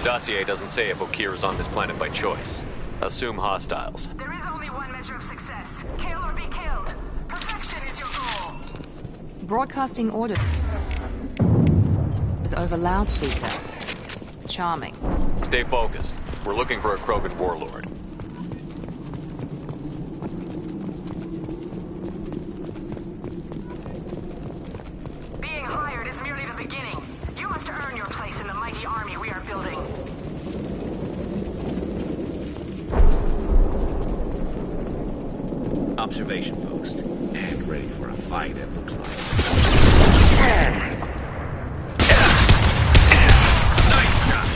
Dossier doesn't say if Okir is on this planet by choice. Assume hostiles. There is only one measure of success. Kill or be killed. Perfection is your goal. Broadcasting order is over loudspeaker. Charming. Stay focused. We're looking for a Krogan warlord. Being hired is merely the beginning. You must earn your place in the mighty army we are building. Observation post. And ready for a fight, it looks like. Nice shot!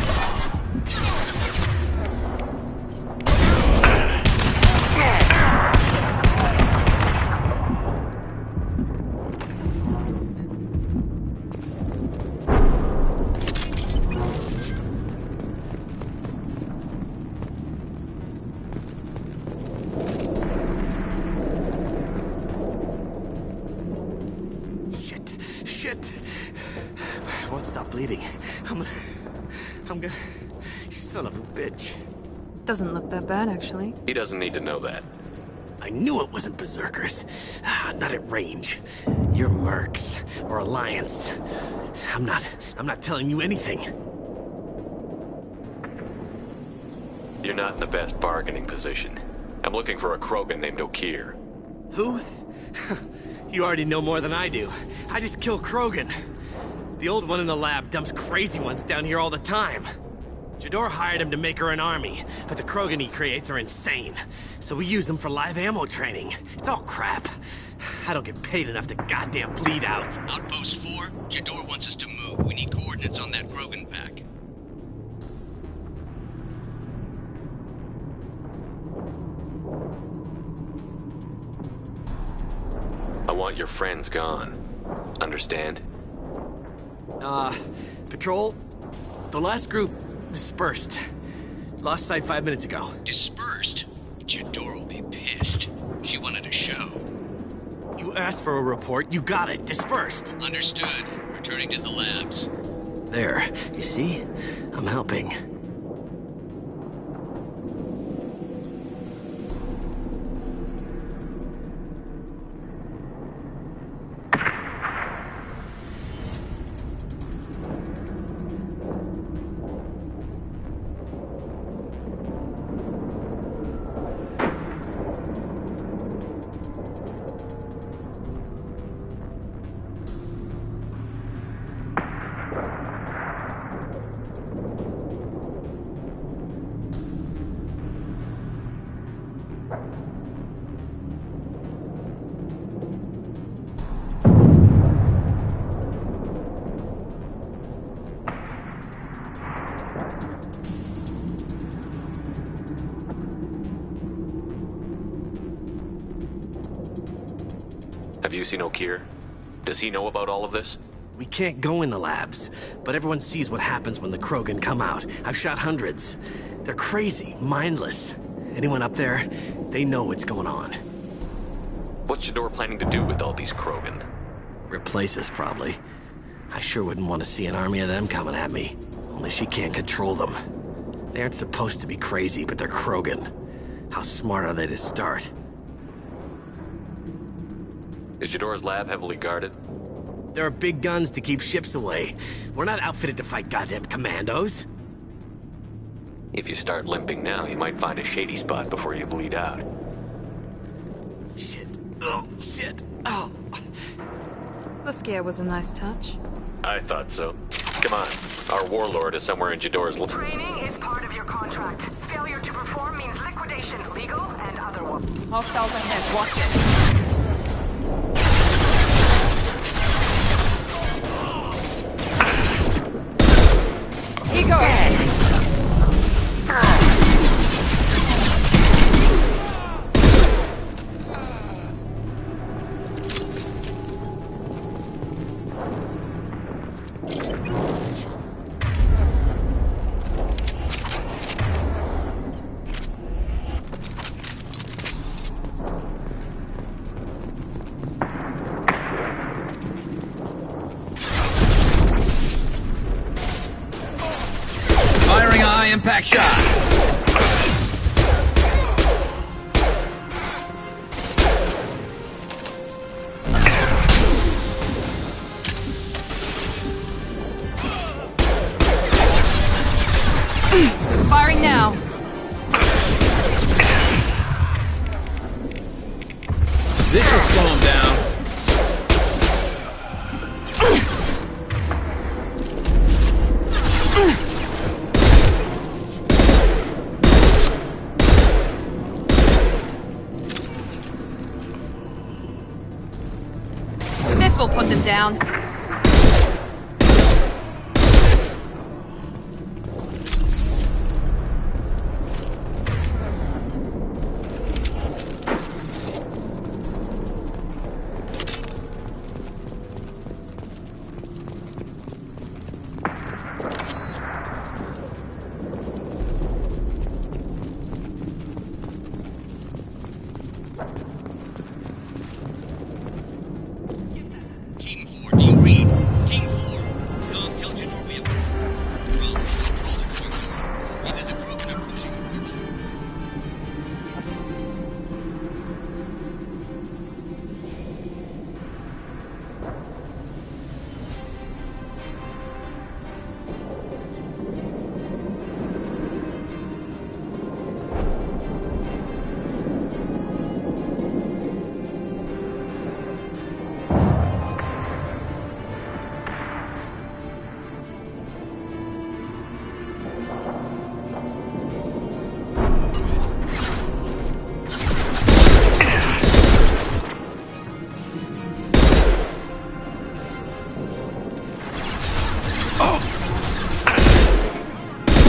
Shit. I won't stop bleeding. I'm gonna... You son of a bitch. Doesn't look that bad, actually. He doesn't need to know that. I knew it wasn't Berserkers. Not at range. You're Mercs, or Alliance. I'm not telling you anything. You're not in the best bargaining position. I'm looking for a Krogan named Okir. Who? You already know more than I do. I just kill Krogan. The old one in the lab dumps crazy ones down here all the time. Jador hired him to make her an army, but the Krogan he creates are insane. So we use them for live ammo training. It's all crap. I don't get paid enough to goddamn bleed out. Outpost 4, Jador wants us to move. We need coordinates on that Krogan pack. I want your friends gone. Understand? Patrol? The last group dispersed. Lost sight 5 minutes ago. Dispersed? Jador will be pissed. She wanted a show. You asked for a report, you got it. Dispersed. Understood. Returning to the labs. There. You see? I'm helping. Have you seen Okir? Does he know about all of this? We can't go in the labs, but everyone sees what happens when the Krogan come out. I've shot hundreds. They're crazy, mindless. Anyone up there, they know what's going on. What's Jador planning to do with all these Krogan? Replace us, probably. I sure wouldn't want to see an army of them coming at me. Only she can't control them. They aren't supposed to be crazy, but they're Krogan. How smart are they to start? Is Jador's lab heavily guarded? There are big guns to keep ships away. We're not outfitted to fight goddamn commandos. If you start limping now, you might find a shady spot before you bleed out. Shit. Oh, shit. Oh. The scare was a nice touch. I thought so. Come on. Our warlord is somewhere in Jador's lab. Training is part of your contract. Failure to perform means liquidation, legal and otherwise. Hostiles ahead, watch it. Here goes. Impact shot! Firing now. This should slow him down. This will put them down. Team 4, do you read? Team 4. Dog, tell Jador we have problems. Controls are going through. Either the group are pushing or we're not.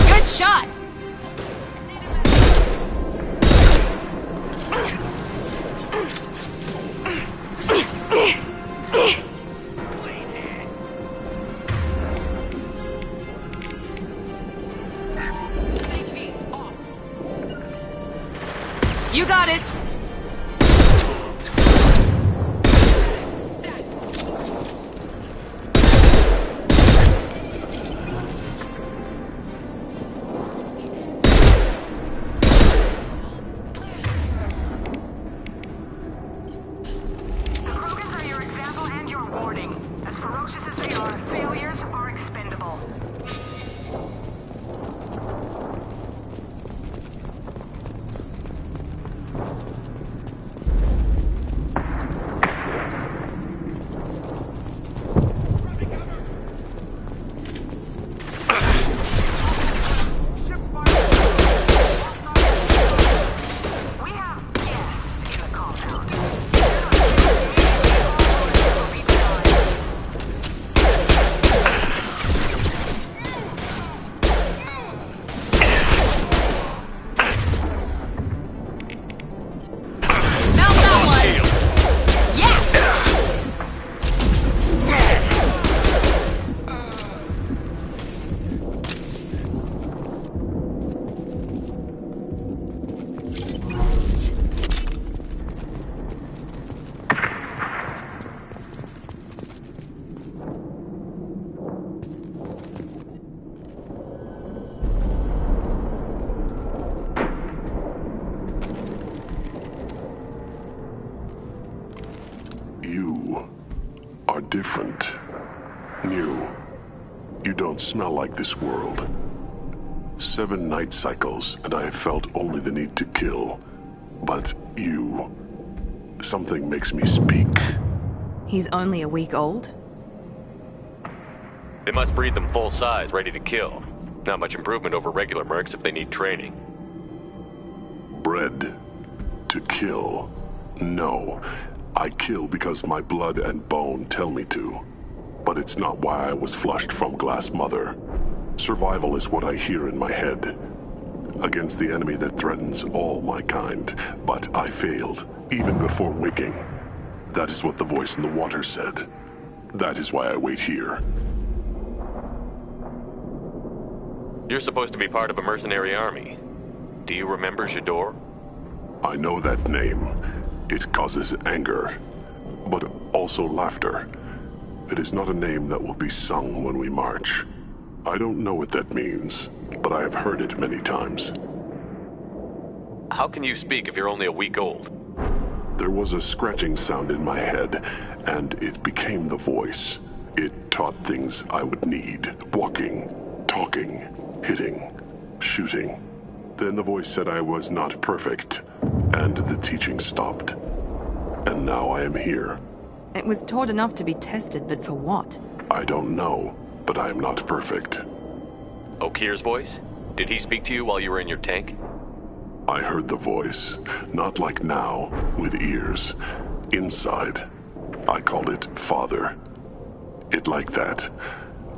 Good shot. You got it. The Krogans are your example and your warning. As ferocious as they are, failures are expendable. We have yes in the compound. Found that one. Yes. You are different. New. You don't smell like this world. 7 night cycles, and I have felt only the need to kill. But you... something makes me speak. He's only a week old. They must breed them full size, ready to kill. Not much improvement over regular mercs if they need training. Bred to kill. No. I kill because my blood and bone tell me to. But it's not why I was flushed from Glass Mother. Survival is what I hear in my head. Against the enemy that threatens all my kind. But I failed, even before waking. That is what the voice in the water said. That is why I wait here. You're supposed to be part of a mercenary army. Do you remember Jador? I know that name. It causes anger, but also laughter. It is not a name that will be sung when we march. I don't know what that means, but I have heard it many times. How can you speak if you're only a week old? There was a scratching sound in my head, and it became the voice. It taught things I would need. Walking, talking, hitting, shooting. Then the voice said I was not perfect, and the teaching stopped. And now I am here. It was taught enough to be tested, but for what? I don't know, but I am not perfect. Okir's voice? Did he speak to you while you were in your tank? I heard the voice, not like now, with ears. Inside. I called it Father. It like that,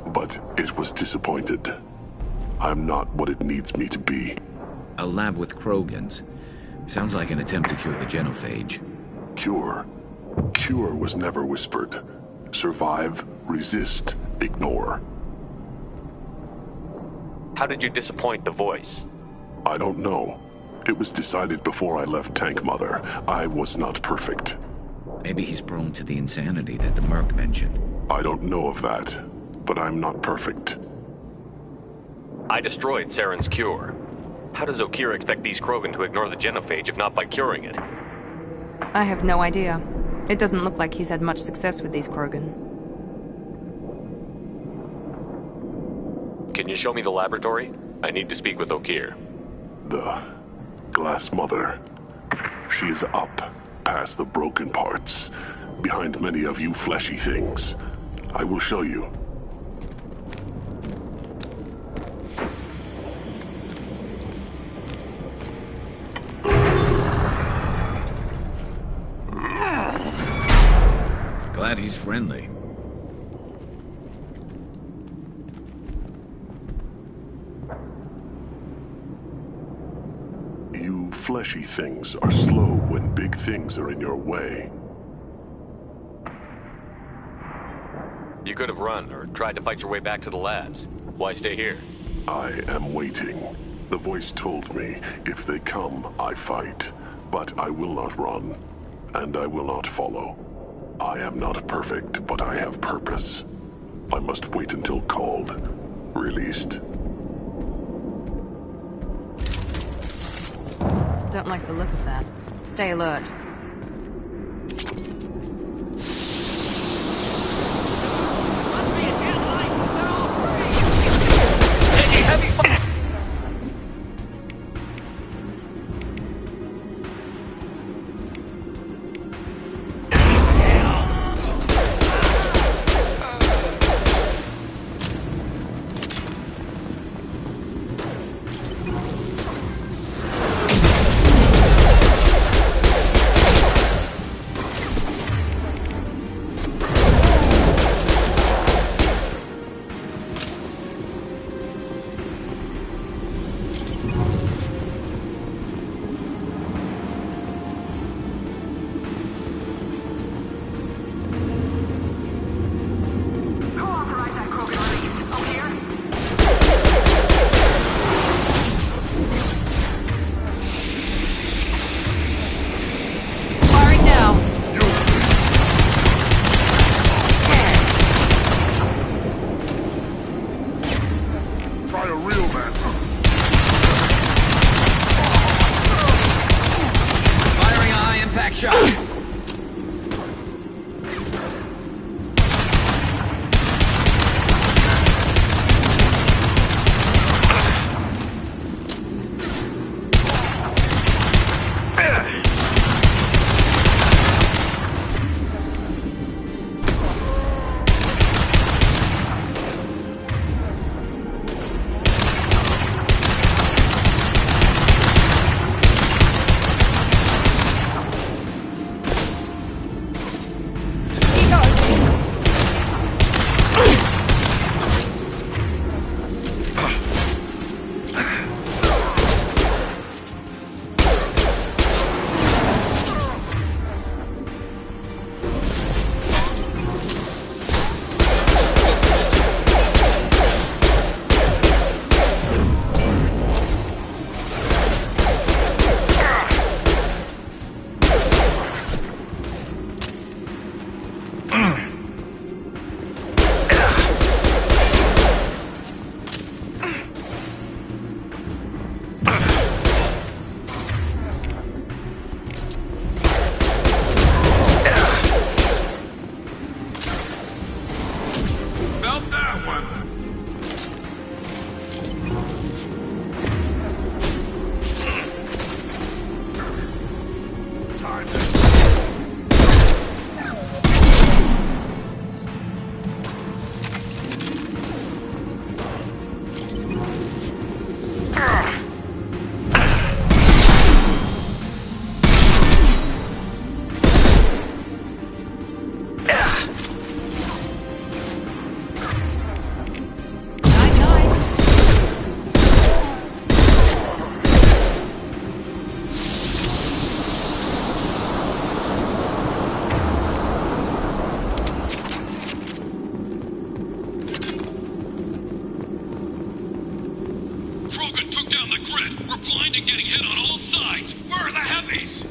but it was disappointed. I'm not what it needs me to be. A lab with Krogans. Sounds like an attempt to cure the genophage. Cure. Cure was never whispered. Survive, resist, ignore. How did you disappoint the voice? I don't know. It was decided before I left Tank Mother. I was not perfect. Maybe he's prone to the insanity that the Merc mentioned. I don't know of that, but I'm not perfect. I destroyed Saren's cure. How does Okir expect these Krogan to ignore the genophage if not by curing it? I have no idea. It doesn't look like he's had much success with these Krogan. Can you show me the laboratory? I need to speak with Okir. The Glass Mother. She is up, past the broken parts, behind many of you fleshy things. I will show you. Glad he's friendly. You fleshy things are slow when big things are in your way. You could have run or tried to fight your way back to the labs. Why stay here? I am waiting. The voice told me, if they come, I fight. But I will not run, and I will not follow. I am not perfect, but I have purpose. I must wait until called, released. Don't like the look of that. Stay alert. getting hit on all sides. Where are the heavies?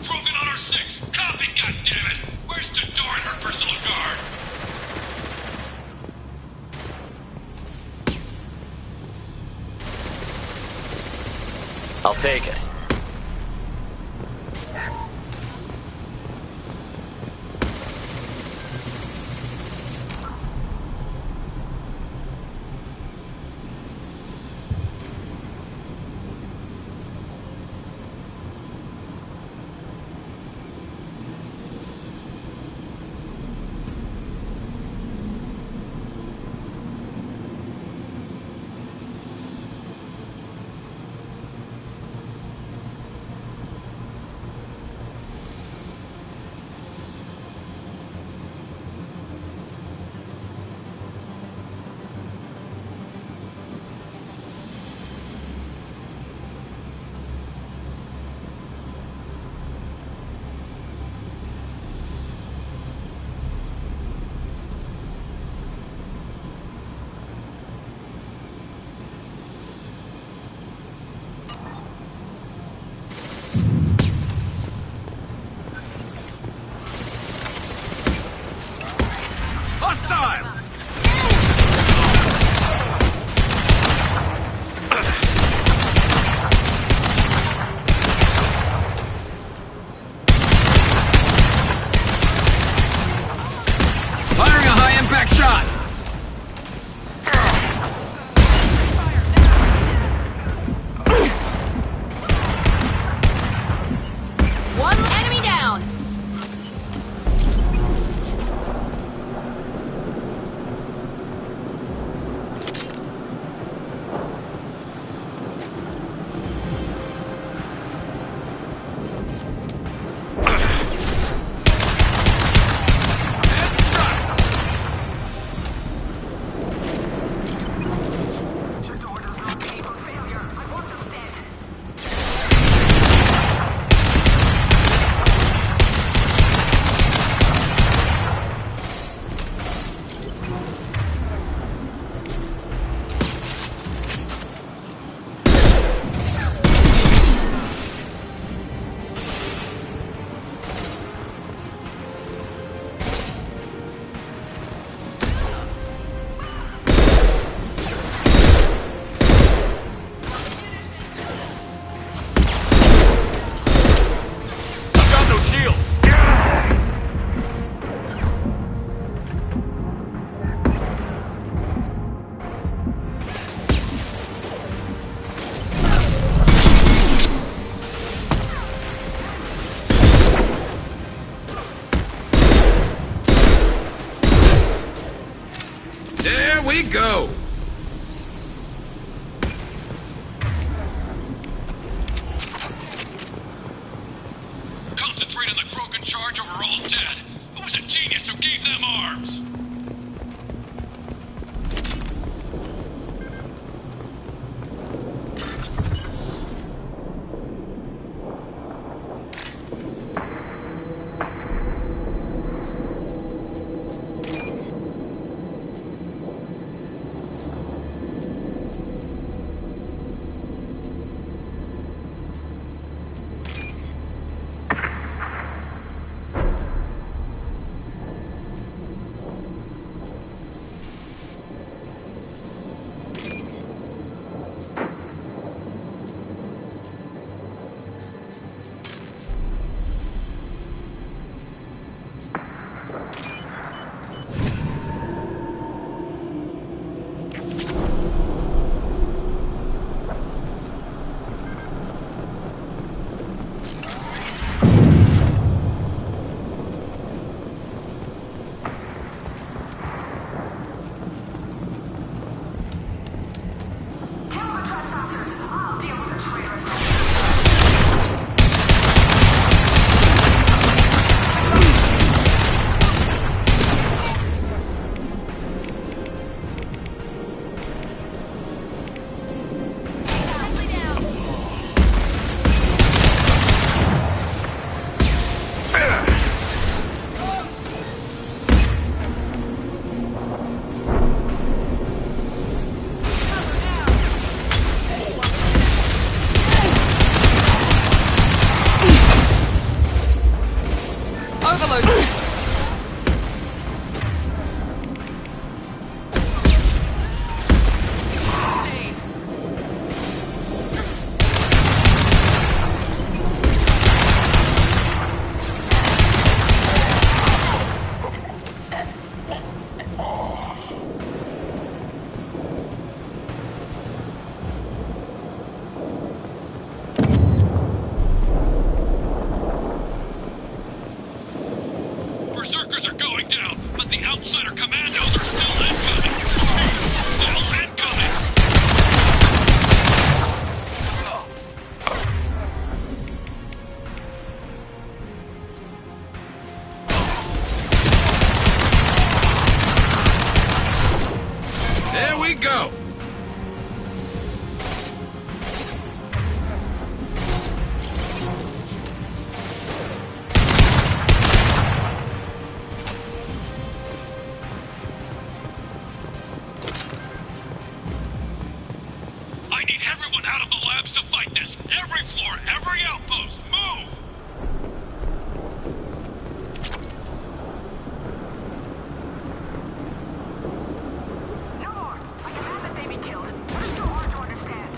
Krogan on our 6. Copy, goddammit! Where's Jador and her personal guard? I'll take it. Hostile! Firing a high-impact shot! One enemy down! Jador does not behave on failure. I want them dead. I've got no shield! There we go! Concentrate on the Krogan charge or we're all dead. Who was a genius who gave them arms? Berserkers are going down, but the outsider commandos are still incoming. Still incoming. There we go! I need everyone out of the labs to fight this. Every floor, every outpost, move! No more. I command that they be killed. What is too hard to understand?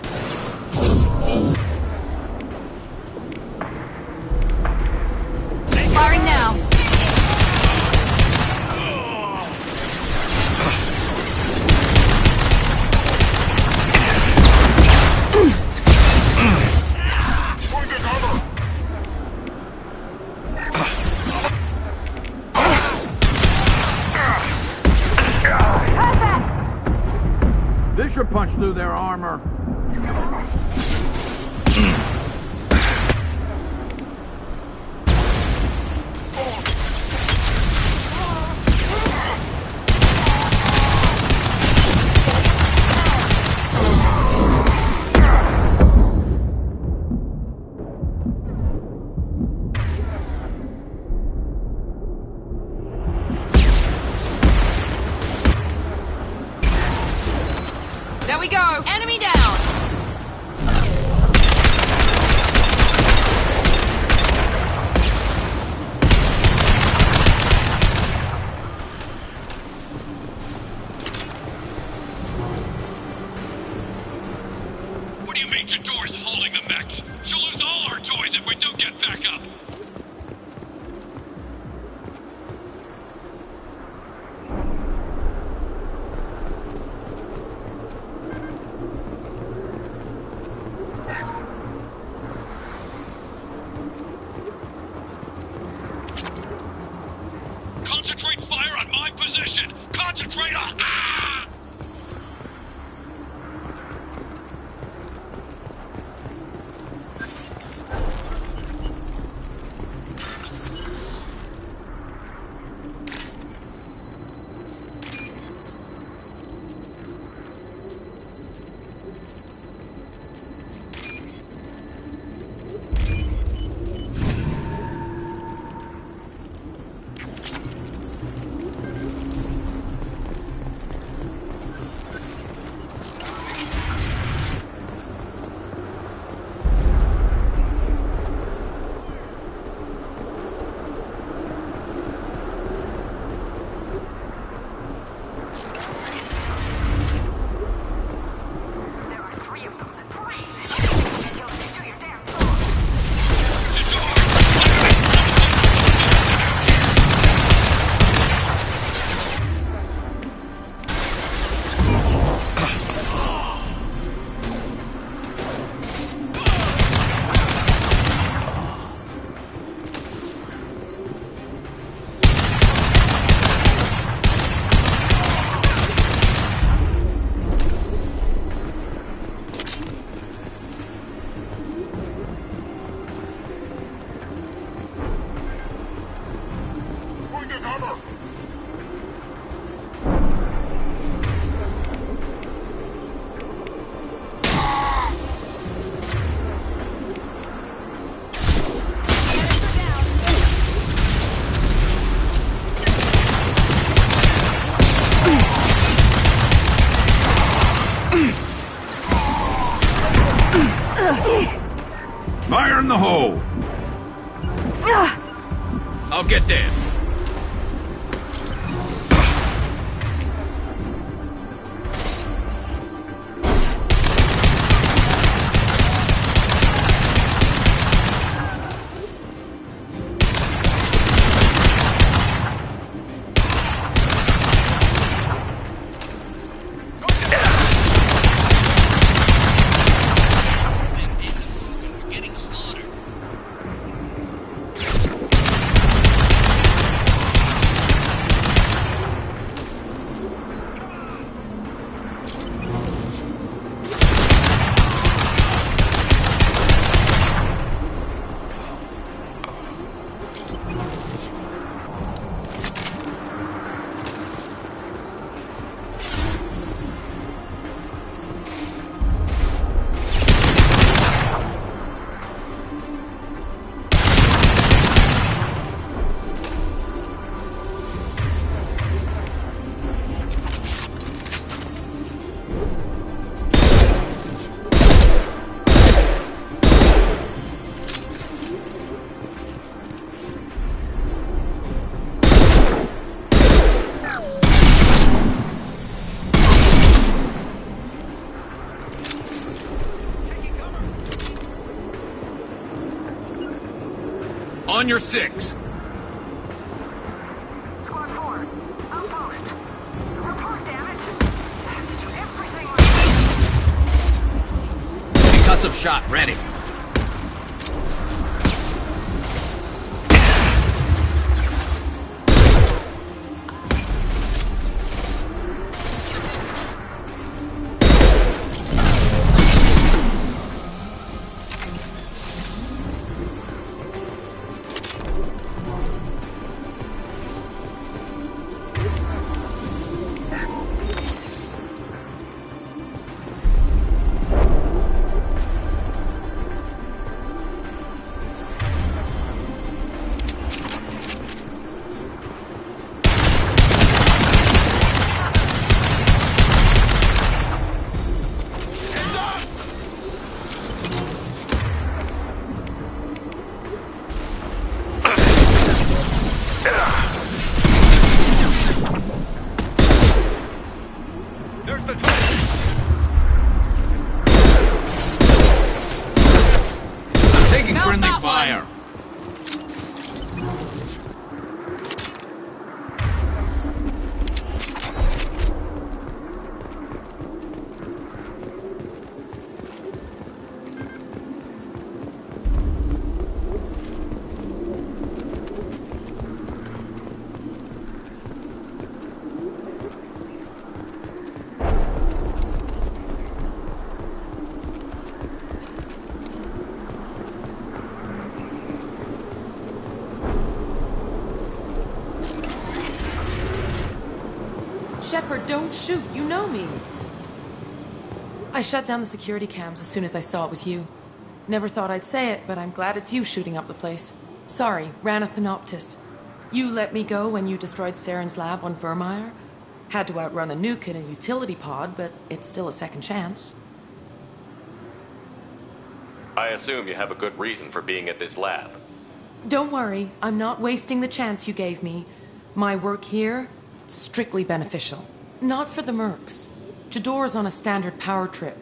Firing now. This should punch through their armor. There we go. Enemy down. What do you mean Jador's holding the mechs? She'll lose all her toys if we don't get back up. Concentrate fire on my position! Concentrate on... Ah! There are three of them. Three! Kill them, do your damn job. Fire in the hole! I'll get there. On your six. Squad 4, outpost. Report, damn it. I have to do everything Concussive shot ready. Taking friendly fire. Shepard, don't shoot. You know me. I shut down the security cams as soon as I saw it was you. Never thought I'd say it, but I'm glad it's you shooting up the place. Sorry, Ranathanoptis. You let me go when you destroyed Saren's lab on Vermeer. Had to outrun a nuke in a utility pod, but it's still a second chance. I assume you have a good reason for being at this lab. Don't worry, I'm not wasting the chance you gave me. My work here, strictly beneficial. Not for the mercs. Jador's on a standard power trip.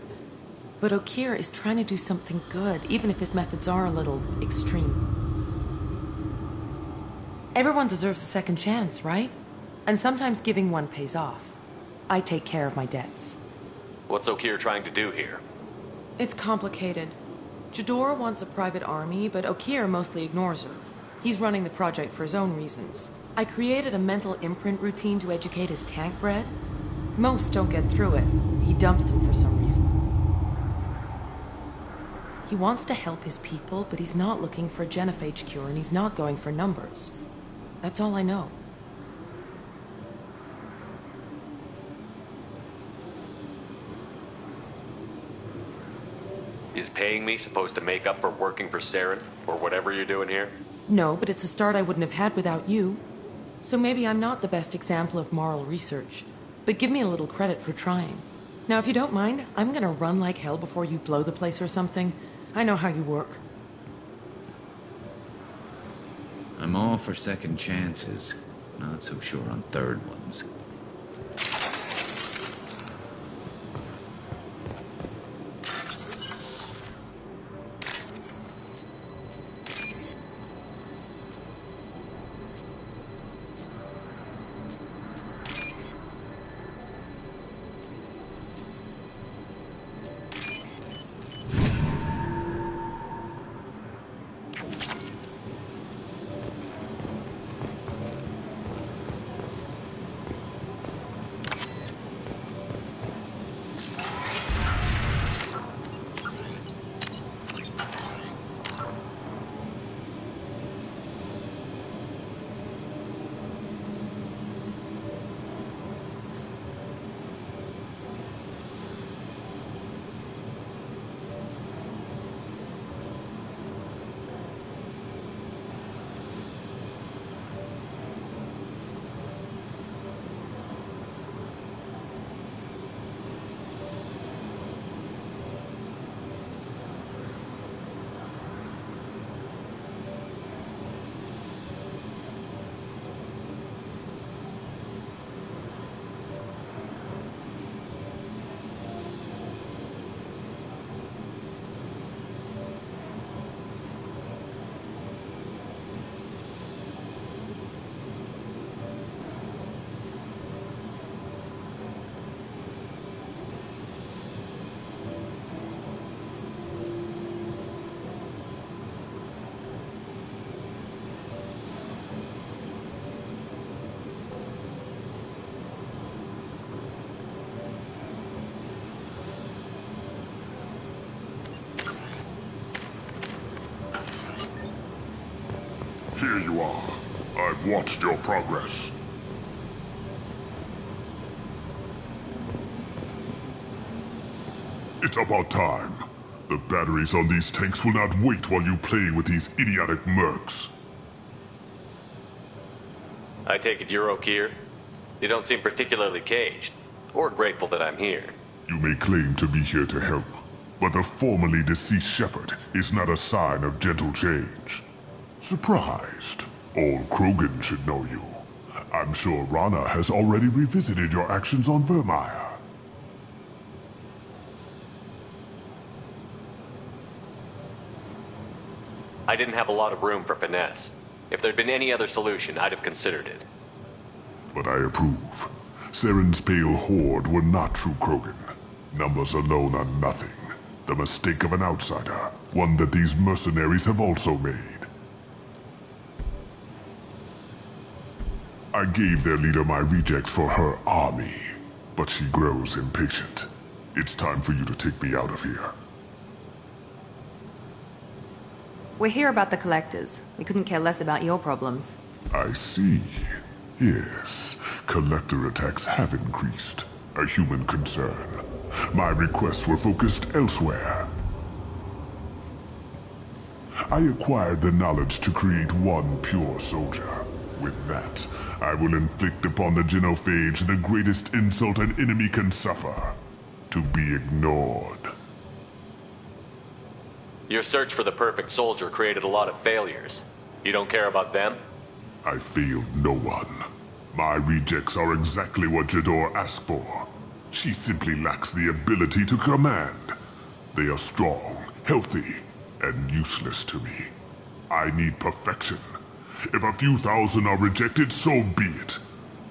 But Okeer is trying to do something good, even if his methods are a little extreme. Everyone deserves a second chance, right? And sometimes giving one pays off. I take care of my debts. What's Okeer trying to do here? It's complicated. Jador wants a private army, but Okeer mostly ignores her. He's running the project for his own reasons. I created a mental imprint routine to educate his tank bred. Most don't get through it. He dumps them for some reason. He wants to help his people, but he's not looking for a genophage cure, and he's not going for numbers. That's all I know. Is paying me supposed to make up for working for Saren, or whatever you're doing here? No, but it's a start I wouldn't have had without you. So maybe I'm not the best example of moral research, but give me a little credit for trying. Now, if you don't mind, I'm gonna run like hell before you blow the place or something. I know how you work. I'm all for second chances. Not so sure on third ones. Here you are. I've watched your progress. It's about time. The batteries on these tanks will not wait while you play with these idiotic mercs. I take it you're O'Keefe? You don't seem particularly caged, or grateful that I'm here. You may claim to be here to help, but the formerly deceased Shepherd is not a sign of gentle change. Surprised? All Krogan should know you. I'm sure Rana has already revisited your actions on Vermeer. I didn't have a lot of room for finesse. If there'd been any other solution, I'd have considered it. But I approve. Saren's pale horde were not true Krogan. Numbers alone are nothing. The mistake of an outsider, one that these mercenaries have also made. I gave their leader my rejects for her army, but she grows impatient. It's time for you to take me out of here. We're here about the collectors. We couldn't care less about your problems. I see. Yes, collector attacks have increased. A human concern. My requests were focused elsewhere. I acquired the knowledge to create one pure soldier. With that, I will inflict upon the genophage the greatest insult an enemy can suffer. To be ignored. Your search for the perfect soldier created a lot of failures. You don't care about them? I failed no one. My rejects are exactly what Jador asked for. She simply lacks the ability to command. They are strong, healthy, and useless to me. I need perfection. If a few thousand are rejected, so be it.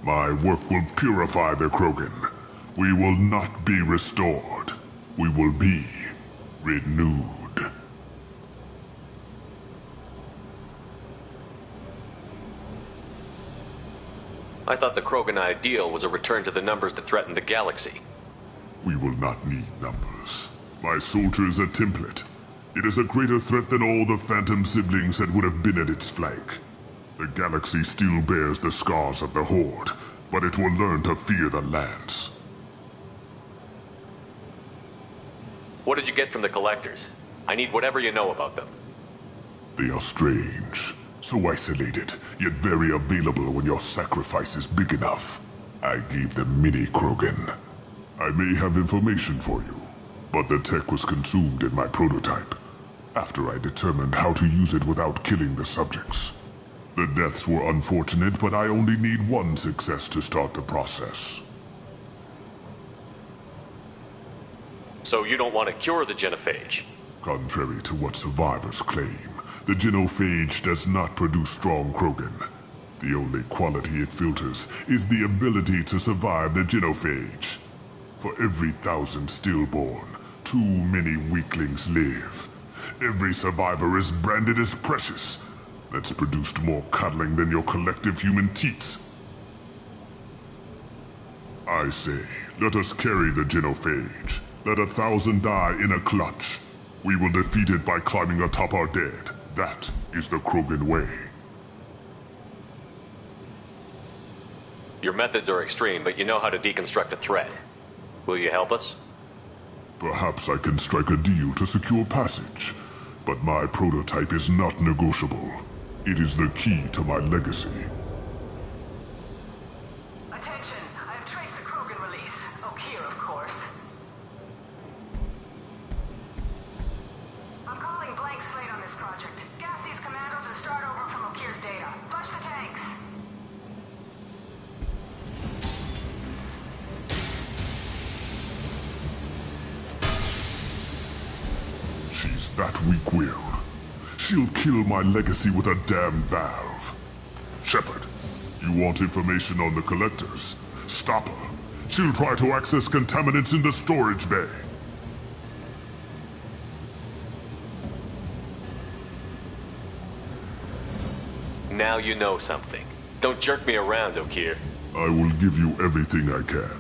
My work will purify the Krogan. We will not be restored. We will be renewed. I thought the Krogan ideal was a return to the numbers that threatened the galaxy. We will not need numbers. My soldier is a template. It is a greater threat than all the Phantom siblings that would have been at its flank. The galaxy still bears the scars of the Horde, but it will learn to fear the Lance. What did you get from the collectors? I need whatever you know about them. They are strange. So isolated, yet very available when your sacrifice is big enough. I gave them mini Krogan. I may have information for you, but the tech was consumed in my prototype, after I determined how to use it without killing the subjects. The deaths were unfortunate, but I only need one success to start the process. So you don't want to cure the genophage? Contrary to what survivors claim, the genophage does not produce strong Krogan. The only quality it filters is the ability to survive the genophage. For every 1,000 stillborn, too many weaklings live. Every survivor is branded as precious. That's produced more cuddling than your collective human teats. I say, let us carry the genophage. Let 1,000 die in a clutch. We will defeat it by climbing atop our dead. That is the Krogan way. Your methods are extreme, but you know how to deconstruct a threat. Will you help us? Perhaps I can strike a deal to secure passage, but my prototype is not negotiable. It is the key to my legacy. Attention, I have traced the Krogan release. O'Keefe, of course. I'm calling blank slate on this project. Gas these commandos and start over from O'Keefe's data. Flush the tanks. She's that weak-willed. She'll kill my legacy with a damn valve. Shepard, you want information on the collectors? Stop her. She'll try to access contaminants in the storage bay. Now you know something. Don't jerk me around, O'Keefe. I will give you everything I can.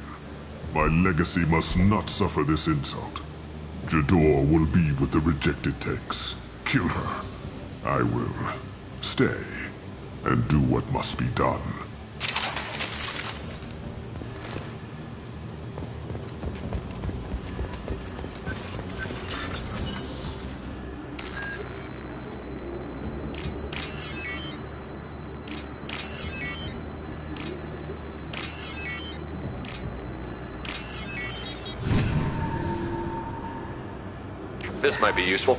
My legacy must not suffer this insult. Jador will be with the rejected tanks. Kill her. I will stay and do what must be done. This might be useful.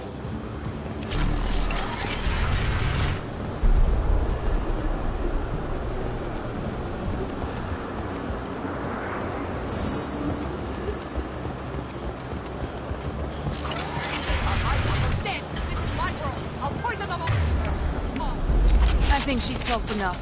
I think she's talked enough.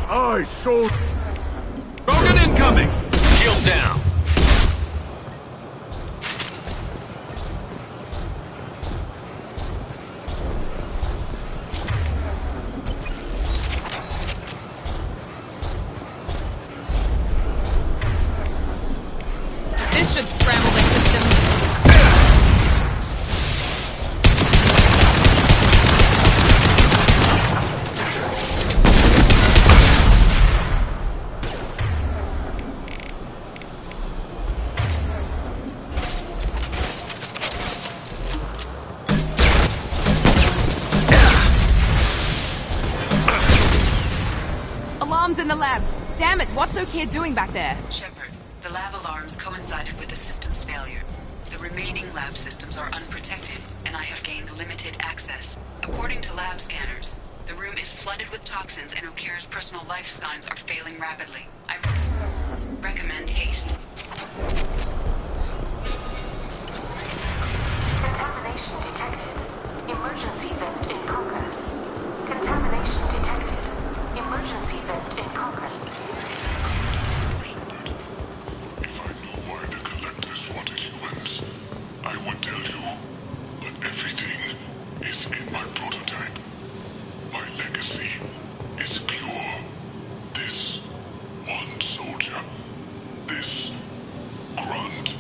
I showed... Krogan incoming! Shield down. This should scramble the system. Alarms in the lab. Damn it, what's O'Keefe doing back there? Shepard, the lab alarms coincided with the system's failure. The remaining lab systems are unprotected, and I have gained limited access. According to lab scanners, the room is flooded with toxins and O'Keefe's personal life signs are failing rapidly. I recommend haste. Contamination detected. Emergency vent in progress. Contamination detected. Emergency vent in progress. If I knew why the collectors wanted humans, I would tell you. But everything is in my prototype. My legacy is pure. This one soldier. This grunt.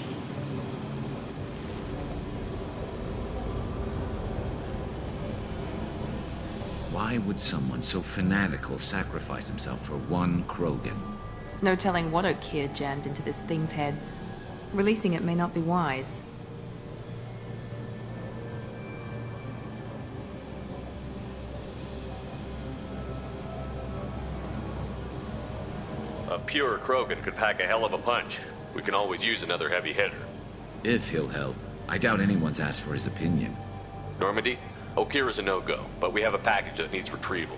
Why would someone so fanatical sacrifice himself for one Krogan? No telling what O'Keefe jammed into this thing's head. Releasing it may not be wise. A pure Krogan could pack a hell of a punch. We can always use another heavy hitter. If he'll help. I doubt anyone's asked for his opinion. Normandy, O'Keefe's a no-go, but we have a package that needs retrieval.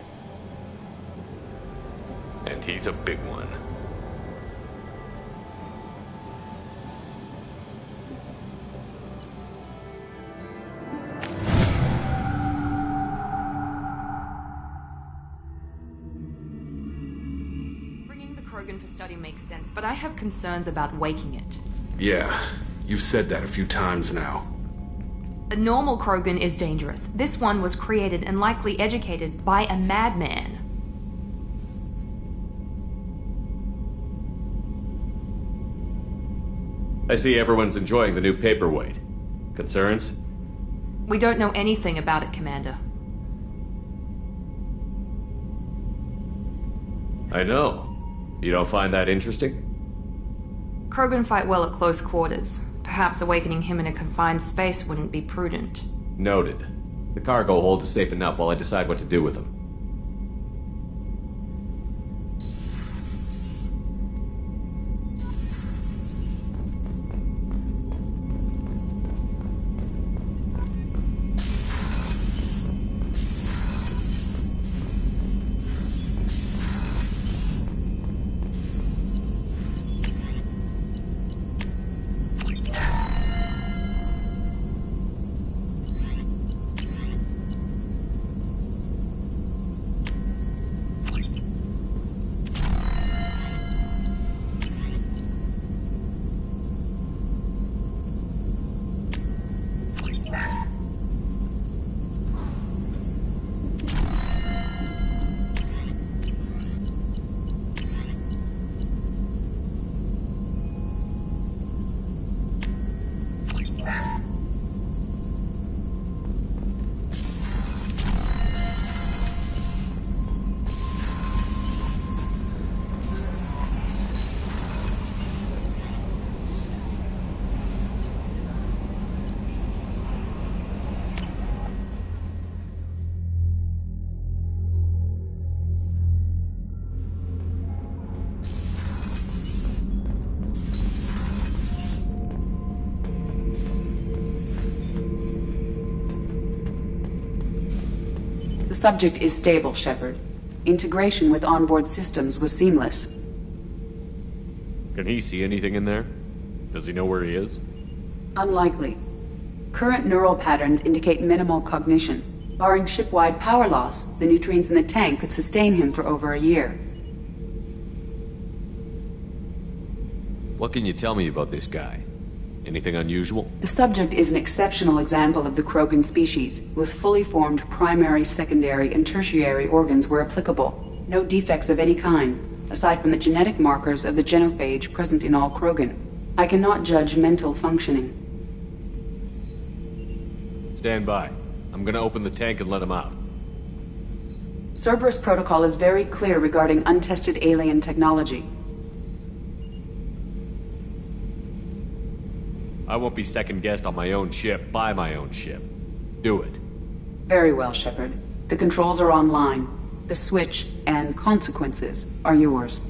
And he's a big one. Bringing the Krogan for study makes sense, but I have concerns about waking it. Yeah, you've said that a few times now. A normal Krogan is dangerous. This one was created and likely educated by a madman. I see everyone's enjoying the new paperweight. Concerns? We don't know anything about it, Commander. I know. You don't find that interesting? Krogan fight well at close quarters. Perhaps awakening him in a confined space wouldn't be prudent. Noted. The cargo hold is safe enough while I decide what to do with them. The subject is stable, Shepard. Integration with onboard systems was seamless. Can he see anything in there? Does he know where he is? Unlikely. Current neural patterns indicate minimal cognition. Barring ship-wide power loss, the nutrients in the tank could sustain him for over a year. What can you tell me about this guy? Anything unusual? The subject is an exceptional example of the Krogan species, with fully formed primary, secondary, and tertiary organs where applicable. No defects of any kind, aside from the genetic markers of the genophage present in all Krogan. I cannot judge mental functioning. Stand by. I'm gonna open the tank and let him out. Cerberus protocol is very clear regarding untested alien technology. I won't be second-guessed on my own ship, by my own ship. Do it. Very well, Shepard. The controls are online. The switch and consequences are yours.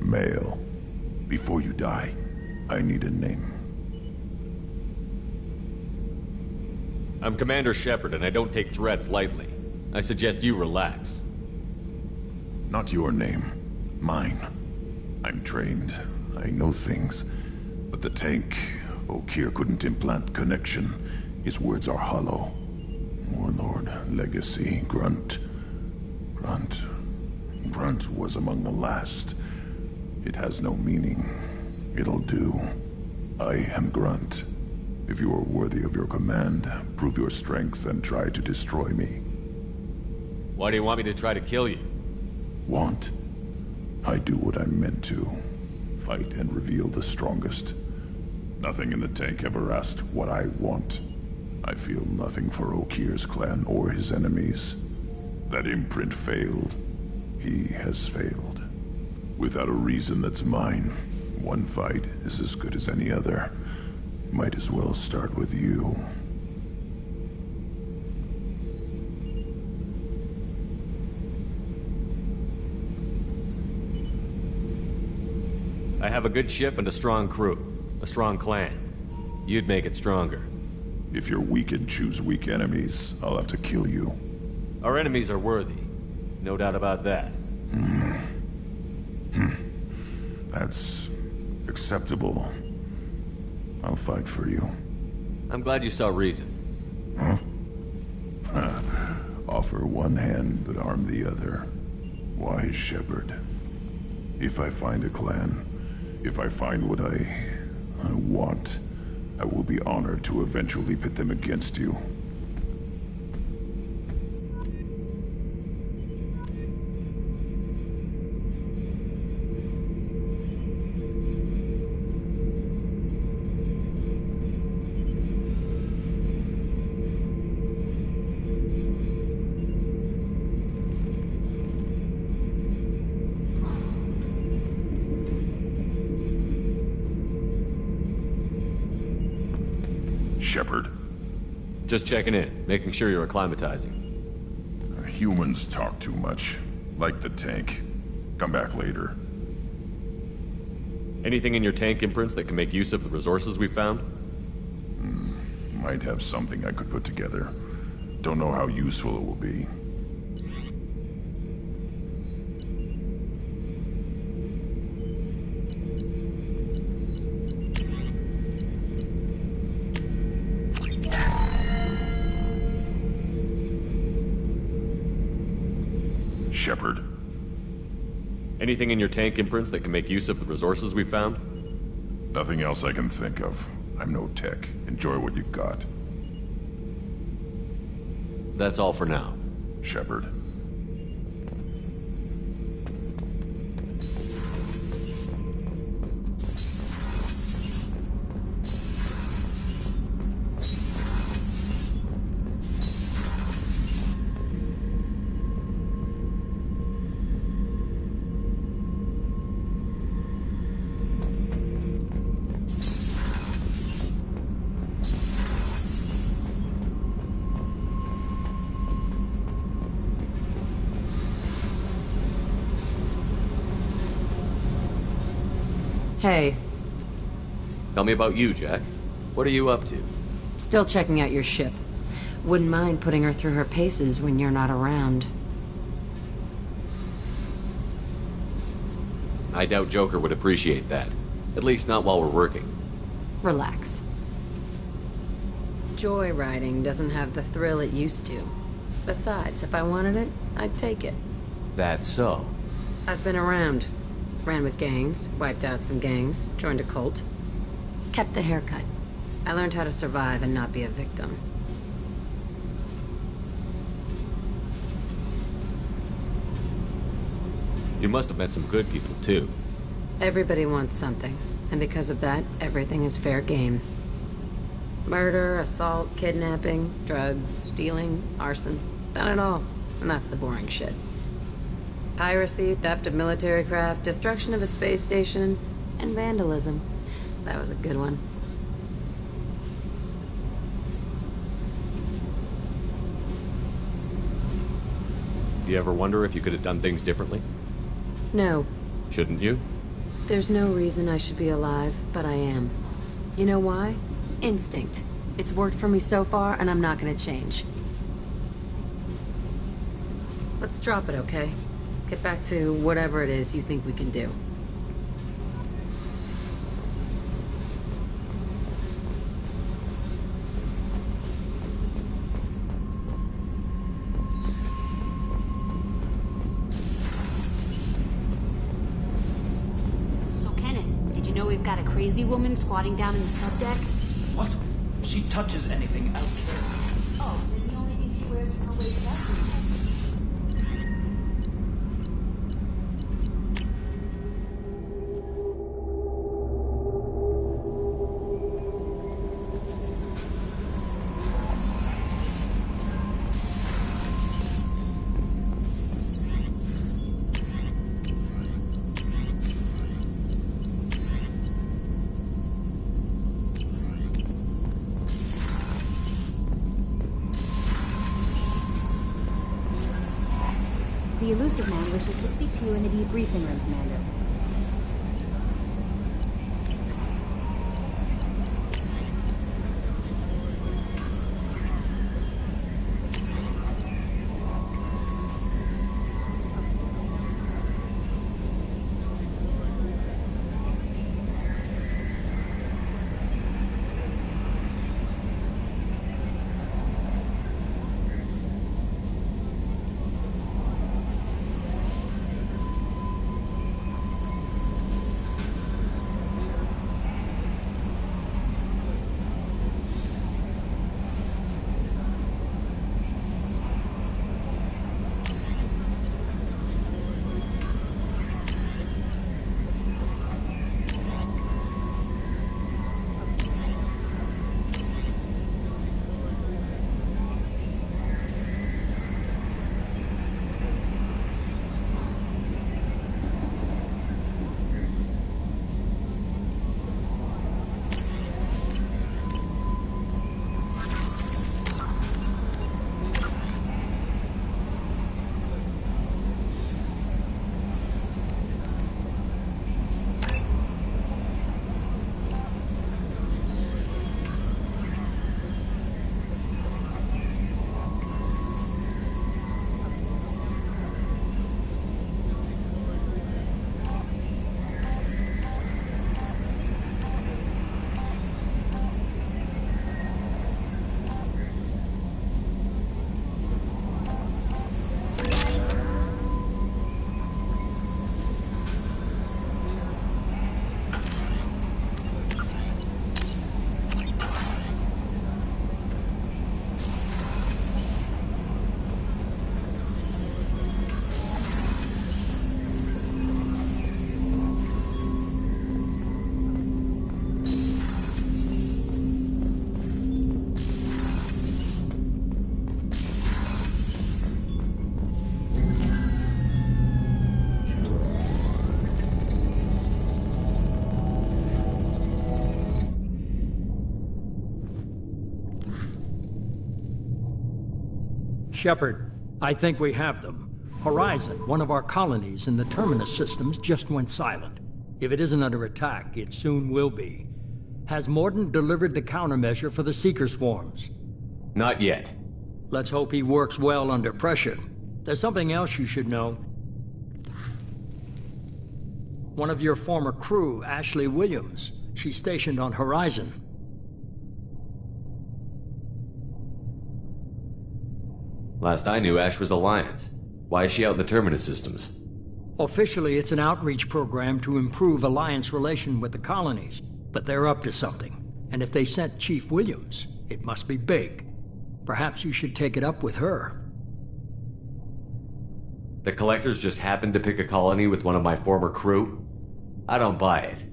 Male. Before you die, I need a name. I'm Commander Shepard, and I don't take threats lightly. I suggest you relax. Not your name. Mine. I'm trained. I know things. But the tank, Okeer couldn't implant connection. His words are hollow. Warlord, Legacy, Grunt. Grunt was among the last. It has no meaning. It'll do. I am Grunt. If you are worthy of your command, prove your strength and try to destroy me. Why do you want me to try to kill you? Want? I do what I'm meant to. Fight and reveal the strongest. Nothing in the tank ever asked what I want. I feel nothing for Okeer's clan or his enemies. That imprint failed. He has failed. Without a reason that's mine, one fight is as good as any other. Might as well start with you. I have a good ship and a strong crew. A strong clan. You'd make it stronger. If you're weak and choose weak enemies, I'll have to kill you. Our enemies are worthy. No doubt about that. That's acceptable. I'll fight for you. I'm glad you saw reason. Huh? Offer one hand, but arm the other. Wise Shepard. If I find a clan, if I find what I want, I will be honored to eventually pit them against you. Shepard. Just checking in, making sure you're acclimatizing. Humans talk too much. Like the tank. Come back later. Anything in your tank imprints that can make use of the resources we found? Might have something I could put together. Don't know how useful it will be. Shepard. Anything in your tank imprints that can make use of the resources we found? Nothing else I can think of. I'm no tech. Enjoy what you got. That's all for now. Shepard. Hey. Tell me about you, Jack. What are you up to? Still checking out your ship. Wouldn't mind putting her through her paces when you're not around. I doubt Joker would appreciate that. At least not while we're working. Relax. Joyriding doesn't have the thrill it used to. Besides, if I wanted it, I'd take it. That's so. I've been around. Ran with gangs, wiped out some gangs, joined a cult. Kept the haircut. I learned how to survive and not be a victim. You must have met some good people, too. Everybody wants something, and because of that, everything is fair game. Murder, assault, kidnapping, drugs, stealing, arson. Done it all. And that's the boring shit. Piracy, theft of military craft, destruction of a space station, and vandalism. That was a good one. Do you ever wonder if you could have done things differently? No. Shouldn't you? There's no reason I should be alive, but I am. You know why? Instinct. It's worked for me so far, and I'm not gonna change. Let's drop it, okay? Get back to whatever it is you think we can do. So, Kenneth, did you know we've got a crazy woman squatting down in the subdeck? What? She touches anything out there. Oh, then the only thing she wears from her waist up is... The elusive man wishes to speak to you in the debriefing room, Commander. Shepard, I think we have them. Horizon, one of our colonies in the Terminus systems, just went silent. If it isn't under attack, it soon will be. Has Mordin delivered the countermeasure for the Seeker swarms? Not yet. Let's hope he works well under pressure. There's something else you should know. One of your former crew, Ashley Williams, she's stationed on Horizon. Last I knew, Ash was Alliance. Why is she out in the Terminus systems? Officially, it's an outreach program to improve Alliance relation with the colonies, but they're up to something. And if they sent Chief Williams, it must be big. Perhaps you should take it up with her. The Collectors just happened to pick a colony with one of my former crew? I don't buy it.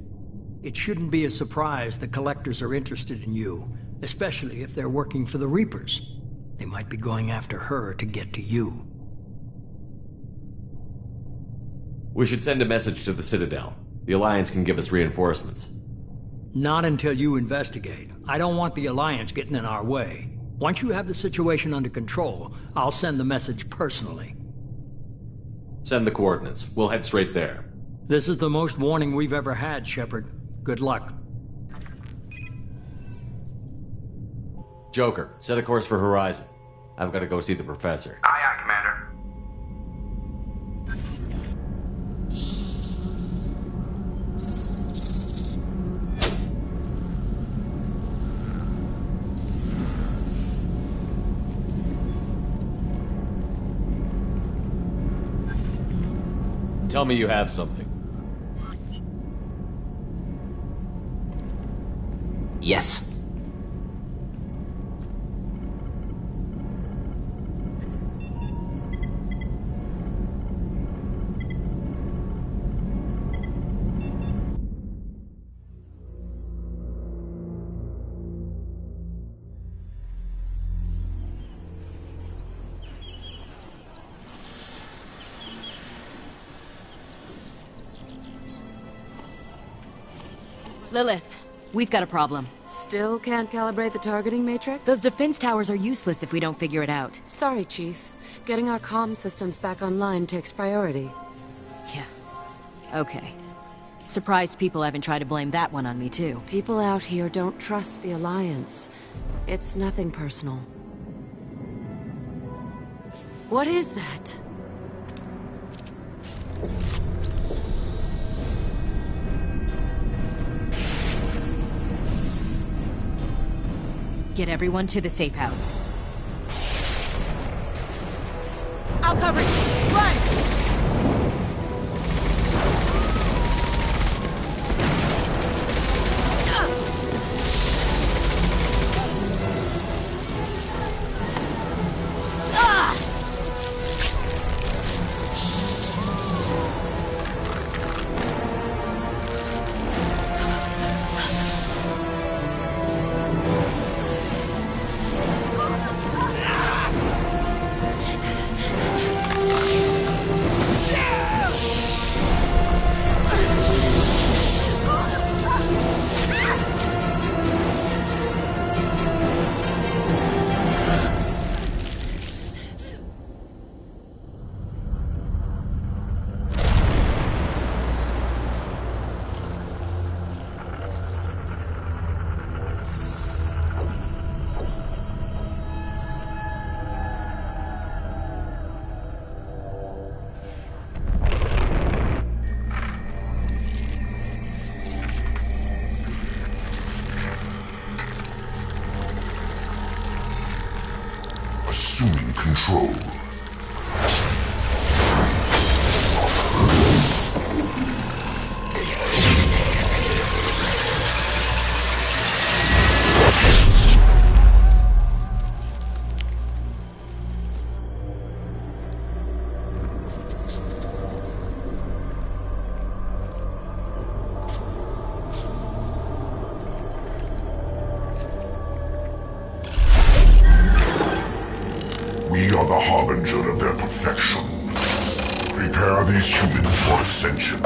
It shouldn't be a surprise the Collectors are interested in you, especially if they're working for the Reapers. They might be going after her to get to you. We should send a message to the Citadel. The Alliance can give us reinforcements. Not until you investigate. I don't want the Alliance getting in our way. Once you have the situation under control, I'll send the message personally. Send the coordinates. We'll head straight there. This is the most warning we've ever had, Shepard. Good luck. Joker, set a course for Horizon. I've got to go see the Professor. Aye, aye, Commander. Tell me you have something. Yes. Lilith, we've got a problem. Still can't calibrate the targeting matrix? Those defense towers are useless if we don't figure it out. Sorry, Chief. Getting our comm systems back online takes priority. Yeah. Okay. Surprised people haven't tried to blame that one on me, too. People out here don't trust the Alliance. It's nothing personal. What is that? Get everyone to the safe house. I'll cover you! Run! Assuming control. We are the harbinger of their perfection. Prepare these humans for ascension.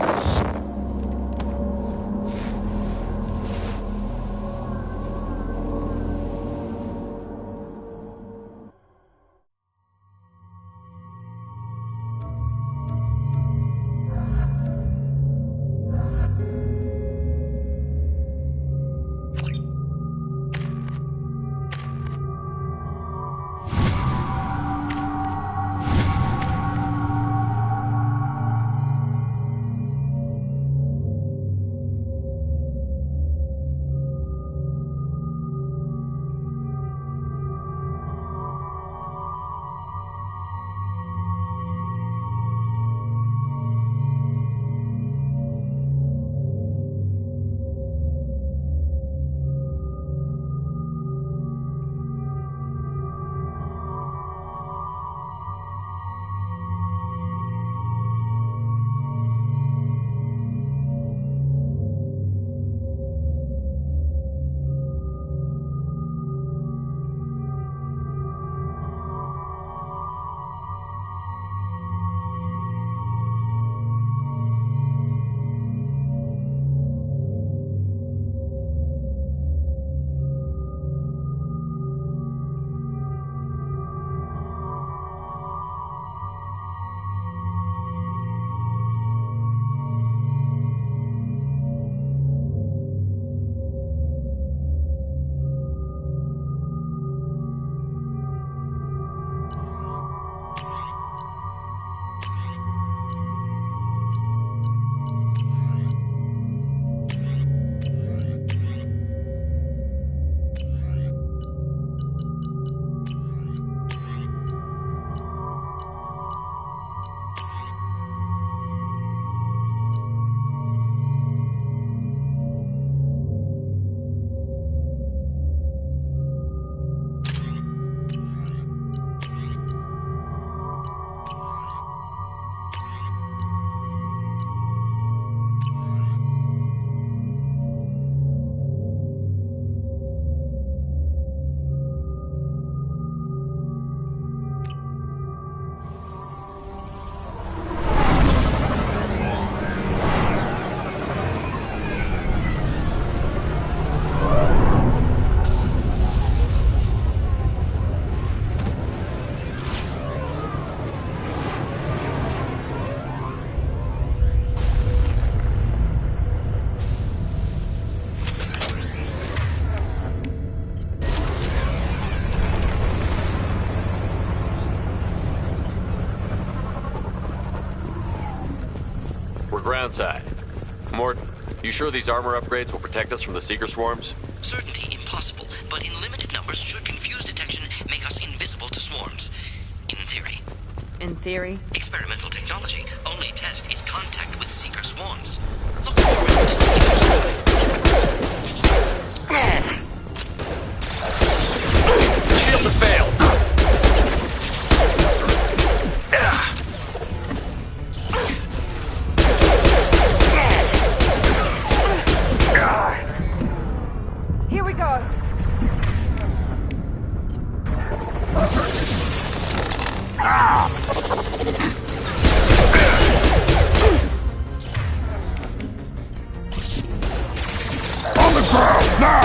We're groundside. Morton, you sure these armor upgrades will protect us from the Seeker swarms? Certainty impossible, but in limited numbers should confuse detection make us invisible to swarms. In theory. In theory? Experimental technology. Only test is contact with Seeker swarms. Look Shields have failed! Here we go. On the ground, now!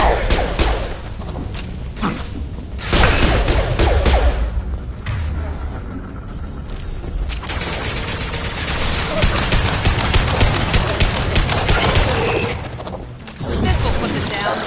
This will put them down.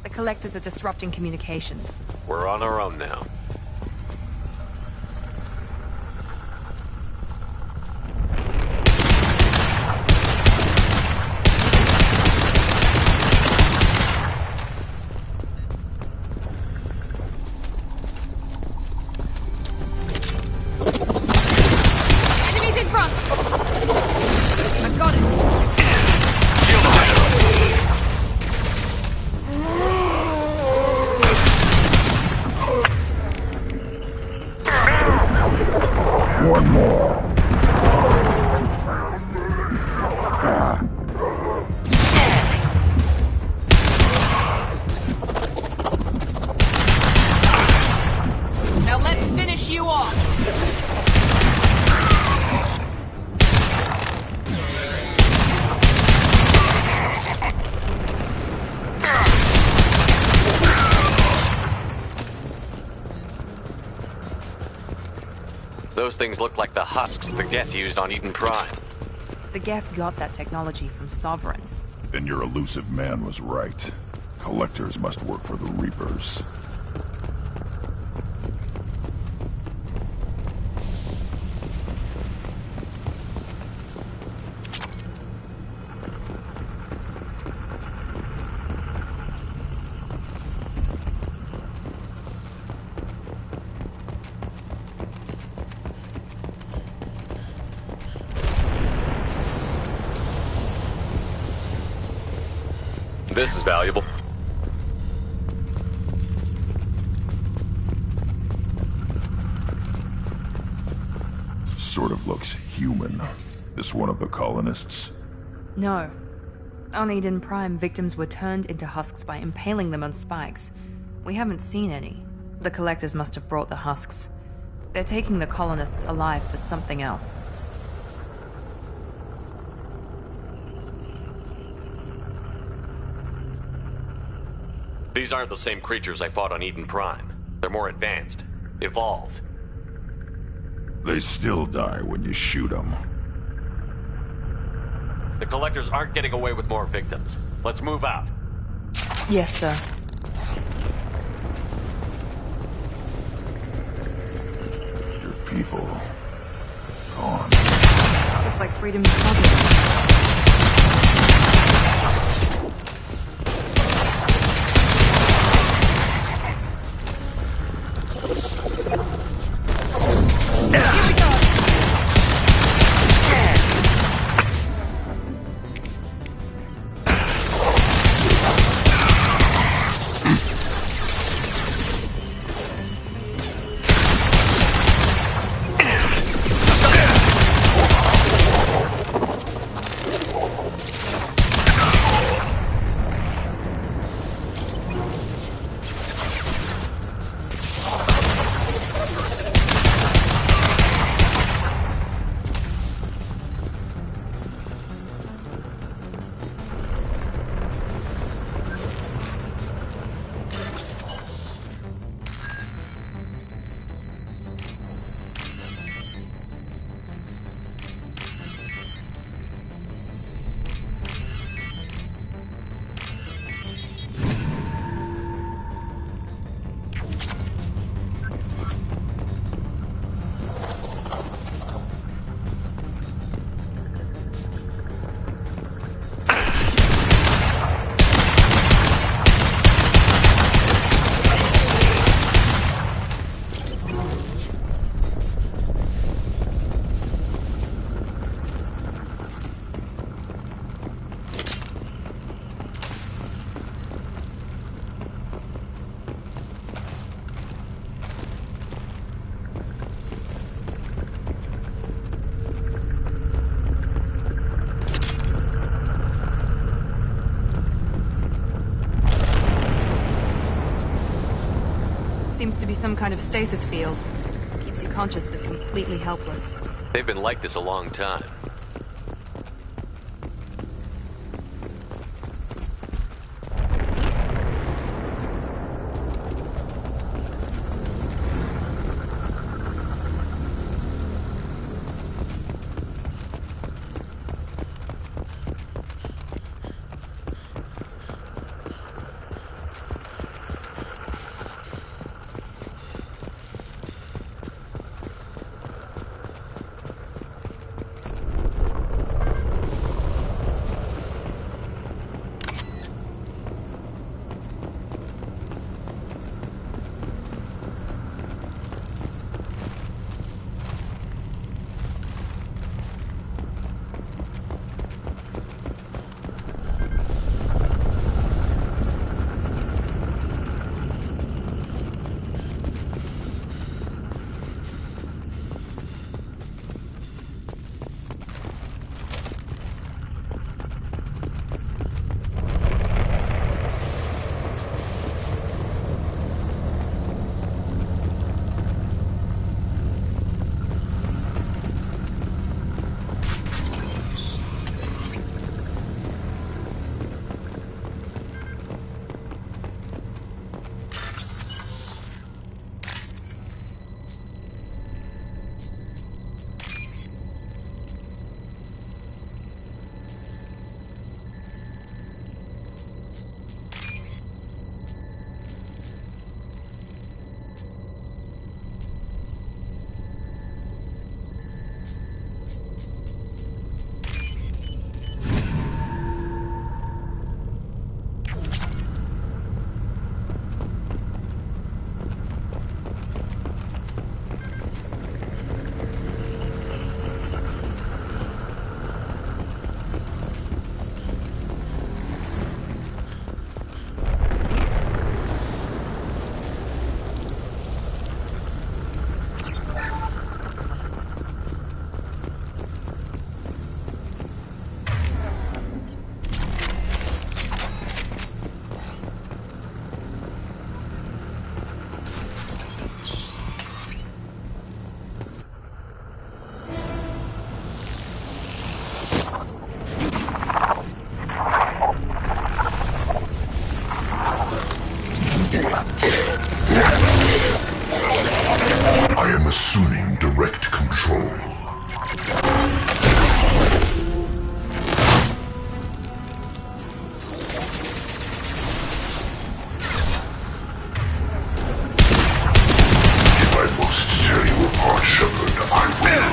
The collectors are disrupting communications. We're on our own now. Enemies in front! I've got it! One more. Now let's finish you off! Those things look like the husks the Geth used on Eden Prime. The Geth got that technology from Sovereign. Then your elusive man was right. Collectors must work for the Reapers. This is valuable. Sort of looks human. This one of the colonists? No. On Eden Prime, victims were turned into husks by impaling them on spikes. We haven't seen any. The collectors must have brought the husks. They're taking the colonists alive for something else. These aren't the same creatures I fought on Eden Prime. They're more advanced. Evolved. They still die when you shoot them. The collectors aren't getting away with more victims. Let's move out. Yes, sir. Your people... gone. Just like freedom's puzzle. Seems to be some kind of stasis field. Keeps you conscious but completely helpless. They've been like this a long time. Assuming direct control. If I must tear you apart, Shepard, I will.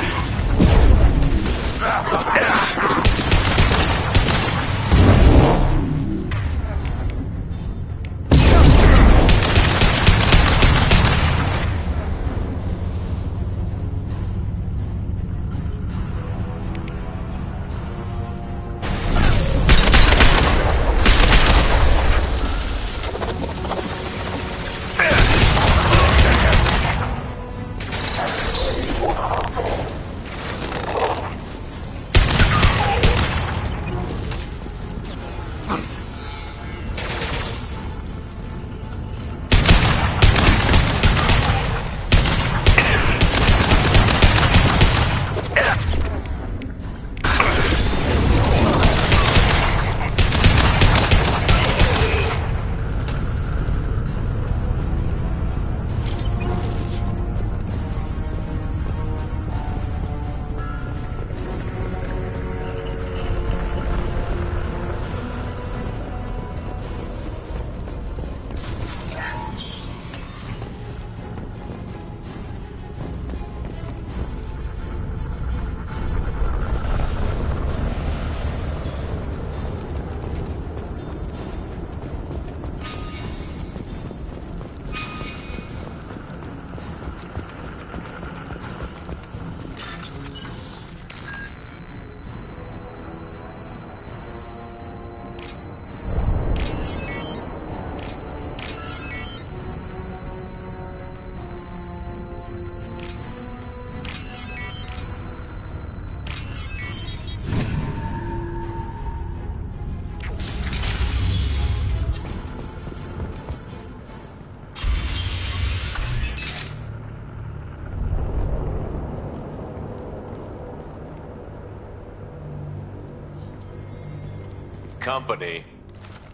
company.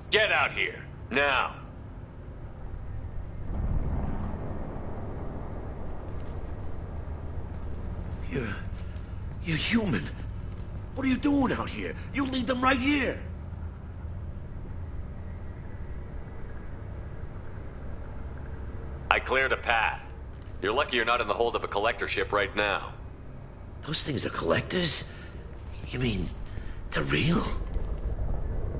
Get out here, now. You're human. What are you doing out here? You lead them right here. I cleared a path. You're lucky you're not in the hold of a collector ship right now. Those things are collectors? You mean, they're real?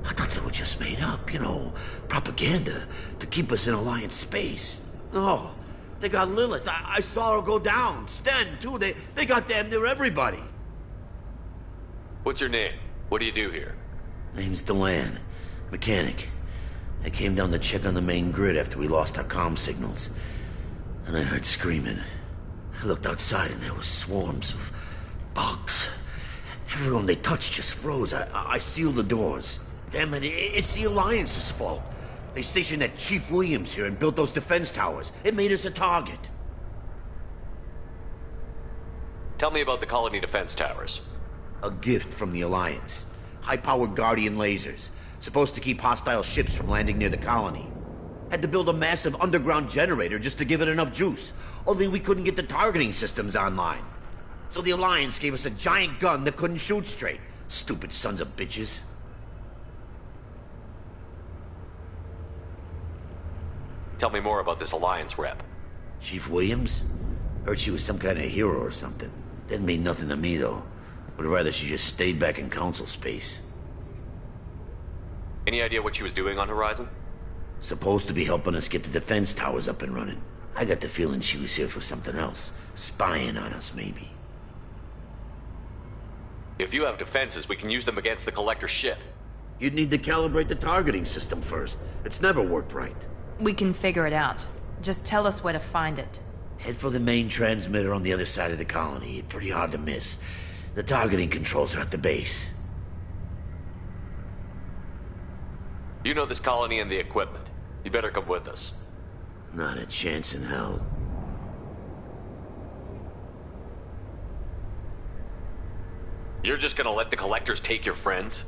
I thought they were just made up, you know, propaganda to keep us in Alliance space. No, they got Lilith. I saw her go down. Sten, too. They got damn near everybody. What's your name? What do you do here? Name's Delan. Mechanic. I came down to check on the main grid after we lost our comm signals. And I heard screaming. I looked outside and there were swarms of bugs. Everyone they touched just froze. I sealed the doors. Damn it, it's the Alliance's fault. They stationed that Chief Williams here and built those defense towers. It made us a target. Tell me about the colony defense towers. A gift from the Alliance. High-powered Guardian lasers. Supposed to keep hostile ships from landing near the colony. Had to build a massive underground generator just to give it enough juice. Only we couldn't get the targeting systems online. So the Alliance gave us a giant gun that couldn't shoot straight. Stupid sons of bitches. Tell me more about this Alliance rep. Chief Williams? Heard she was some kind of hero or something. Didn't mean nothing to me, though. Would rather she just stayed back in Council space. Any idea what she was doing on Horizon? Supposed to be helping us get the defense towers up and running. I got the feeling she was here for something else. Spying on us, maybe. If you have defenses, we can use them against the Collector ship. You'd need to calibrate the targeting system first. It's never worked right. We can figure it out. Just tell us where to find it. Head for the main transmitter on the other side of the colony. It's pretty hard to miss. The targeting controls are at the base. You know this colony and the equipment. You better come with us. Not a chance in hell. You're just gonna let the Collectors take your friends?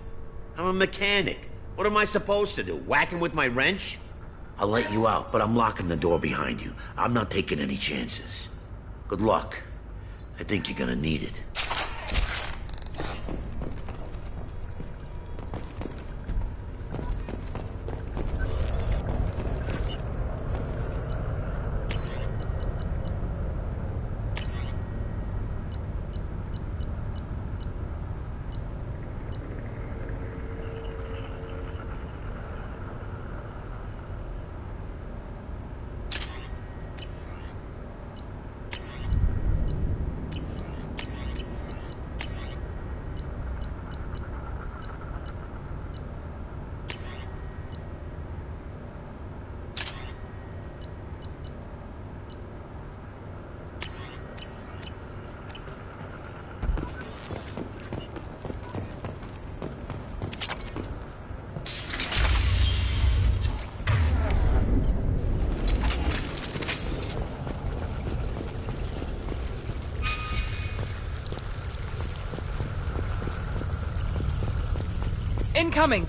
I'm a mechanic. What am I supposed to do? Whack him with my wrench? I'll let you out, but I'm locking the door behind you. I'm not taking any chances. Good luck. I think you're gonna need it. Incoming!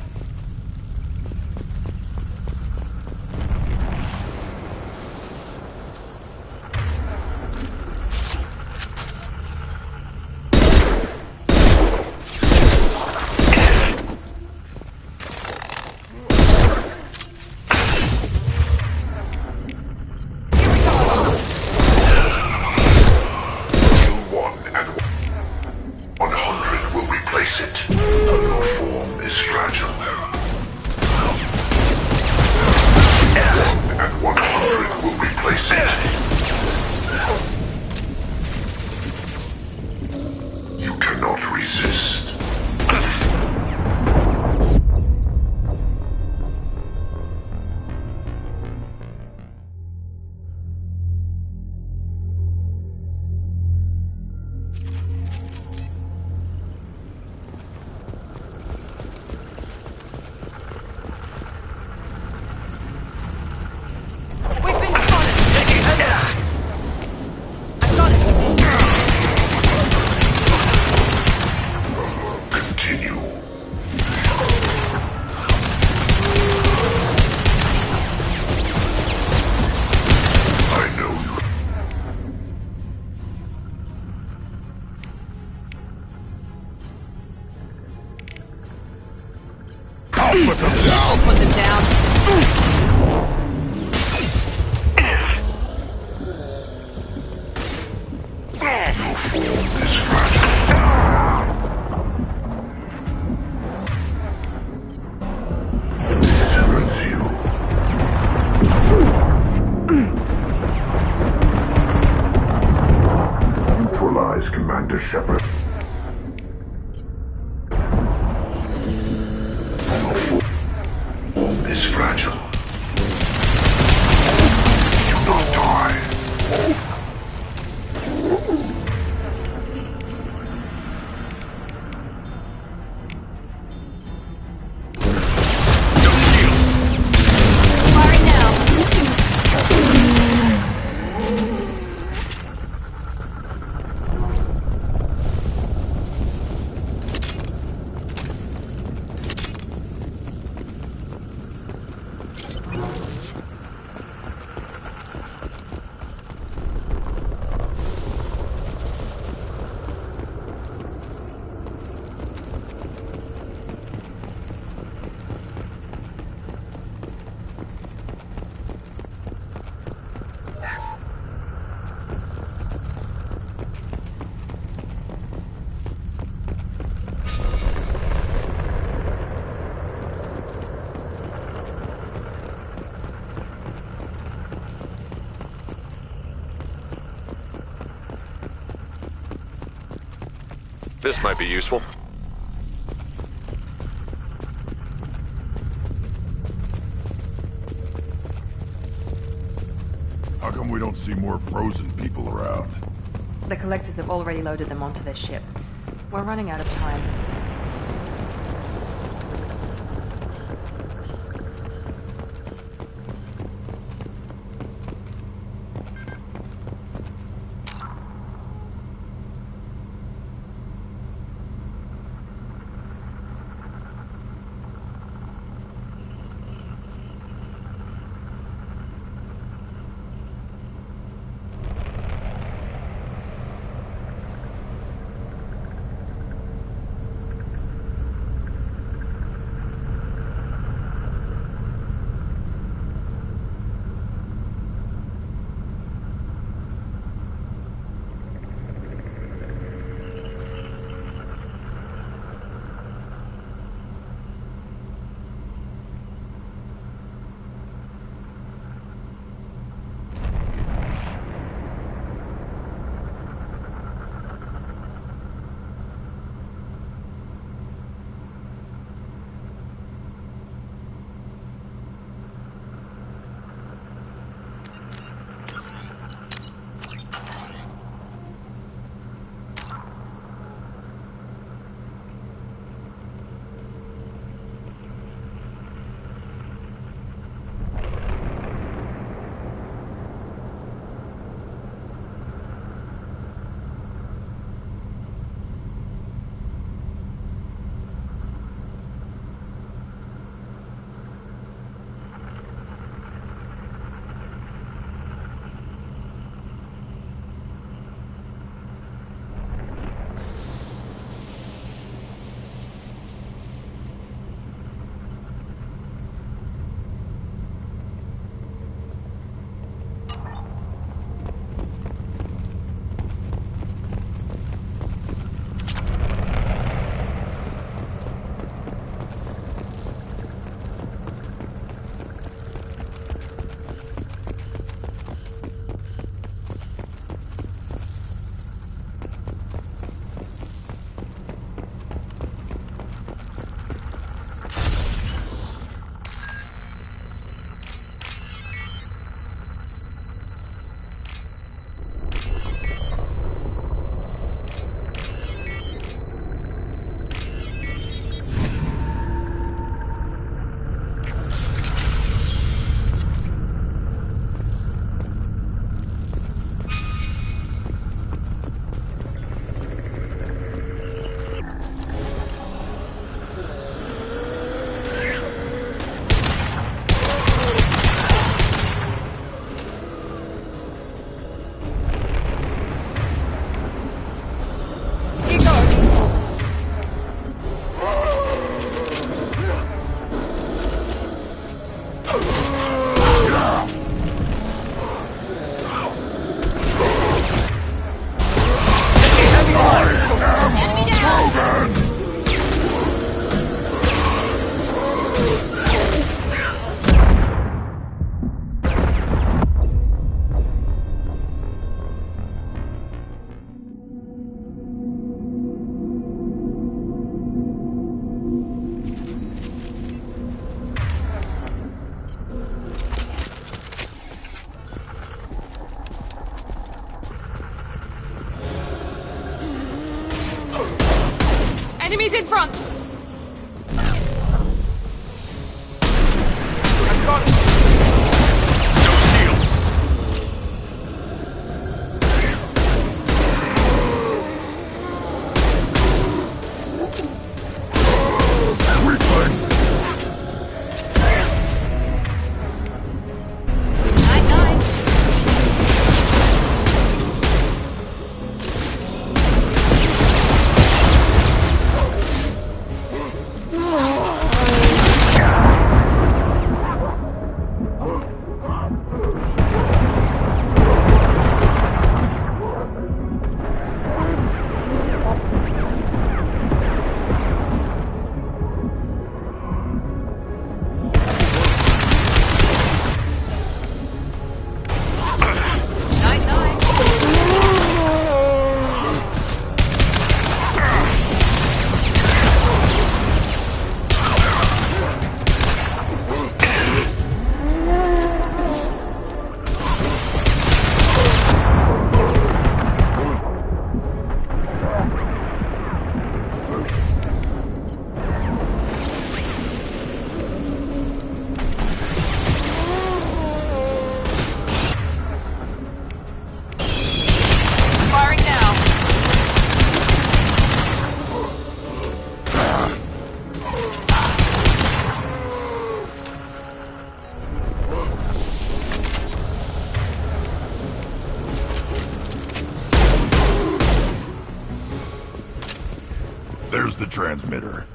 It. Your form is fragile. Neutralize Commander Shepard. Is fragile. Do not die. Firing now. This might be useful. How come we don't see more frozen people around? The collectors have already loaded them onto their ship. We're running out of time. Enemies in front! I've got it! There's the transmitter.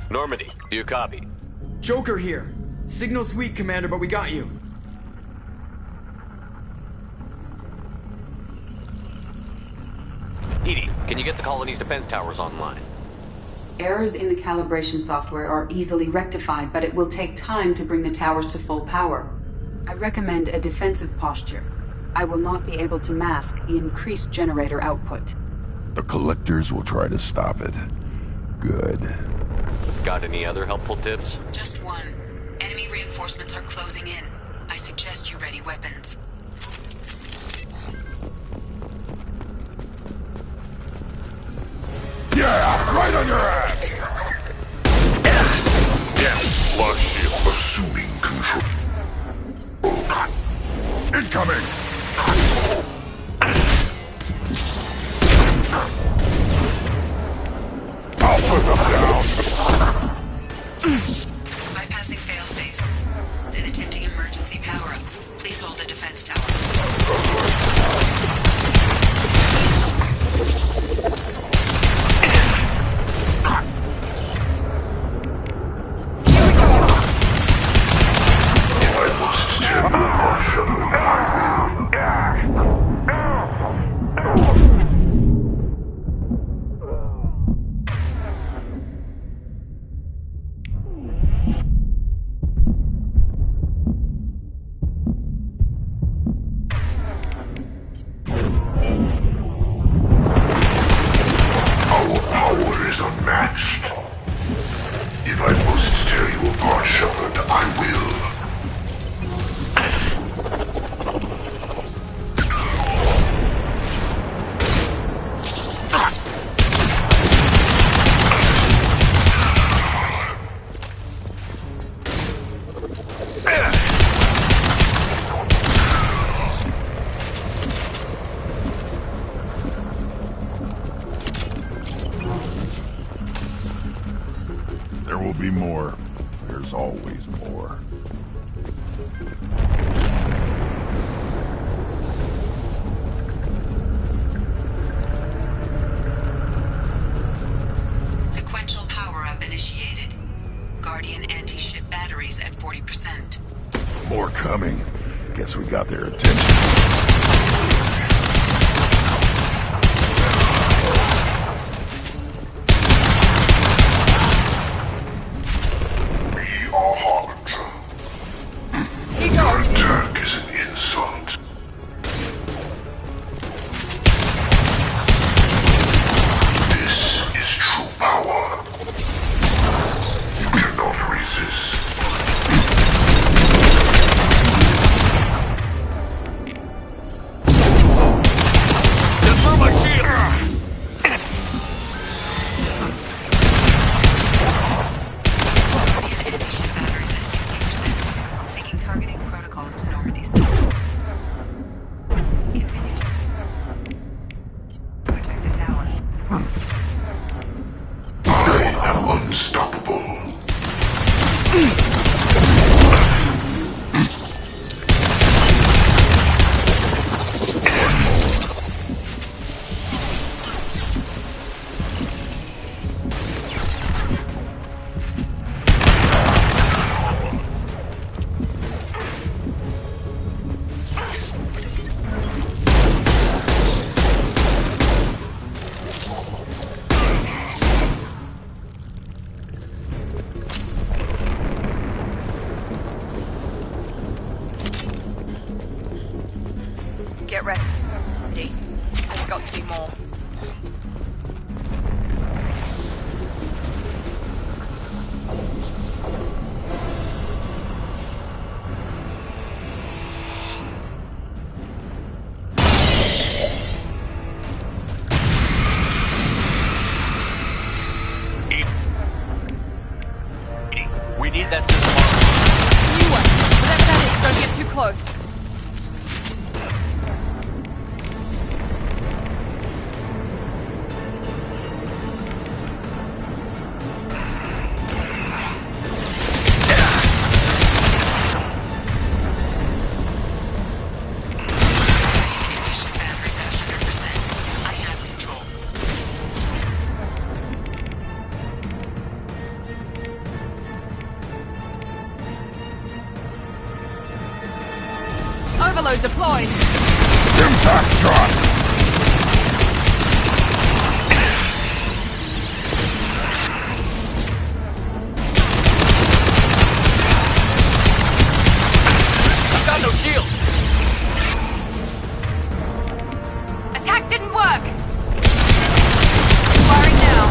Normandy, do you copy? Joker here. Signal's weak, Commander, but we got you. Edie, can you get the colony's defense towers online? Errors in the calibration software are easily rectified, but it will take time to bring the towers to full power. I recommend a defensive posture. I will not be able to mask the increased generator output. The collectors will try to stop it. Good. Got any other helpful tips? Just one. Enemy reinforcements are closing in. I suggest you ready weapons. Yeah, right on your ass! Flush shield assuming control. Incoming! I'll put them down! Bypassing fail-safes and attempting emergency power-up. Please hold the defense tower. More coming. Guess we got their attention. Your attack is an insult. This is true power. You cannot resist. I am unstoppable. Get ready. There's got to be more. We need that system. New one. Whatever that is, don't get too close. Overload deployed. Impact shot! I've got no shield. Attack didn't work. Firing now.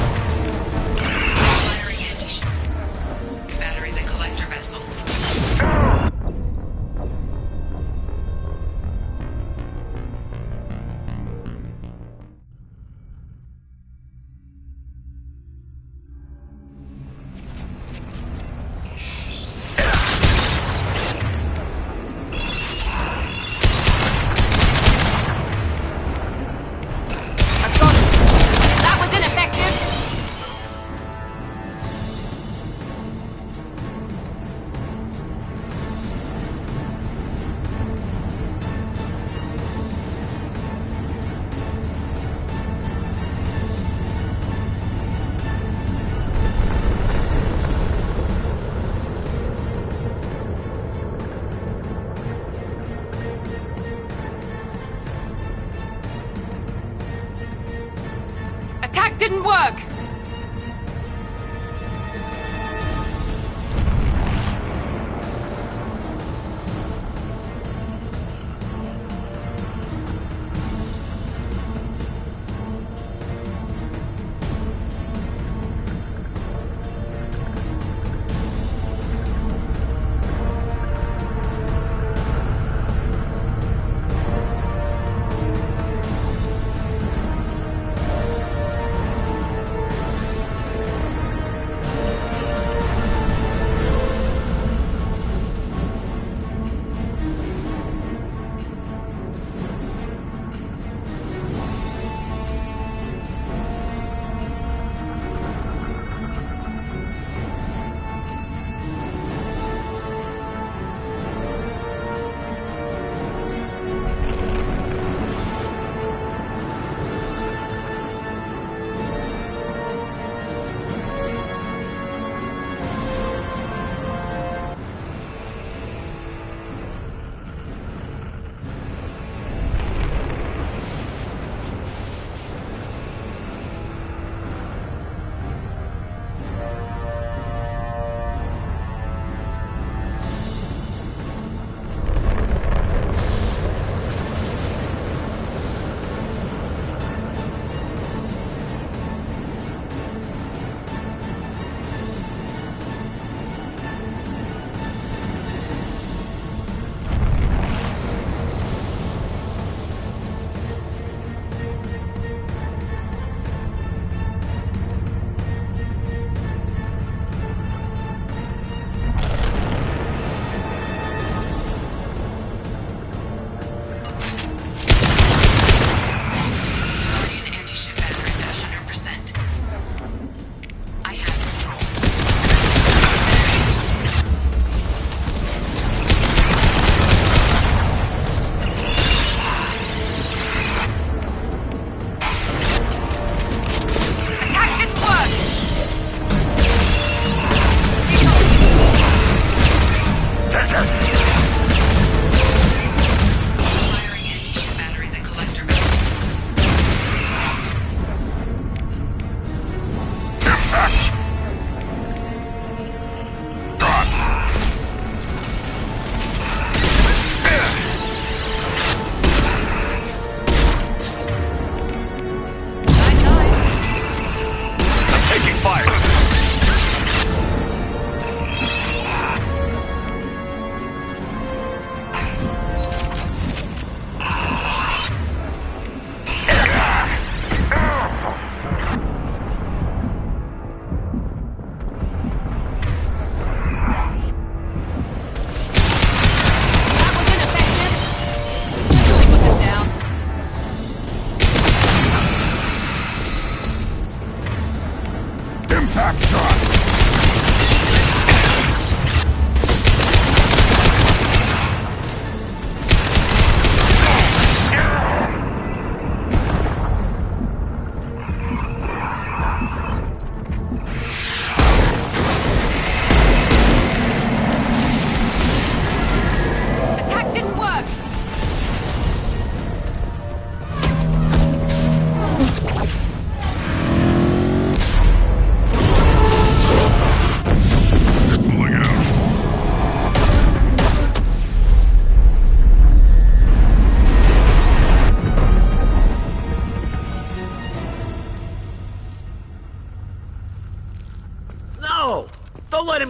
Firing anti-ship. Batteries at collector vessel. That was ineffective. Attack didn't work.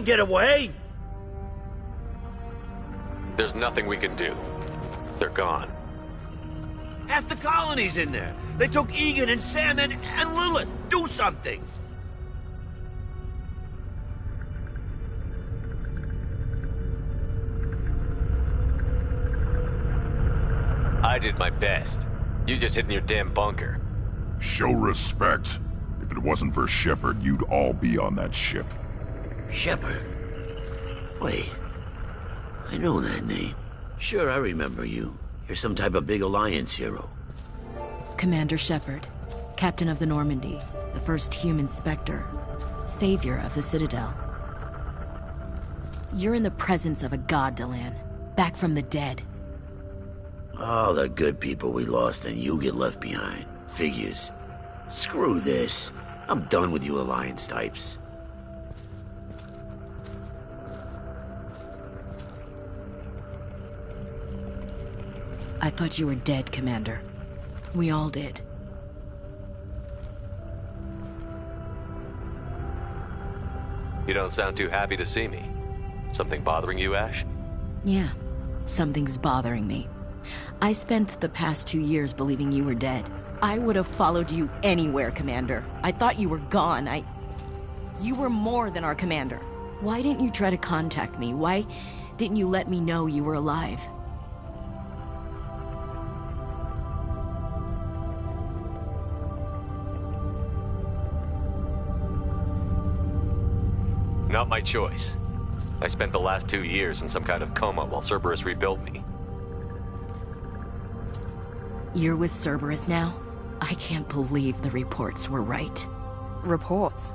get away? There's nothing we can do. They're gone. Half the colony's in there. They took Egan and Sam and Lilith. Do something! I did my best. You just hid in your damn bunker. Show respect. If it wasn't for Shepard, you'd all be on that ship. Shepard? Wait. I know that name. Sure, I remember you. You're some type of big Alliance hero. Commander Shepard, Captain of the Normandy, the first human Spectre, savior of the Citadel. You're in the presence of a god, Delan, back from the dead. All the good people we lost and you get left behind. Figures. Screw this. I'm done with you Alliance types. I thought you were dead, Commander. We all did. You don't sound too happy to see me. Something bothering you, Ash? Yeah, something's bothering me. I spent the past 2 years believing you were dead. I would have followed you anywhere, Commander. I thought you were gone. You were more than our commander. Why didn't you try to contact me? Why didn't you let me know you were alive? Not my choice. I spent the last 2 years in some kind of coma while Cerberus rebuilt me. You're with Cerberus now? I can't believe the reports were right. Reports?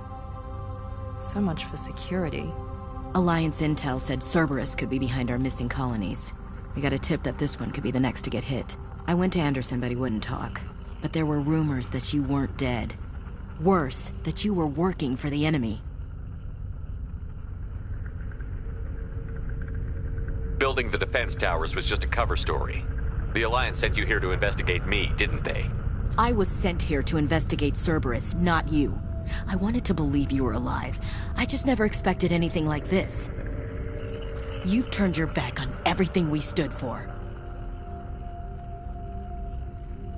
So much for security. Alliance intel said Cerberus could be behind our missing colonies. We got a tip that this one could be the next to get hit. I went to Anderson, but he wouldn't talk. But there were rumors that you weren't dead. Worse, that you were working for the enemy. Building the defense towers was just a cover story. The Alliance sent you here to investigate me, didn't they? I was sent here to investigate Cerberus, not you. I wanted to believe you were alive. I just never expected anything like this. You've turned your back on everything we stood for.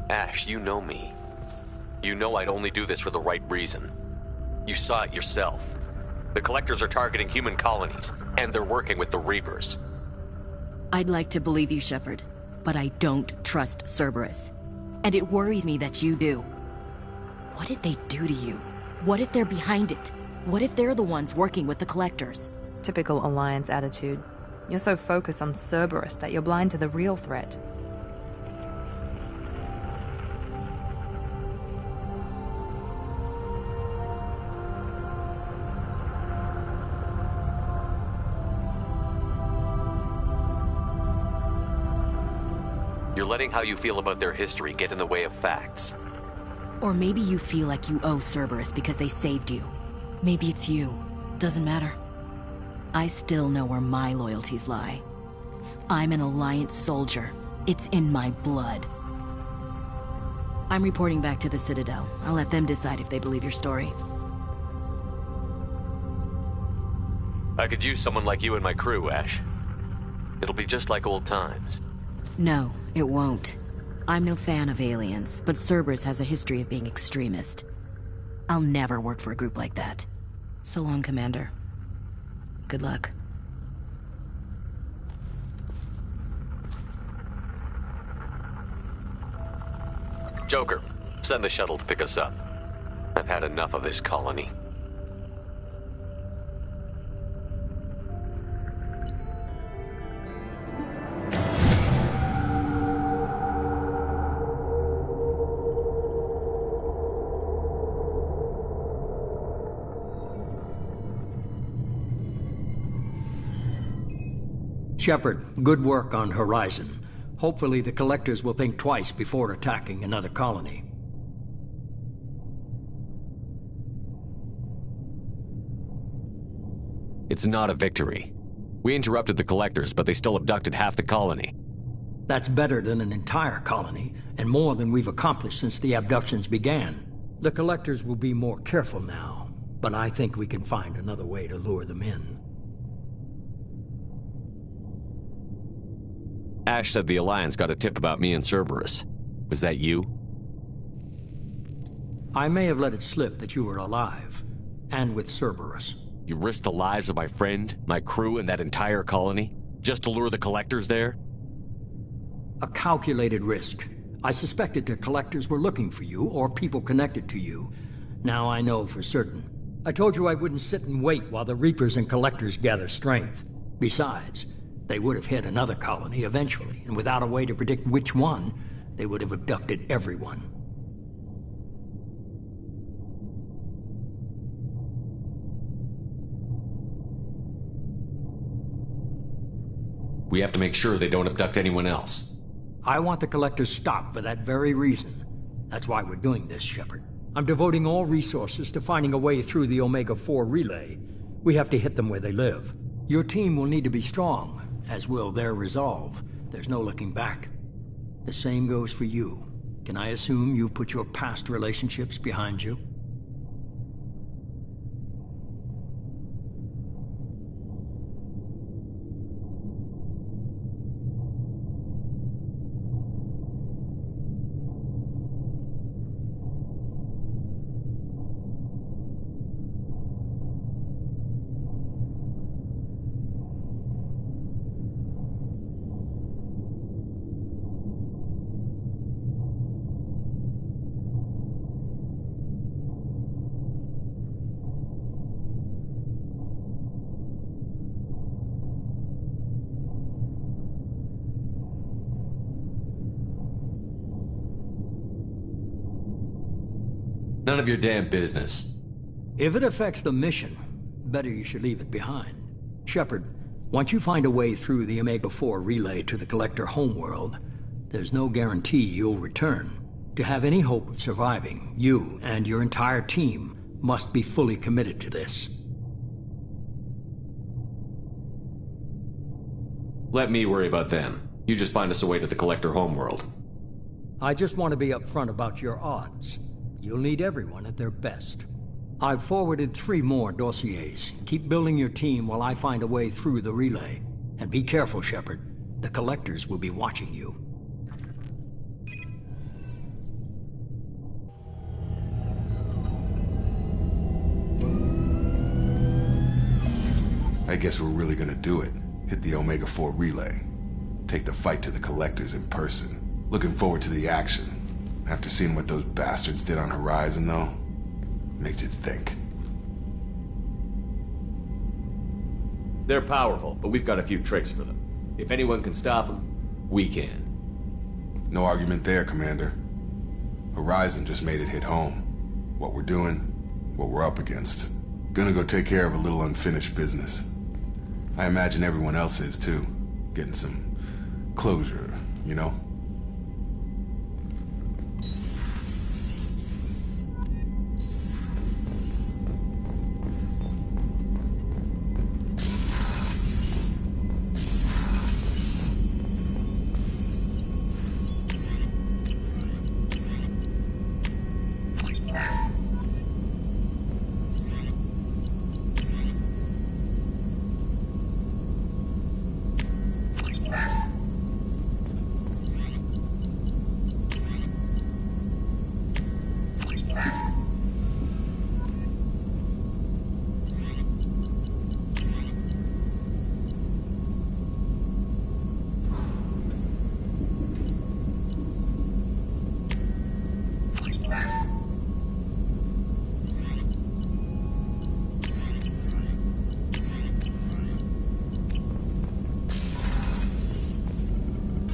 Ash, you know me. You know I'd only do this for the right reason. You saw it yourself. The Collectors are targeting human colonies, and they're working with the Reapers. I'd like to believe you, Shepard, but I don't trust Cerberus. And it worries me that you do. What did they do to you? What if they're behind it? What if they're the ones working with the Collectors? Typical Alliance attitude. You're so focused on Cerberus that you're blind to the real threat. You're letting how you feel about their history get in the way of facts. Or maybe you feel like you owe Cerberus because they saved you. Maybe it's you. Doesn't matter. I still know where my loyalties lie. I'm an Alliance soldier. It's in my blood. I'm reporting back to the Citadel. I'll let them decide if they believe your story. I could use someone like you in my crew, Ash. It'll be just like old times. No, it won't. I'm no fan of aliens, but Cerberus has a history of being extremist. I'll never work for a group like that. So long, Commander. Good luck. Joker, send the shuttle to pick us up. I've had enough of this colony. Shepard, good work on Horizon. Hopefully the Collectors will think twice before attacking another colony. It's not a victory. We interrupted the Collectors, but they still abducted half the colony. That's better than an entire colony, and more than we've accomplished since the abductions began. The Collectors will be more careful now, but I think we can find another way to lure them in. Ash said the Alliance got a tip about me and Cerberus. Was that you? I may have let it slip that you were alive, and with Cerberus. You risked the lives of my friend, my crew, and that entire colony? Just to lure the Collectors there? A calculated risk. I suspected the Collectors were looking for you, or people connected to you. Now I know for certain. I told you I wouldn't sit and wait while the Reapers and Collectors gather strength. Besides, they would have hit another colony eventually, and without a way to predict which one, they would have abducted everyone. We have to make sure they don't abduct anyone else. I want the Collectors stopped for that very reason. That's why we're doing this, Shepard. I'm devoting all resources to finding a way through the Omega-4 relay. We have to hit them where they live. Your team will need to be strong, as will their resolve. There's no looking back. The same goes for you. Can I assume you've put your past relationships behind you? None of your damn business. If it affects the mission, better you should leave it behind. Shepard, once you find a way through the Omega-4 relay to the Collector homeworld, there's no guarantee you'll return. To have any hope of surviving, you and your entire team must be fully committed to this. Let me worry about them. You just find us a way to the Collector homeworld. I just want to be upfront about your odds. You'll need everyone at their best. I've forwarded 3 more dossiers. Keep building your team while I find a way through the relay. And be careful, Shepard. The Collectors will be watching you. I guess we're really gonna do it. Hit the Omega-4 relay. Take the fight to the Collectors in person. Looking forward to the action. After seeing what those bastards did on Horizon, though, makes you think. They're powerful, but we've got a few tricks for them. If anyone can stop them, we can. No argument there, Commander. Horizon just made it hit home. What we're doing, what we're up against. Gonna go take care of a little unfinished business. I imagine everyone else is, too. Getting some closure, you know?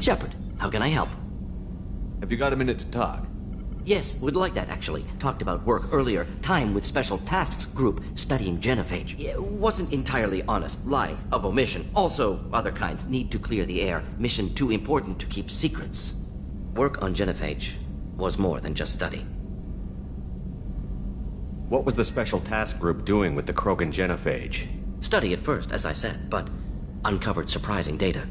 Shepard, how can I help? Have you got a minute to talk? Yes, would like that, actually. Talked about work earlier. Time with Special Tasks Group studying genophage. It wasn't entirely honest. Lie of omission. Also, other kinds. Need to clear the air. Mission too important to keep secrets. Work on genophage was more than just study. What was the Special Task Group doing with the Krogan genophage? Study at first, as I said, but uncovered surprising data.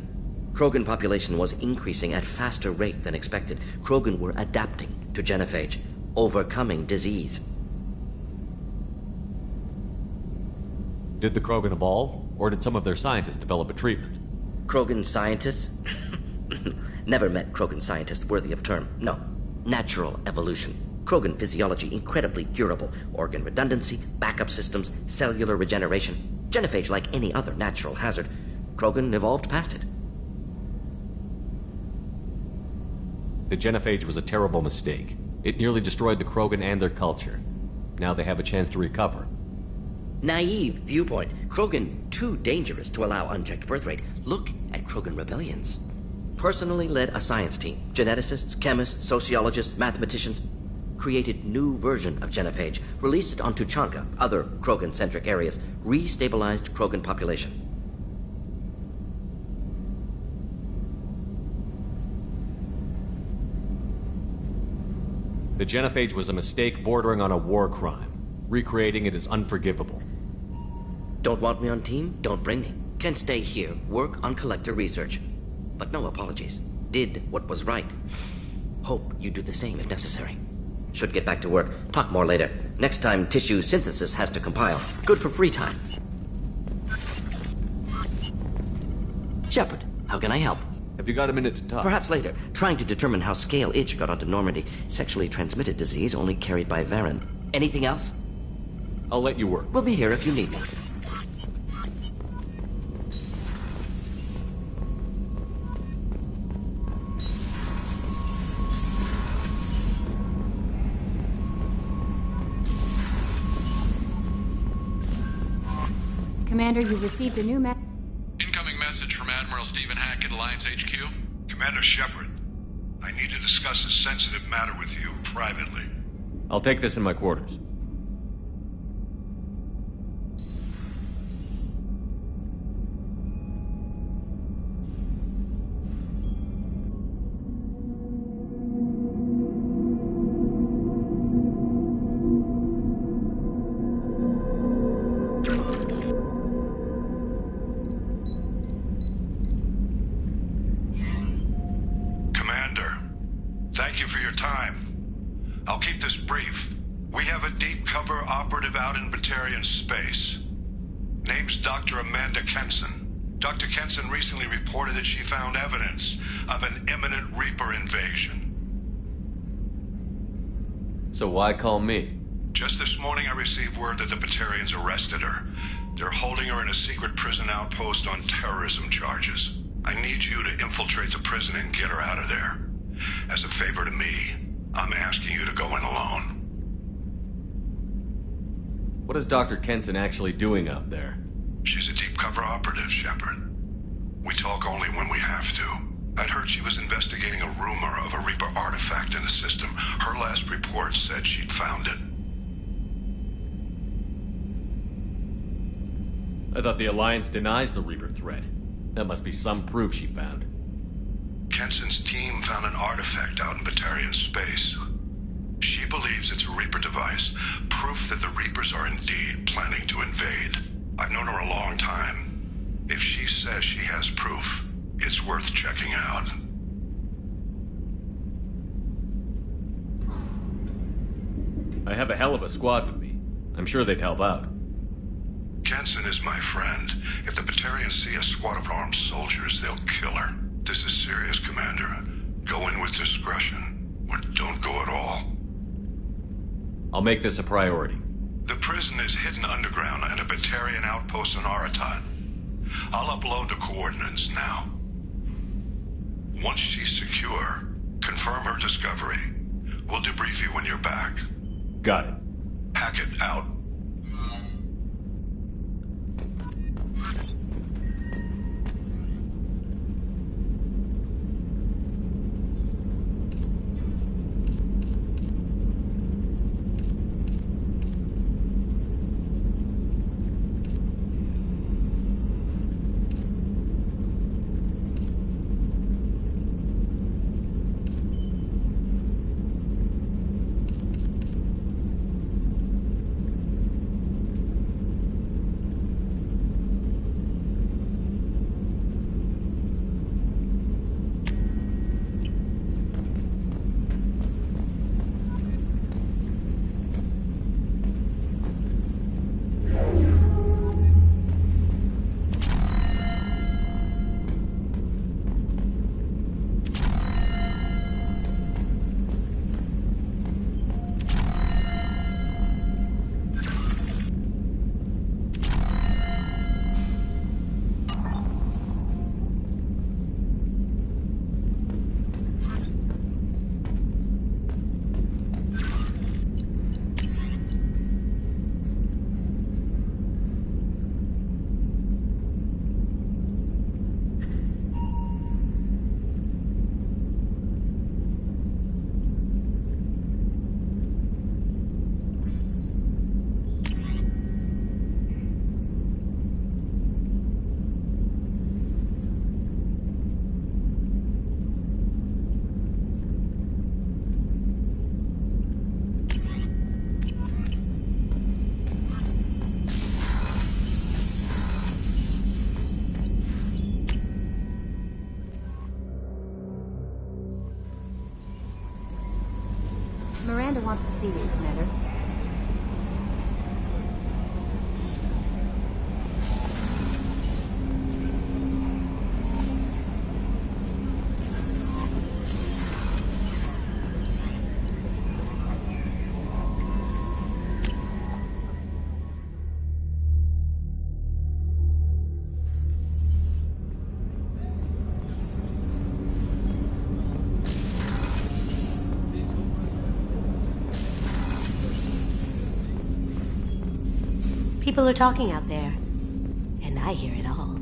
Krogan population was increasing at faster rate than expected. Krogan were adapting to genophage, overcoming disease. Did the Krogan evolve, or did some of their scientists develop a treatment? Krogan scientists? Never met Krogan scientist worthy of term. No. Natural evolution. Krogan physiology incredibly durable. Organ redundancy, backup systems, cellular regeneration. Genophage like any other natural hazard. Krogan evolved past it. The genophage was a terrible mistake. It nearly destroyed the Krogan and their culture. Now they have a chance to recover. Naive viewpoint. Krogan too dangerous to allow unchecked birth rate. Look at Krogan rebellions. Personally led a science team. Geneticists, chemists, sociologists, mathematicians. Created new version of genophage. Released it on Tuchanka, other Krogan-centric areas. Restabilized Krogan population. The genophage was a mistake bordering on a war crime. Recreating it is unforgivable. Don't want me on team? Don't bring me. Can stay here, work on collector research. But no apologies. Did what was right. Hope you do the same if necessary. Should get back to work. Talk more later. Next time, tissue synthesis has to compile. Good for free time. Shepard, how can I help? Have you got a minute to talk? Perhaps later. Trying to determine how scale itch got onto Normandy. Sexually transmitted disease only carried by Varen. Anything else? I'll let you work. We'll be here if you need me. Commander, you've received a new Incoming message from Admiral Stephen Hackett, Alliance HQ. Commander Shepard, I need to discuss a sensitive matter with you privately. I'll take this in my quarters. Thank you for your time. I'll keep this brief. We have a deep cover operative out in Batarian space. Name's Dr. Amanda Kenson. Dr. Kenson recently reported that she found evidence of an imminent Reaper invasion. So why call me? Just this morning I received word that the Batarians arrested her. They're holding her in a secret prison outpost on terrorism charges. I need you to infiltrate the prison and get her out of there. As a favor to me, I'm asking you to go in alone. What is Dr. Kenson actually doing out there? She's a deep cover operative, Shepard. We talk only when we have to. I'd heard she was investigating a rumor of a Reaper artifact in the system. Her last report said she'd found it. I thought the Alliance denies the Reaper threat. That must be some proof she found. Kenson's team found an artifact out in Batarian space. She believes it's a Reaper device, proof that the Reapers are indeed planning to invade. I've known her a long time. If she says she has proof, it's worth checking out. I have a hell of a squad with me. I'm sure they'd help out. Kenson is my friend. If the Batarians see a squad of armed soldiers, they'll kill her. This is serious, Commander. Go in with discretion, or don't go at all. I'll make this a priority. The prison is hidden underground at a Batarian outpost in Aratat. I'll upload the coordinates now. Once she's secure, confirm her discovery. We'll debrief you when you're back. Got it. Hackett out. Miranda wants to see you, Commander. People are talking out there, and I hear it all.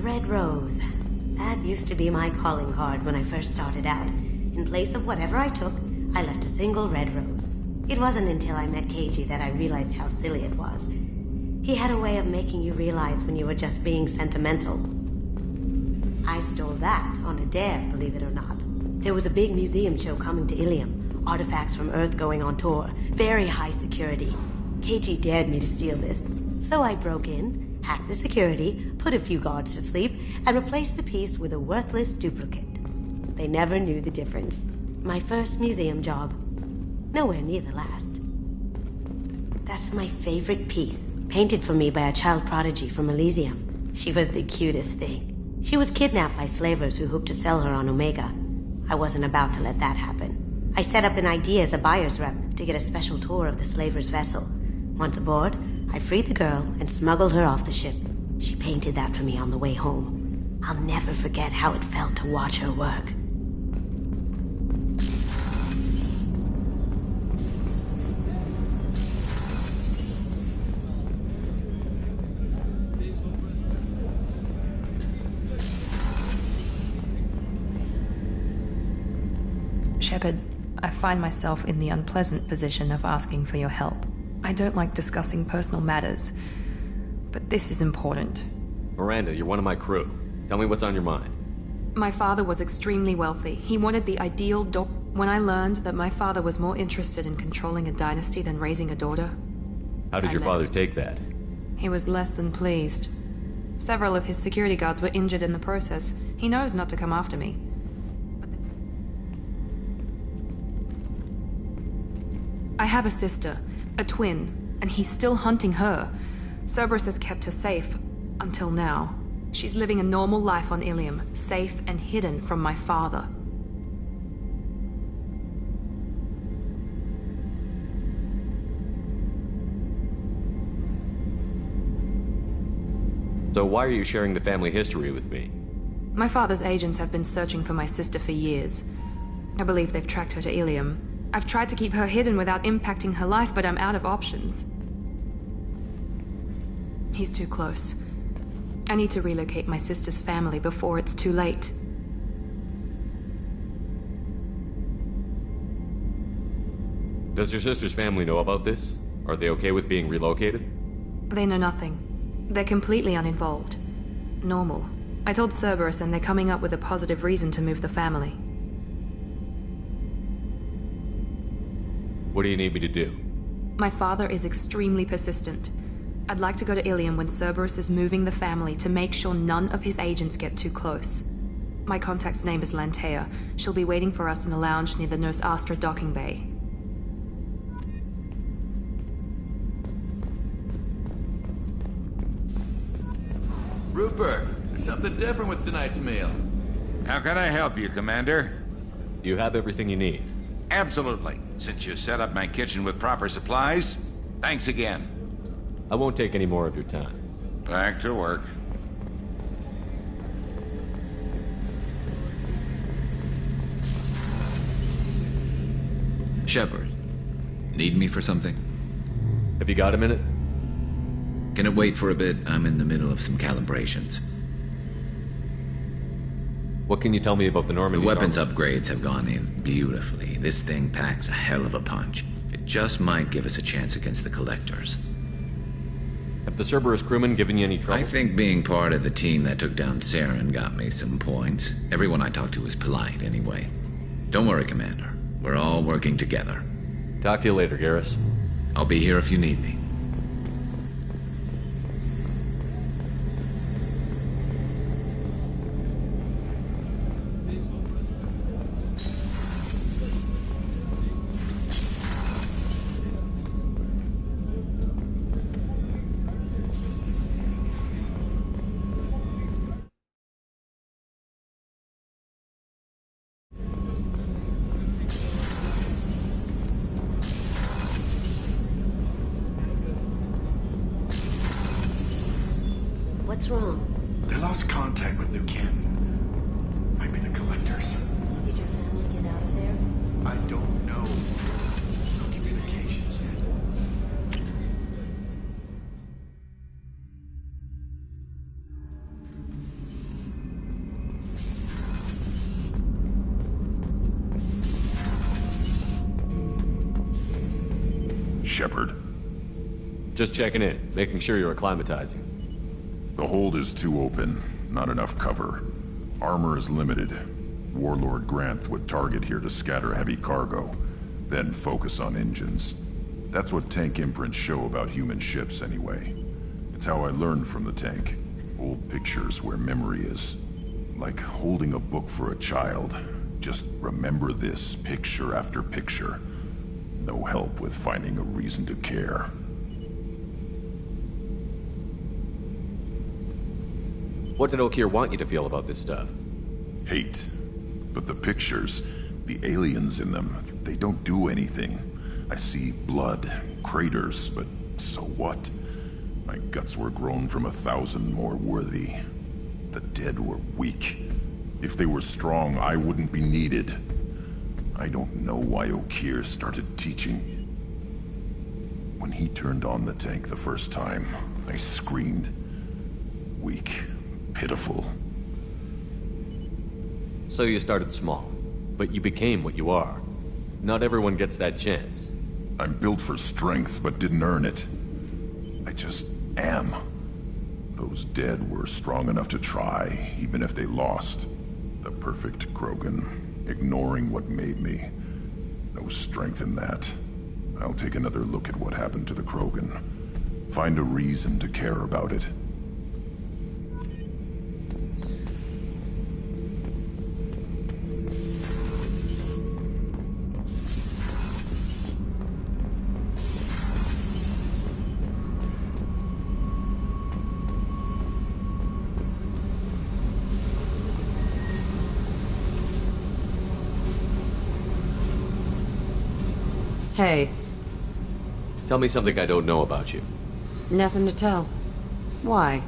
Red rose. That used to be my calling card when I first started out. In place of whatever I took, I left a single red rose. It wasn't until I met Keiji that I realized how silly it was. He had a way of making you realize when you were just being sentimental. I stole that on a dare, believe it or not. There was a big museum show coming to Ilium. Artifacts from Earth going on tour. Very high security. Keiji dared me to steal this. So I broke in, hacked the security, put a few guards to sleep, and replaced the piece with a worthless duplicate. They never knew the difference. My first museum job. Nowhere near the last. That's my favorite piece, painted for me by a child prodigy from Elysium. She was the cutest thing. She was kidnapped by slavers who hoped to sell her on Omega. I wasn't about to let that happen. I set up an idea as a buyer's rep to get a special tour of the slaver's vessel. Once aboard, I freed the girl and smuggled her off the ship. She painted that for me on the way home. I'll never forget how it felt to watch her work. Shepard, I find myself in the unpleasant position of asking for your help. I don't like discussing personal matters, but this is important. Miranda, you're one of my crew. Tell me what's on your mind. My father was extremely wealthy. He wanted the ideal daughter. When I learned that my father was more interested in controlling a dynasty than raising a daughter... How did your father take that? He was less than pleased. Several of his security guards were injured in the process. He knows not to come after me. I have a sister, a twin, and he's still hunting her. Cerberus has kept her safe, until now. She's living a normal life on Ilium, safe and hidden from my father. So why are you sharing the family history with me? My father's agents have been searching for my sister for years. I believe they've tracked her to Ilium. I've tried to keep her hidden without impacting her life, but I'm out of options. He's too close. I need to relocate my sister's family before it's too late. Does your sister's family know about this? Are they okay with being relocated? They know nothing. They're completely uninvolved. Normal. I told Cerberus and they're coming up with a positive reason to move the family. What do you need me to do? My father is extremely persistent. I'd like to go to Ilium when Cerberus is moving the family to make sure none of his agents get too close. My contact's name is Lantea. She'll be waiting for us in a lounge near the Nos Astra docking bay. Rupert, there's something different with tonight's meal. How can I help you, Commander? Do you have everything you need? Absolutely. Since you set up my kitchen with proper supplies, thanks again. I won't take any more of your time. Back to work. Shepard, Need me for something? Have you got a minute? Can it wait for a bit? I'm in the middle of some calibrations. What can you tell me about the Normandy? The weapons upgrades have gone in beautifully. This thing packs a hell of a punch. It just might give us a chance against the Collectors. Have the Cerberus crewmen given you any trouble? I think being part of the team that took down Saren got me some points. Everyone I talked to was polite anyway. Don't worry, Commander. We're all working together. Talk to you later, Garrus. I'll be here if you need me. What's wrong? They lost contact with New Canton. Might be the Collectors. Did your family get out of there? I don't know. No communications yet. Shepard. Just checking in, making sure you're acclimatizing. The hold is too open. Not enough cover. Armor is limited. Warlord Grant would target here to scatter heavy cargo, then focus on engines. That's what tank imprints show about human ships anyway. It's how I learned from the tank. Old pictures where memory is. Like holding a book for a child. Just remember this, picture after picture. No help with finding a reason to care. What did Okeer want you to feel about this stuff? Hate. But the pictures, the aliens in them, they don't do anything. I see blood, craters, but so what? My guts were grown from 1,000 more worthy. The dead were weak. If they were strong, I wouldn't be needed. I don't know why Okeer started teaching. When he turned on the tank the first time, I screamed. Weak. Pitiful. So you started small, but you became what you are. Not everyone gets that chance. I'm built for strength, but didn't earn it. I just am. Those dead were strong enough to try, even if they lost. The perfect Krogan, ignoring what made me. No strength in that. I'll take another look at what happened to the Krogan. Find a reason to care about it. Hey. Tell me something I don't know about you. Nothing to tell. Why?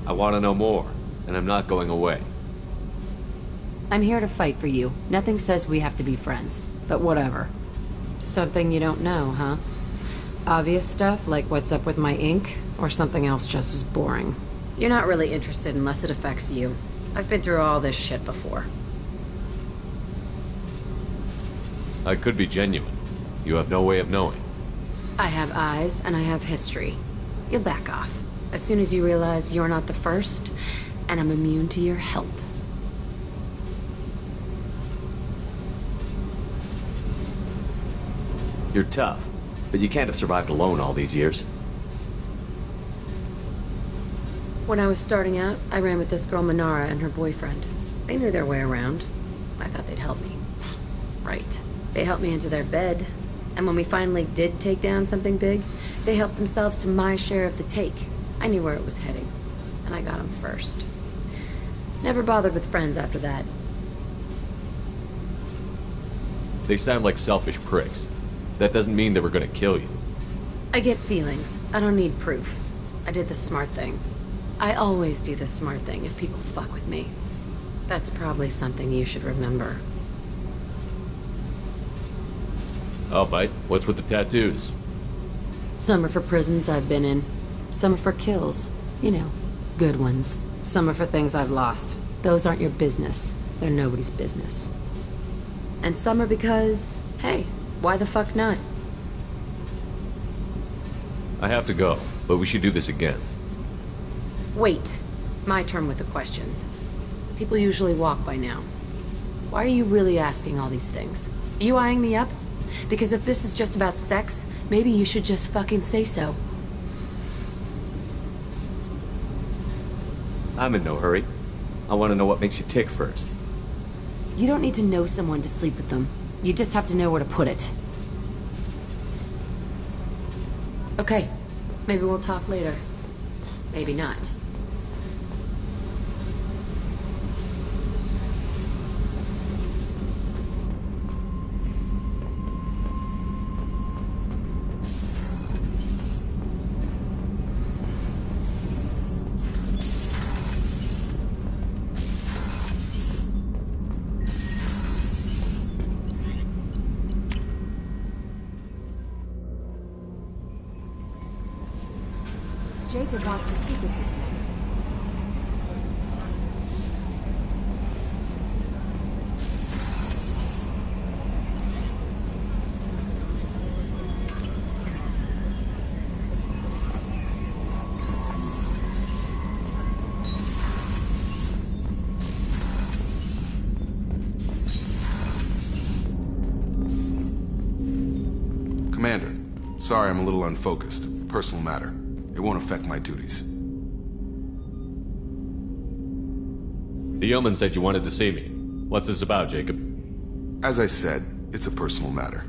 I want to know more, and I'm not going away. I'm here to fight for you. Nothing says we have to be friends, but whatever. Something you don't know, huh? Obvious stuff, like what's up with my ink, or something else just as boring. You're not really interested unless it affects you. I've been through all this shit before. I could be genuine. You have no way of knowing. I have eyes, and I have history. You'll back off. As soon as you realize you're not the first, and I'm immune to your help. You're tough, but you can't have survived alone all these years. When I was starting out, I ran with this girl Minara and her boyfriend. They knew their way around. I thought they'd help me. Right. They helped me into their bed, and when we finally did take down something big, they helped themselves to my share of the take. I knew where it was heading, and I got them first. Never bothered with friends after that. They sound like selfish pricks. That doesn't mean they were gonna kill you. I get feelings. I don't need proof. I did the smart thing. I always do the smart thing if people fuck with me. That's probably something you should remember. Oh, bite. What's with the tattoos? Some are for prisons I've been in. Some are for kills. You know, good ones. Some are for things I've lost. Those aren't your business. They're nobody's business. And some are because, hey, why the fuck not? I have to go, but we should do this again. Wait. My turn with the questions. People usually walk by now. Why are you really asking all these things? Are you eyeing me up? Because if this is just about sex, maybe you should just fucking say so. I'm in no hurry. I want to know what makes you tick first. You don't need to know someone to sleep with them. You just have to know where to put it. Okay. Maybe we'll talk later. Maybe not. Jacob wants to speak with you. Commander, sorry I'm a little unfocused. Personal matter. It won't affect my duties. The yeoman said you wanted to see me. What's this about, Jacob? As I said, it's a personal matter.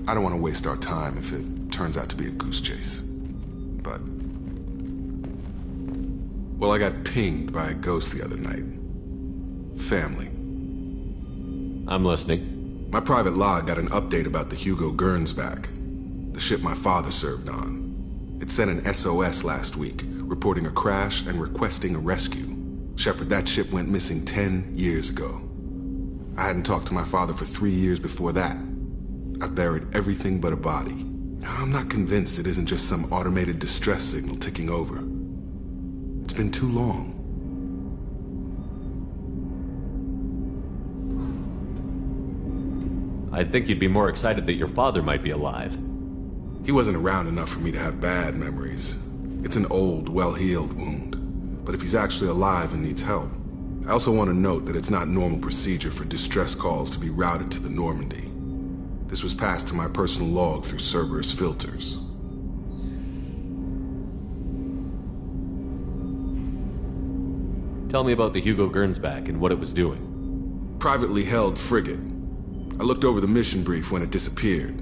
I don't want to waste our time if it turns out to be a goose chase. But... well, I got pinged by a ghost the other night. Family. I'm listening. My private log got an update about the Hugo Gernsback, the ship my father served on. It sent an SOS last week, reporting a crash and requesting a rescue. Shepard, that ship went missing 10 years ago. I hadn't talked to my father for 3 years before that. I've buried everything but a body. I'm not convinced it isn't just some automated distress signal ticking over. It's been too long. I'd think you'd be more excited that your father might be alive. He wasn't around enough for me to have bad memories. It's an old, well-healed wound. But if he's actually alive and needs help, I also want to note that it's not normal procedure for distress calls to be routed to the Normandy. This was passed to my personal log through Cerberus filters. Tell me about the Hugo Gernsback and what it was doing. Privately held frigate. I looked over the mission brief when it disappeared.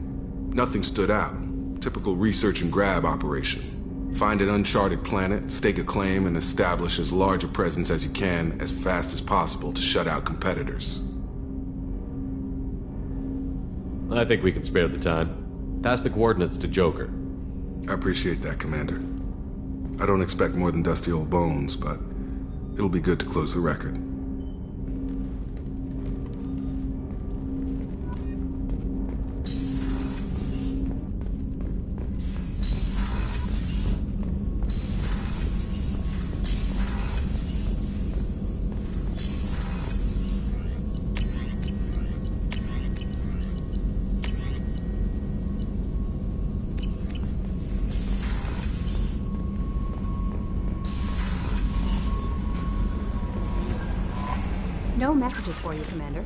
Nothing stood out. Typical research and grab operation. Find an uncharted planet, stake a claim, and establish as large a presence as you can as fast as possible to shut out competitors. I think we can spare the time. Pass the coordinates to Joker. I appreciate that, Commander. I don't expect more than dusty old bones, but it'll be good to close the record. No messages for you, Commander.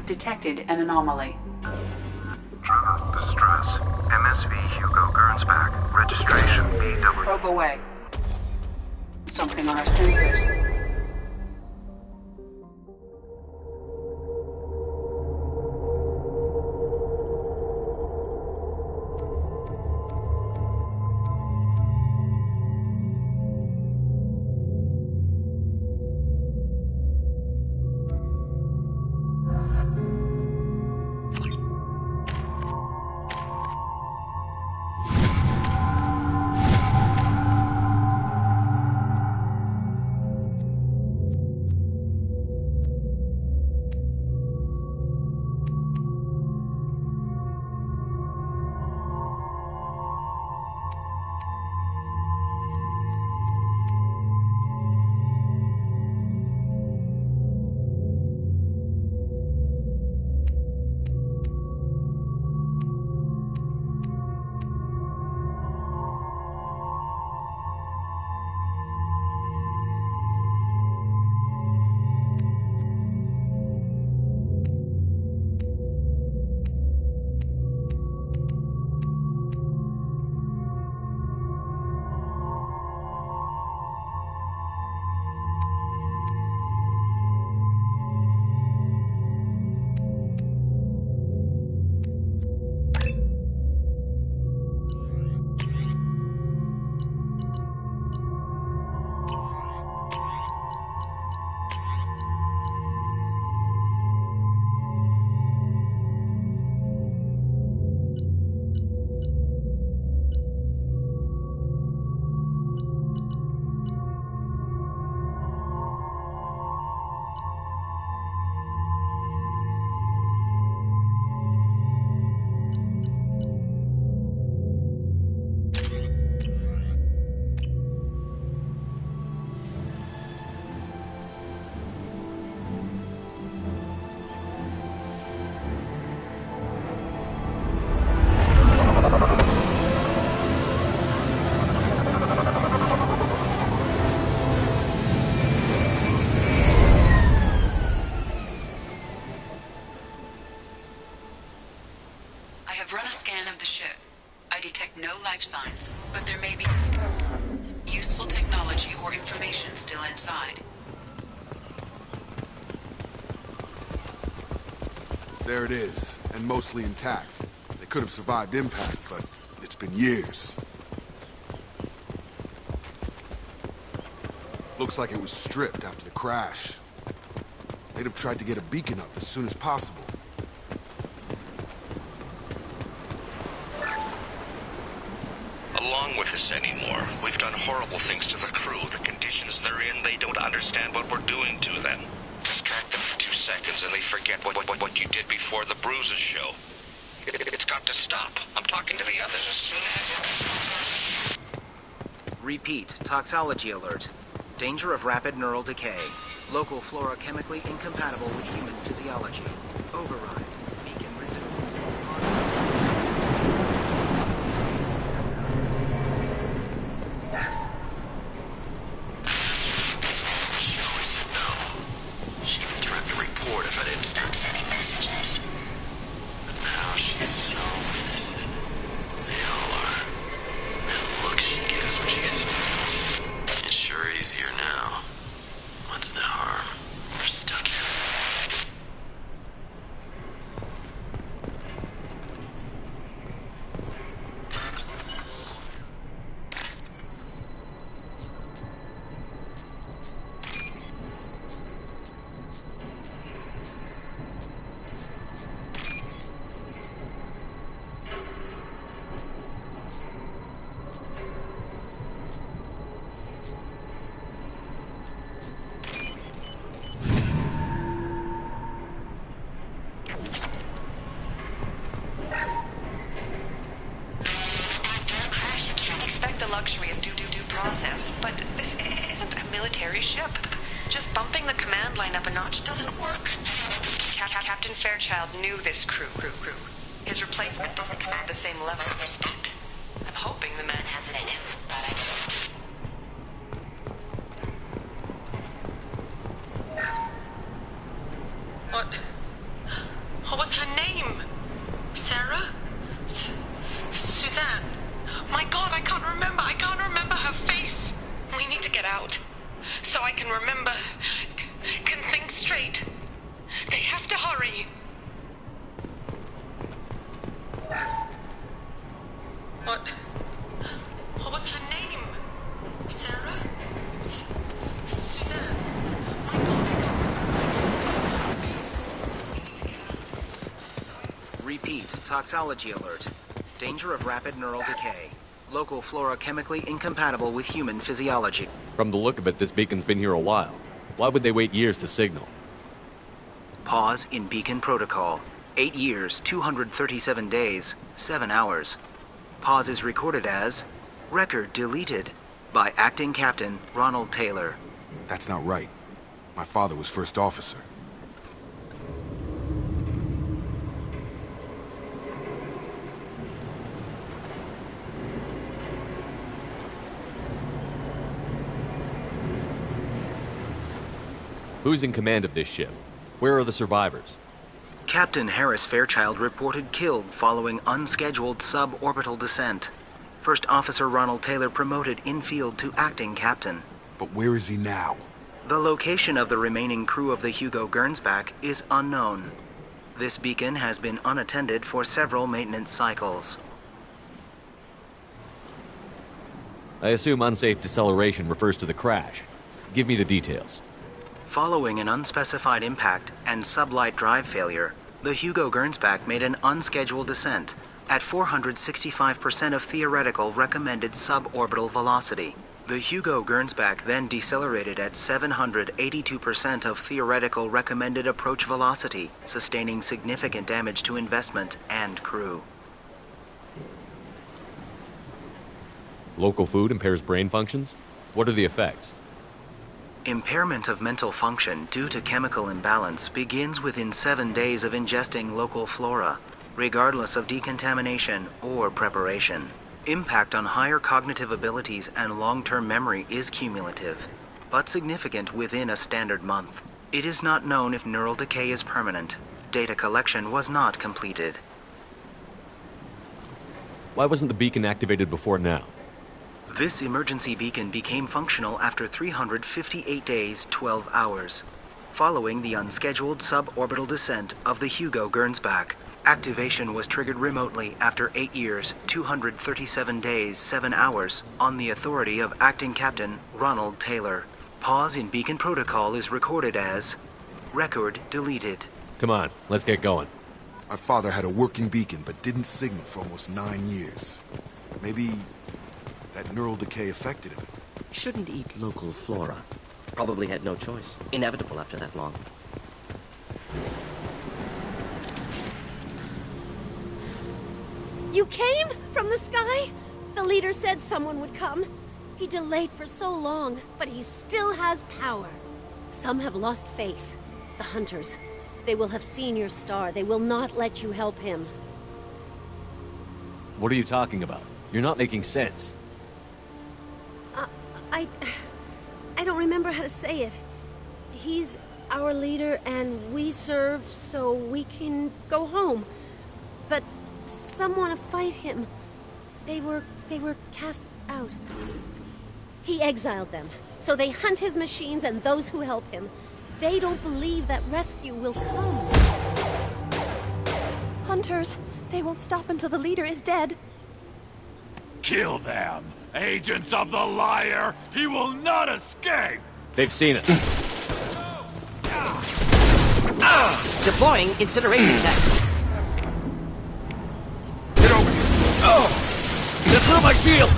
have detected an anomaly. Trevor, distress. MSV Hugo Gernsback. Registration BW. Probe away. Something on our sensors. Run a scan of the ship. I detect no life signs, but there may be useful technology or information still inside. There it is, and mostly intact. They could have survived impact, but it's been years. Looks like it was stripped after the crash. They'd have tried to get a beacon up as soon as possible. Along with this anymore. We've done horrible things to the crew. The conditions they're in, they don't understand what we're doing to them. Distract them for 2 seconds and they forget what you did before the bruises show. It's got to stop. I'm talking to the others as soon as... Repeat. Toxology alert. Danger of rapid neural decay. Local flora chemically incompatible with human physiology. Override. Beacon resume. She always said no. She even threatened to report if I didn't stop sending messages. But now she's so innocent. They all are. That look she gives when she smiles. It's sure easier now. What's the harm? We're stuck here. luxury of due process, but this isn't a military ship. Just bumping the command line up a notch doesn't work. Captain Fairchild knew this crew. His replacement doesn't command the same level of respect. I'm hoping the man has it in him, but I don't. What? was her name? Sarah? Suzanne? My God, I can't remember. I can't remember her face. We need to get out. So I can remember. Can think straight. They have to hurry. What was her name? Sarah? Suzanne? My God, I can't... Repeat, toxology alert. Danger of rapid neural decay. Local flora chemically incompatible with human physiology. From the look of it, this beacon's been here a while. Why would they wait years to signal? Pause in beacon protocol. 8 years, 237 days, 7 hours. Pause is recorded as record deleted by acting captain Ronald Taylor. That's not right. My father was first officer. Who's in command of this ship? Where are the survivors? Captain Harris Fairchild reported killed following unscheduled suborbital descent. First Officer Ronald Taylor promoted in-field to acting captain. But where is he now? The location of the remaining crew of the Hugo Gernsback is unknown. This beacon has been unattended for several maintenance cycles. I assume unsafe deceleration refers to the crash. Give me the details. Following an unspecified impact and sublight drive failure, the Hugo Gernsback made an unscheduled descent at 465% of theoretical recommended suborbital velocity. The Hugo Gernsback then decelerated at 782% of theoretical recommended approach velocity, sustaining significant damage to investment and crew. Local food impairs brain functions? What are the effects? Impairment of mental function due to chemical imbalance begins within 7 days of ingesting local flora, regardless of decontamination or preparation. Impact on higher cognitive abilities and long-term memory is cumulative, but significant within a standard month. It is not known if neural decay is permanent. Data collection was not completed. Why wasn't the beacon activated before now? This emergency beacon became functional after 358 days, 12 hours, following the unscheduled suborbital descent of the Hugo Gernsback. Activation was triggered remotely after 8 years, 237 days, 7 hours, on the authority of Acting Captain Ronald Taylor. Pause in beacon protocol is recorded as record deleted. Come on, let's get going. My father had a working beacon, but didn't signal for almost 9 years. Maybe that neural decay affected him. Shouldn't eat local flora. Probably had no choice. Inevitable after that long. You came? From the sky? The leader said someone would come. He delayed for so long, but he still has power. Some have lost faith. The hunters. They will have seen your star. They will not let you help him. What are you talking about? You're not making sense. I don't remember how to say it. He's our leader and we serve so we can go home. But some want to fight him. They were cast out. He exiled them, so they hunt his machines and those who help him. They don't believe that rescue will come. Hunters, they won't stop until the leader is dead. Kill them! Agents of the liar! He will not escape! They've seen it. Deploying incineration tech. Get over here! Get through my shield!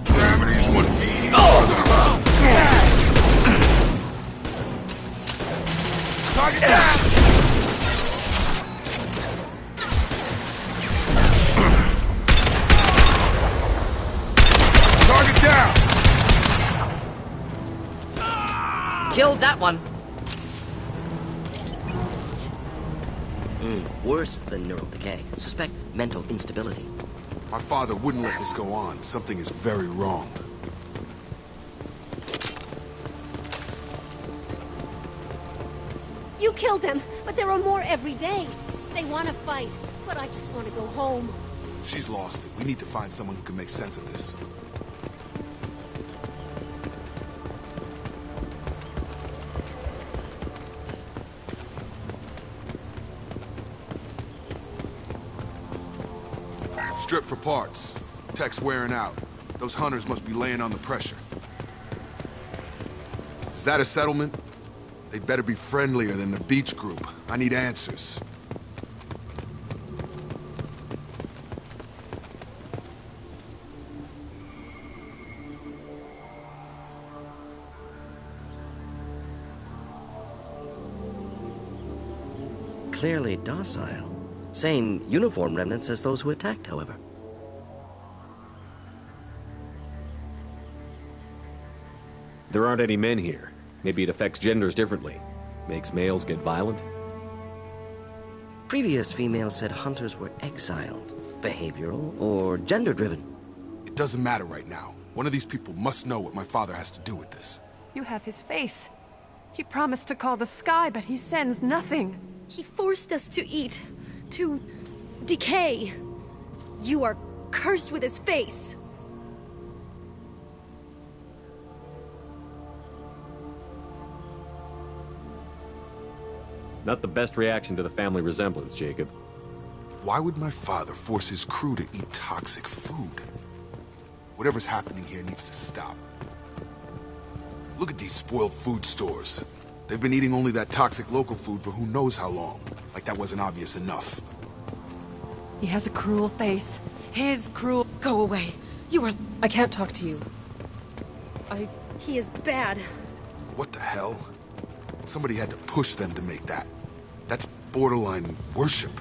Gravity's what feeds Killed that one. Worse than neural decay. Suspect mental instability. My father wouldn't let this go on. Something is very wrong. You killed them, but there are more every day. They want to fight, but I just want to go home. She's lost it. We need to find someone who can make sense of this. Strip for parts. Tech's wearing out. Those hunters must be laying on the pressure. Is that a settlement? They'd better be friendlier than the beach group. I need answers. Clearly docile. Same uniform remnants as those who attacked, however. There aren't any men here. Maybe it affects genders differently. Makes males get violent? Previous females said hunters were exiled. Behavioral or gender-driven. It doesn't matter right now. One of these people must know what my father has to do with this. You have his face. He promised to call the sky, but he sends nothing. He forced us to eat. To decay. You are cursed with his face. Not the best reaction to the family resemblance, Jacob. Why would my father force his crew to eat toxic food? Whatever's happening here needs to stop. Look at these spoiled food stores. They've been eating only that toxic local food for who knows how long. Like that wasn't obvious enough. He has a cruel face. His cruel... Go away. You are... I can't talk to you. He is bad. What the hell? Somebody had to push them to make that. That's borderline worship.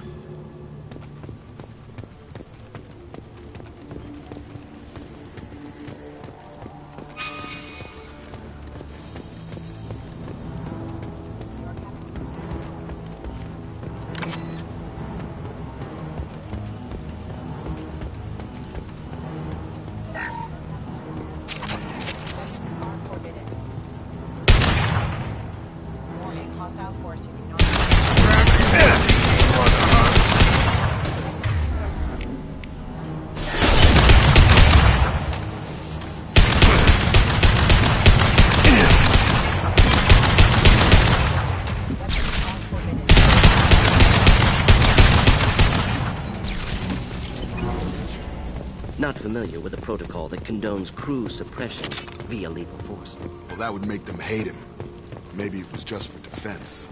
Not familiar with a protocol that condones crew suppression via lethal force. Well, that would make them hate him. Maybe it was just for defense.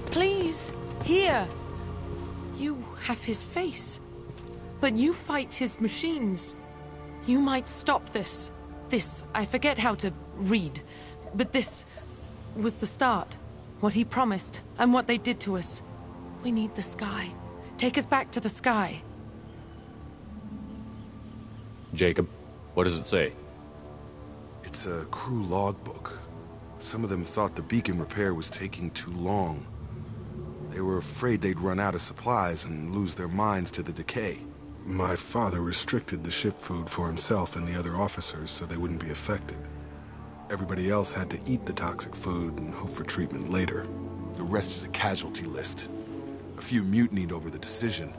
Please, here. You have his face. But you fight his machines. You might stop this. This, I forget how to read. But this was the start. What he promised, and what they did to us. We need the sky. Take us back to the sky. Jacob, what does it say? It's a crew logbook. Some of them thought the beacon repair was taking too long. They were afraid they'd run out of supplies and lose their minds to the decay. My father restricted the ship food for himself and the other officers so they wouldn't be affected. Everybody else had to eat the toxic food and hope for treatment later. The rest is a casualty list. A few mutinied over the decision.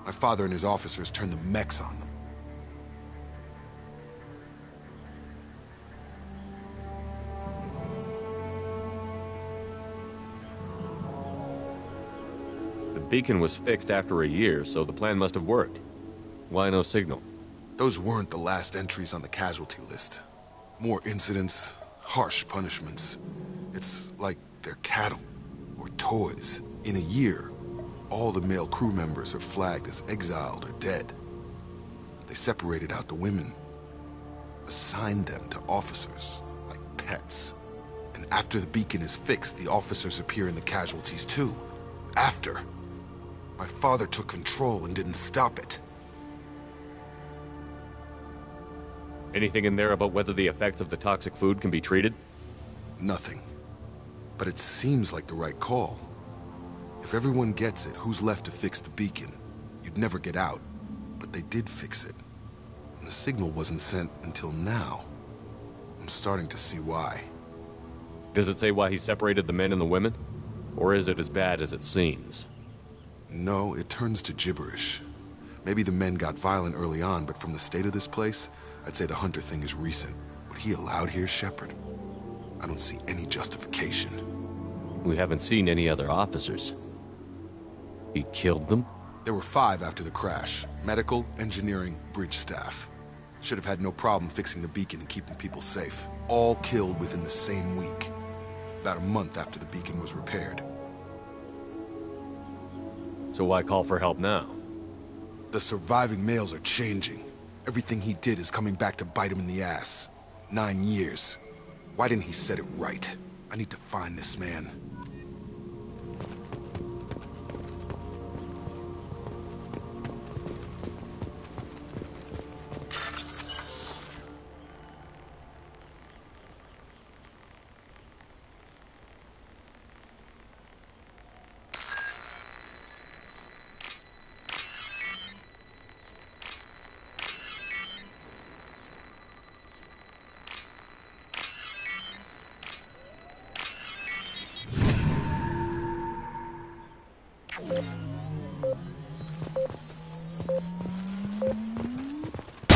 My father and his officers turned the mechs on them. The beacon was fixed after a year, so the plan must have worked. Why no signal? Those weren't the last entries on the casualty list. More incidents, harsh punishments. It's like they're cattle, or toys. In a year, all the male crew members are flagged as exiled or dead. They separated out the women, assigned them to officers, like pets. And after the beacon is fixed, the officers appear in the casualties too. After. My father took control and didn't stop it. Anything in there about whether the effects of the toxic food can be treated? Nothing. But it seems like the right call. If everyone gets it, who's left to fix the beacon? You'd never get out. But they did fix it. And the signal wasn't sent until now. I'm starting to see why. Does it say why he separated the men and the women? Or is it as bad as it seems? No, it turns to gibberish. Maybe the men got violent early on, but from the state of this place, I'd say the Hunter thing is recent. What he allowed here, Shepard, I don't see any justification. We haven't seen any other officers. He killed them? There were 5 after the crash. Medical, engineering, bridge staff. Should have had no problem fixing the beacon and keeping people safe. All killed within the same week. About a month after the beacon was repaired. So why call for help now? The surviving males are changing. Everything he did is coming back to bite him in the ass. 9 years. Why didn't he set it right? I need to find this man.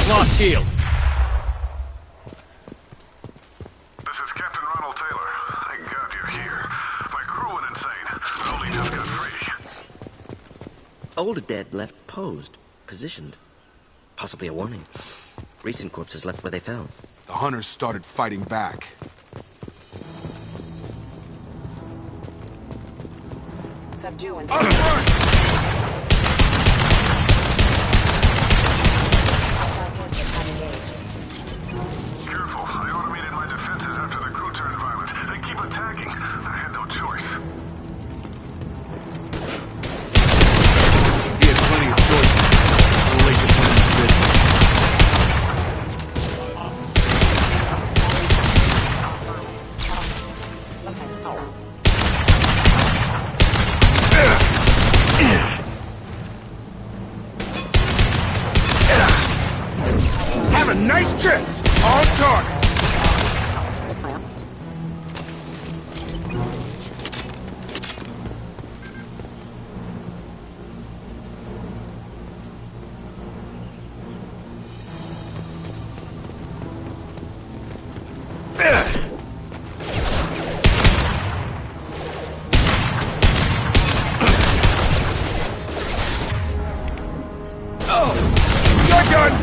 Lost shield! This is Captain Ronald Taylor. Thank God you're here. My crew went insane. I only just got free. Older dead left posed, positioned. Possibly a warning. Recent corpses left where they fell. The Hunters started fighting back. Subdue and... Careful. I automated my defenses after the crew turned violent. They keep attacking. I had no choice. He had plenty of choices. Too late to put him to business. Have a nice trip! On target! You're done!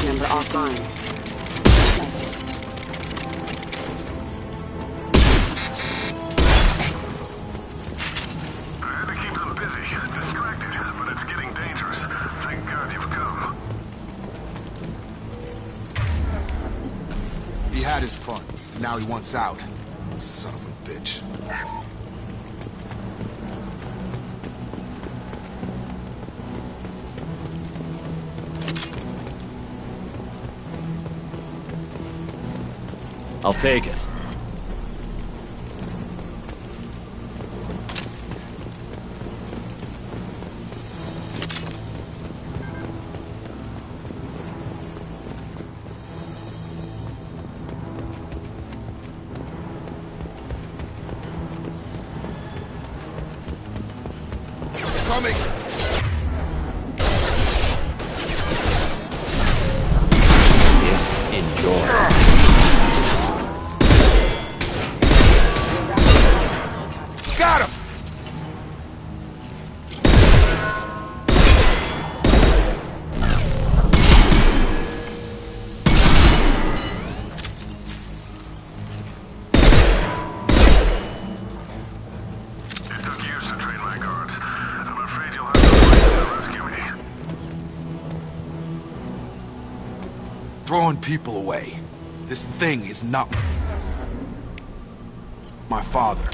Member offline. I had to keep them busy, distracted, but it's getting dangerous. Thank God you've come. He had his fun. Now he wants out. Son of a bitch. I'll take it. throwing people away. This thing is not my father.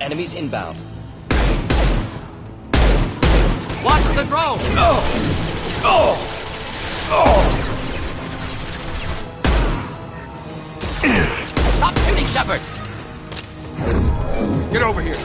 Enemies inbound. Watch the drone! Stop shooting, Shepard! Get over here.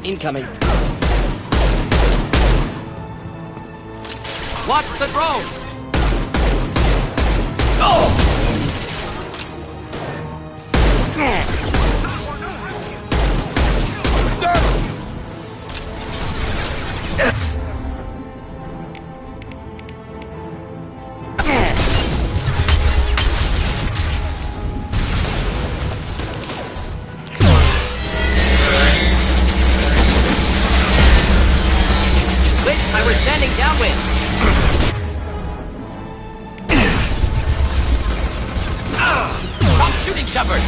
Incoming. Watch the drone! I was standing downwind. Stop shooting, Shepard!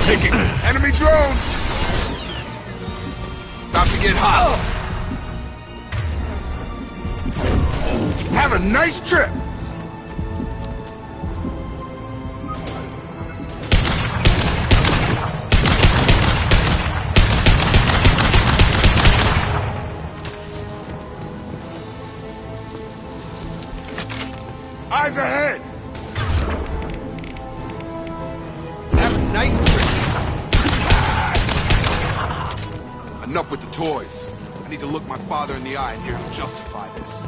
Taking enemy drone! About to get hot. Have a nice trip! Eyes ahead! Have a nice trip. Enough with the toys. I need to look my father in the eye and hear him justify this.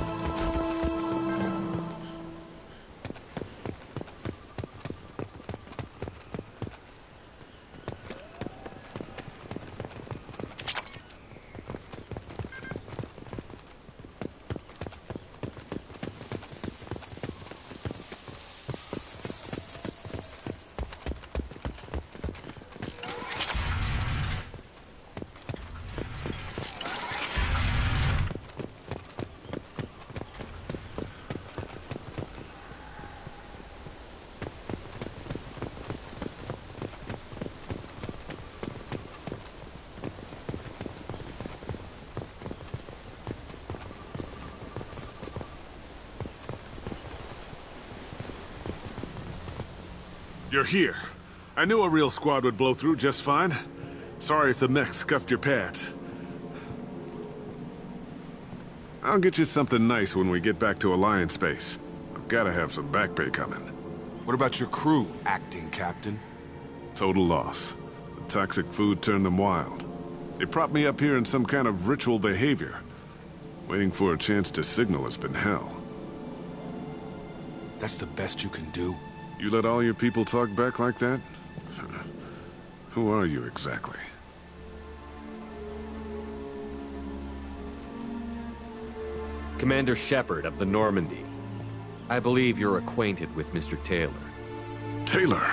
You're here. I knew a real squad would blow through just fine. Sorry if the mech scuffed your pads. I'll get you something nice when we get back to Alliance space. I've gotta have some back pay coming. What about your crew, acting captain? Total loss. The toxic food turned them wild. They propped me up here in some kind of ritual behavior. Waiting for a chance to signal has been hell. That's the best you can do? You let all your people talk back like that? Who are you exactly? Commander Shepard of the Normandy. I believe you're acquainted with Mr. Taylor. Taylor?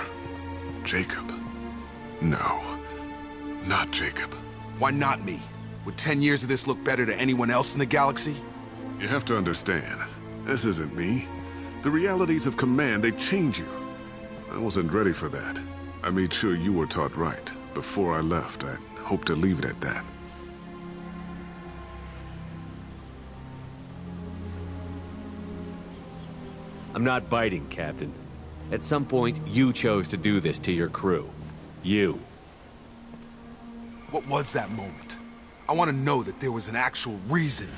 Jacob. No. Not Jacob. Why not me? Would 10 years of this look better to anyone else in the galaxy? You have to understand, this isn't me. The realities of command, they change you. I wasn't ready for that. I made sure you were taught right. Before I left, I hoped to leave it at that. I'm not biting, Captain. At some point, you chose to do this to your crew. You. What was that moment? I want to know that there was an actual reason.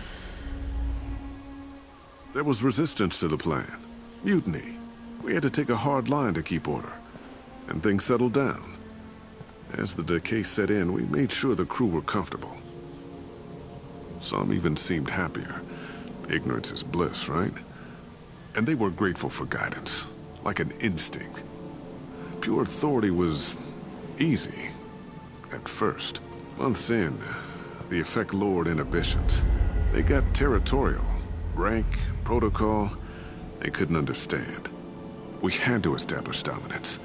There was resistance to the plan. Mutiny. We had to take a hard line to keep order. And things settled down. As the decay set in, we made sure the crew were comfortable. Some even seemed happier. Ignorance is bliss, right? And they were grateful for guidance, like an instinct. Pure authority was easy, at first. Months in, the effect lowered inhibitions. They got territorial. Rank, protocol, they couldn't understand. We had to establish dominance.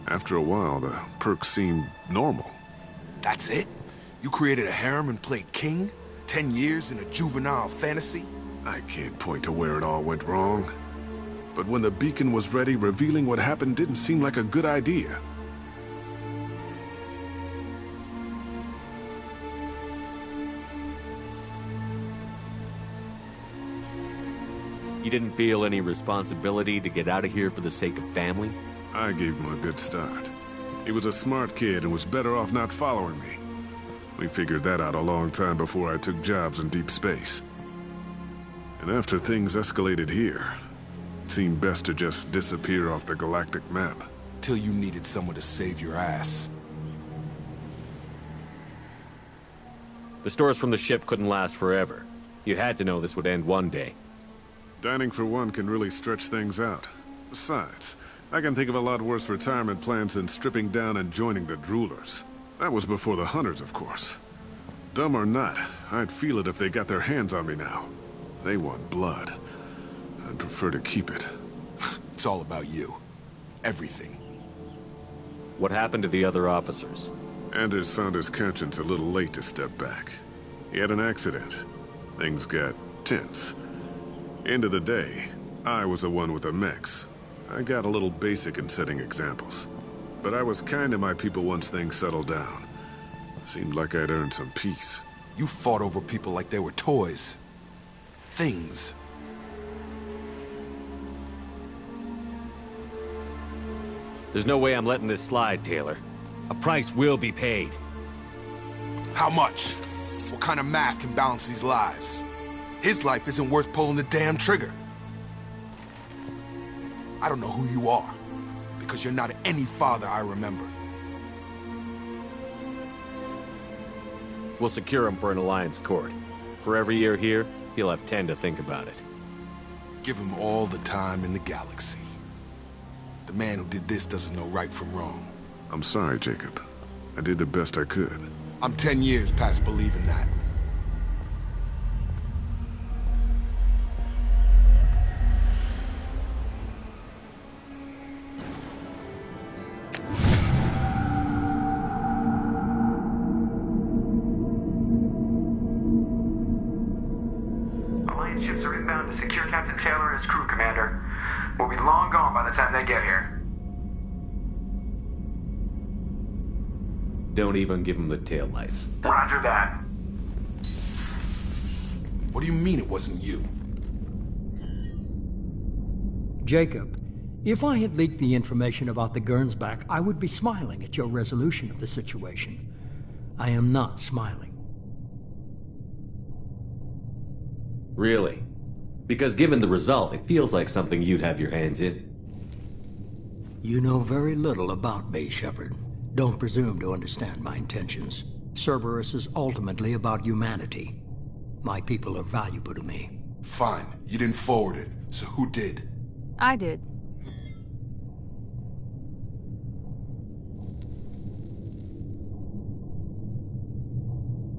After a while, the perks seemed normal. That's it? You created a harem and played king? 10 years in a juvenile fantasy? I can't point to where it all went wrong. But when the beacon was ready, revealing what happened didn't seem like a good idea. You didn't feel any responsibility to get out of here for the sake of family? I gave him a good start. He was a smart kid and was better off not following me. We figured that out a long time before I took jobs in deep space. And after things escalated here, it seemed best to just disappear off the galactic map. Till you needed someone to save your ass. The stores from the ship couldn't last forever. You had to know this would end one day. Dining for one can really stretch things out. Besides, I can think of a lot worse retirement plans than stripping down and joining the Droolers. That was before the Hunters, of course. Dumb or not, I'd feel it if they got their hands on me now. They want blood. I'd prefer to keep it. It's all about you. Everything. What happened to the other officers? Anders found his conscience a little late to step back. He had an accident. Things got tense. End of the day, I was the one with the mechs. I got a little basic in setting examples. But I was kind to my people once things settled down. Seemed like I'd earned some peace. You fought over people like they were toys. Things. There's no way I'm letting this slide, Taylor. A price will be paid. How much? What kind of math can balance these lives? His life isn't worth pulling the damn trigger. I don't know who you are, because you're not any father I remember. We'll secure him for an Alliance court. For every year here, he'll have 10 to think about it. Give him all the time in the galaxy. The man who did this doesn't know right from wrong. I'm sorry, Jacob. I did the best I could. I'm 10 years past believing that. Alliance ships are inbound to secure Captain Taylor and his crew, Commander. We'll be long gone by the time they get here. Don't even give him the taillights. Roger that. What do you mean it wasn't you? Jacob, if I had leaked the information about the Gernsback, I would be smiling at your resolution of the situation. I am not smiling. Really? Because given the result, it feels like something you'd have your hands in. You know very little about me, Shepard. Don't presume to understand my intentions. Cerberus is ultimately about humanity. My people are valuable to me. Fine. You didn't forward it. So who did? I did.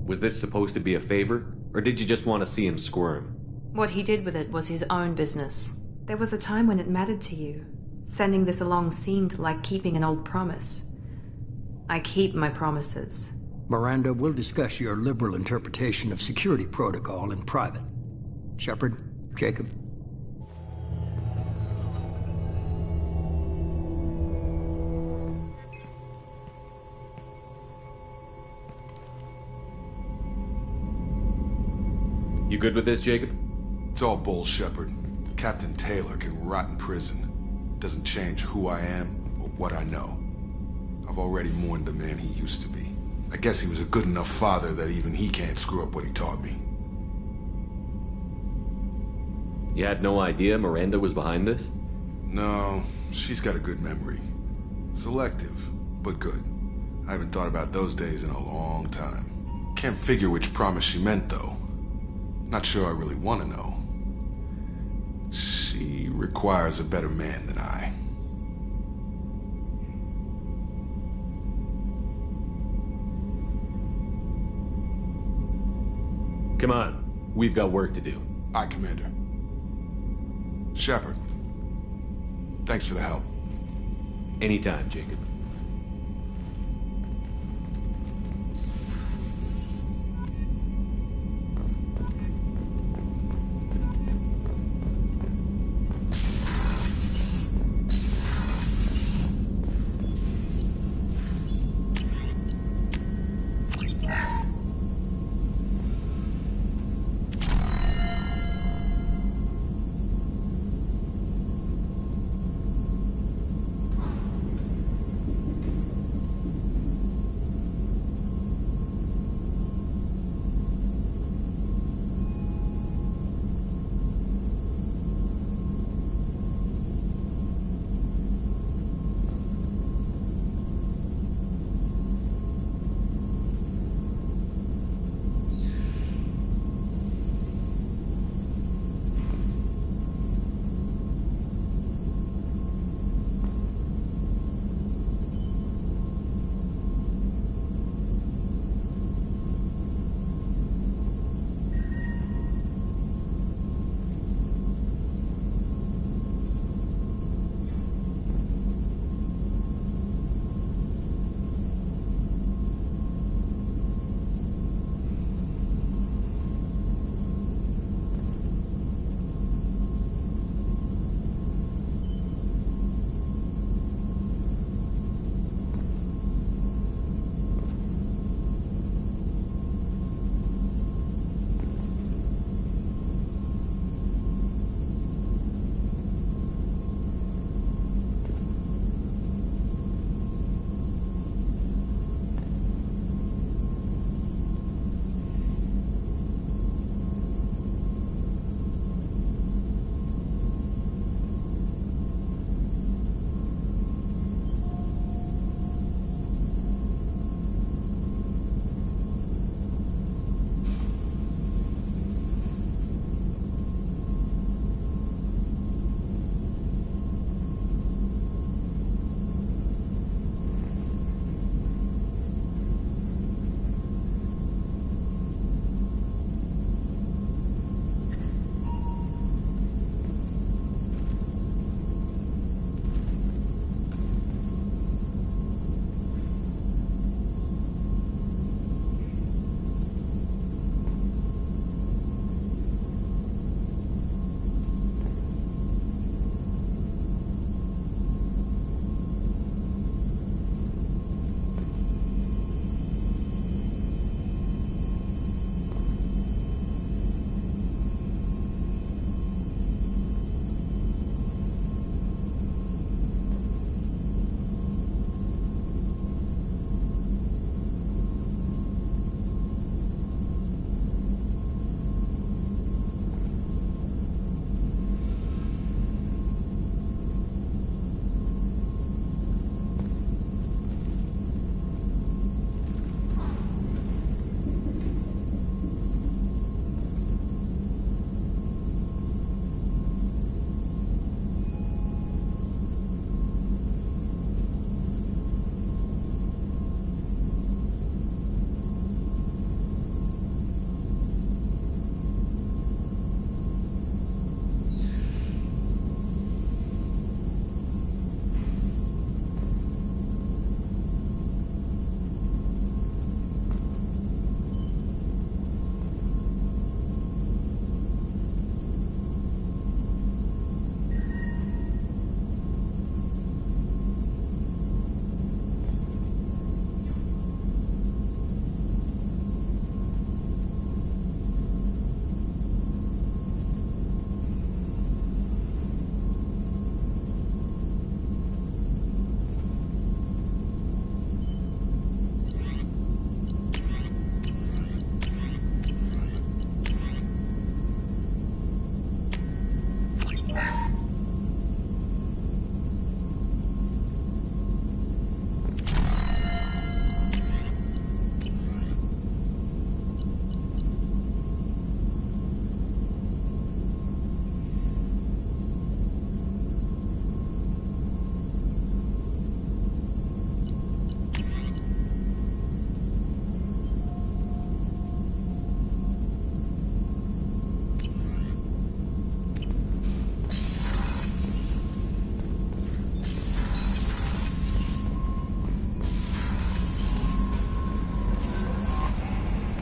Was this supposed to be a favor? Or did you just want to see him squirm? What he did with it was his own business. There was a time when it mattered to you. Sending this along seemed like keeping an old promise. I keep my promises. Miranda, we'll discuss your liberal interpretation of security protocol in private. Shepard, Jacob. You good with this, Jacob? It's all bull, Shepard. Captain Taylor can rot in prison. Doesn't change who I am or what I know. I've already mourned the man he used to be. I guess he was a good enough father that even he can't screw up what he taught me. You had no idea Miranda was behind this? No, she's got a good memory. Selective, but good. I haven't thought about those days in a long time. Can't figure which promise she meant, though. Not sure I really want to know. She requires a better man than I. Come on. We've got work to do. Aye, Commander. Shepard. Thanks for the help. Anytime, Jacob.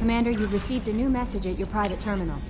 Commander, you've received a new message at your private terminal.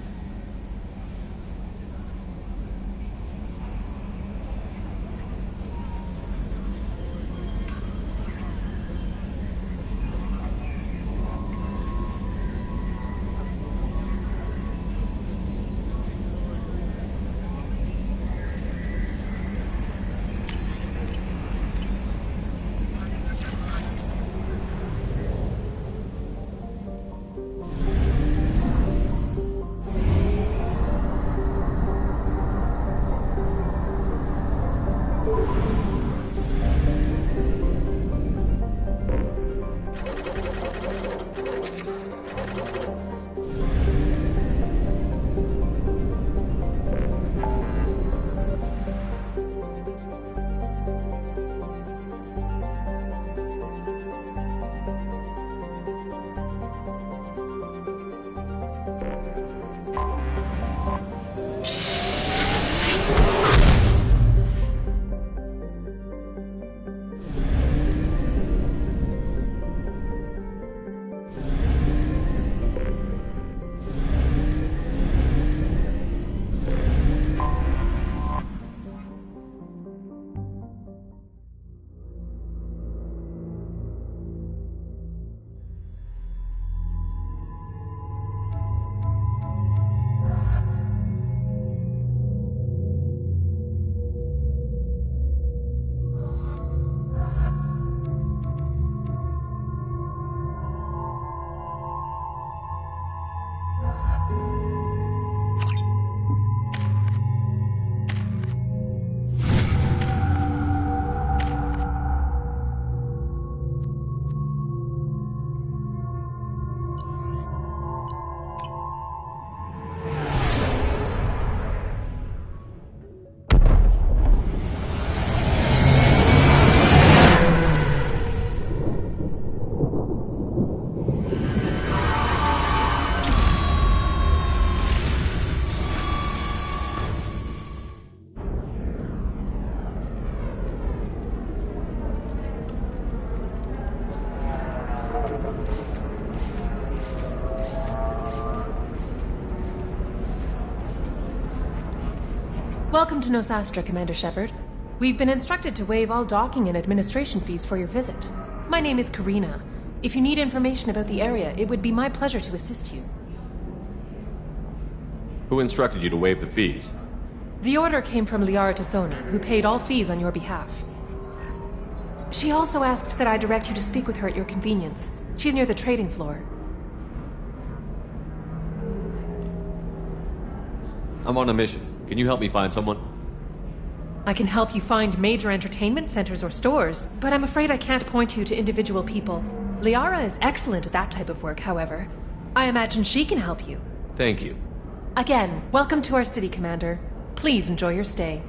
Welcome to Nosastra, Commander Shepard. We've been instructed to waive all docking and administration fees for your visit. My name is Karina. If you need information about the area, it would be my pleasure to assist you. Who instructed you to waive the fees? The order came from Liara Tassoni, who paid all fees on your behalf. She also asked that I direct you to speak with her at your convenience. She's near the trading floor. I'm on a mission. Can you help me find someone? I can help you find major entertainment centers or stores, but I'm afraid I can't point you to individual people. Liara is excellent at that type of work, however. I imagine she can help you. Thank you. Again, welcome to our city, Commander. Please enjoy your stay.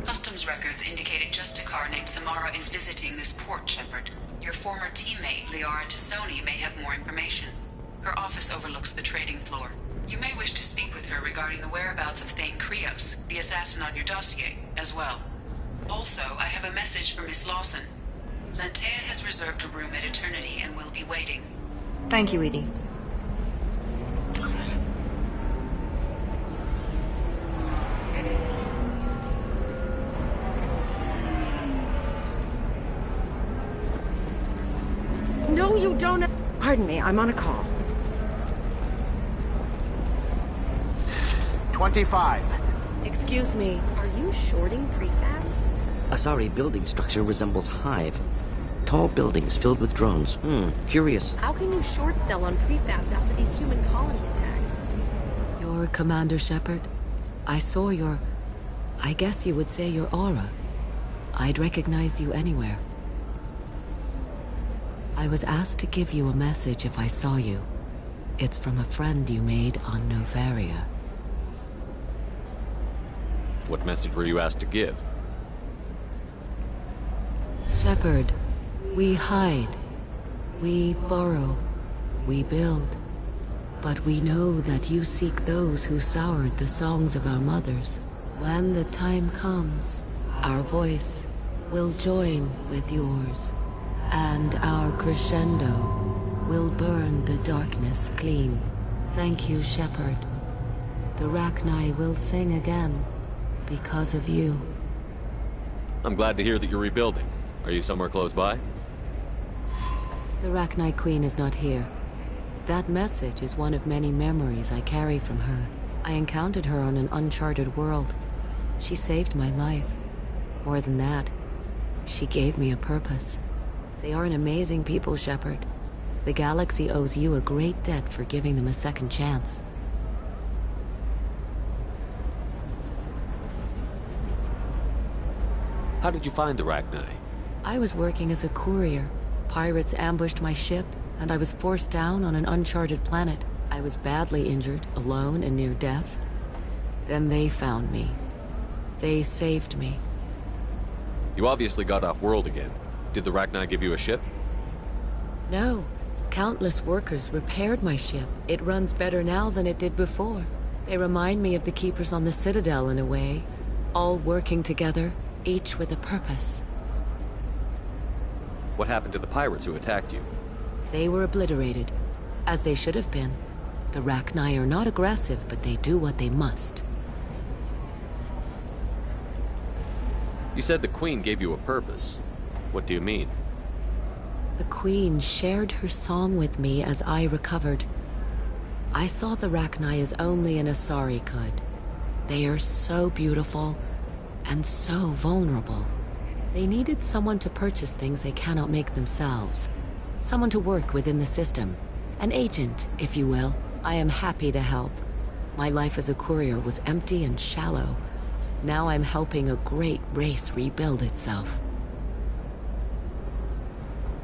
Customs records indicated just a car named Samara is visiting this port, Shepard. Your former teammate, Liara Tassoni, may have more information. Her office overlooks the trading floor. You may wish to speak with her regarding the whereabouts of Thane Krios, the assassin on your dossier, as well. Also, I have a message for Miss Lawson. Lantea has reserved a room at Eternity and will be waiting. Thank you, Edie. No, you don't. Pardon me, I'm on a call. 25. Excuse me, are you shorting prefabs? Asari building structure resembles Hive. Tall buildings filled with drones. Curious. How can you short sell on prefabs after these human colony attacks? You're Commander Shepard. I saw your... I guess you would say your aura. I'd recognize you anywhere. I was asked to give you a message if I saw you. It's from a friend you made on Novaria. What message were you asked to give? Shepard, we hide. We borrow. We build. But we know that you seek those who soured the songs of our mothers. When the time comes, our voice will join with yours. And our crescendo will burn the darkness clean. Thank you, Shepherd. The Rachni will sing again because of you. I'm glad to hear that you're rebuilding. Are you somewhere close by? The Rachni Queen is not here. That message is one of many memories I carry from her. I encountered her on an uncharted world. She saved my life. More than that, she gave me a purpose. They are an amazing people, Shepherd. The galaxy owes you a great debt for giving them a second chance. How did you find the Rachni? I was working as a courier. Pirates ambushed my ship, and I was forced down on an uncharted planet. I was badly injured, alone and near death. Then they found me. They saved me. You obviously got off-world again. Did the Rachni give you a ship? No. Countless workers repaired my ship. It runs better now than it did before. They remind me of the Keepers on the Citadel in a way. All working together, each with a purpose. What happened to the pirates who attacked you? They were obliterated, as they should have been. The Rachni are not aggressive, but they do what they must. You said the Queen gave you a purpose. What do you mean? The Queen shared her song with me as I recovered. I saw the Rachni as only an Asari could. They are so beautiful and so vulnerable. They needed someone to purchase things they cannot make themselves. Someone to work within the system. An agent, if you will. I am happy to help. My life as a courier was empty and shallow. Now I'm helping a great race rebuild itself.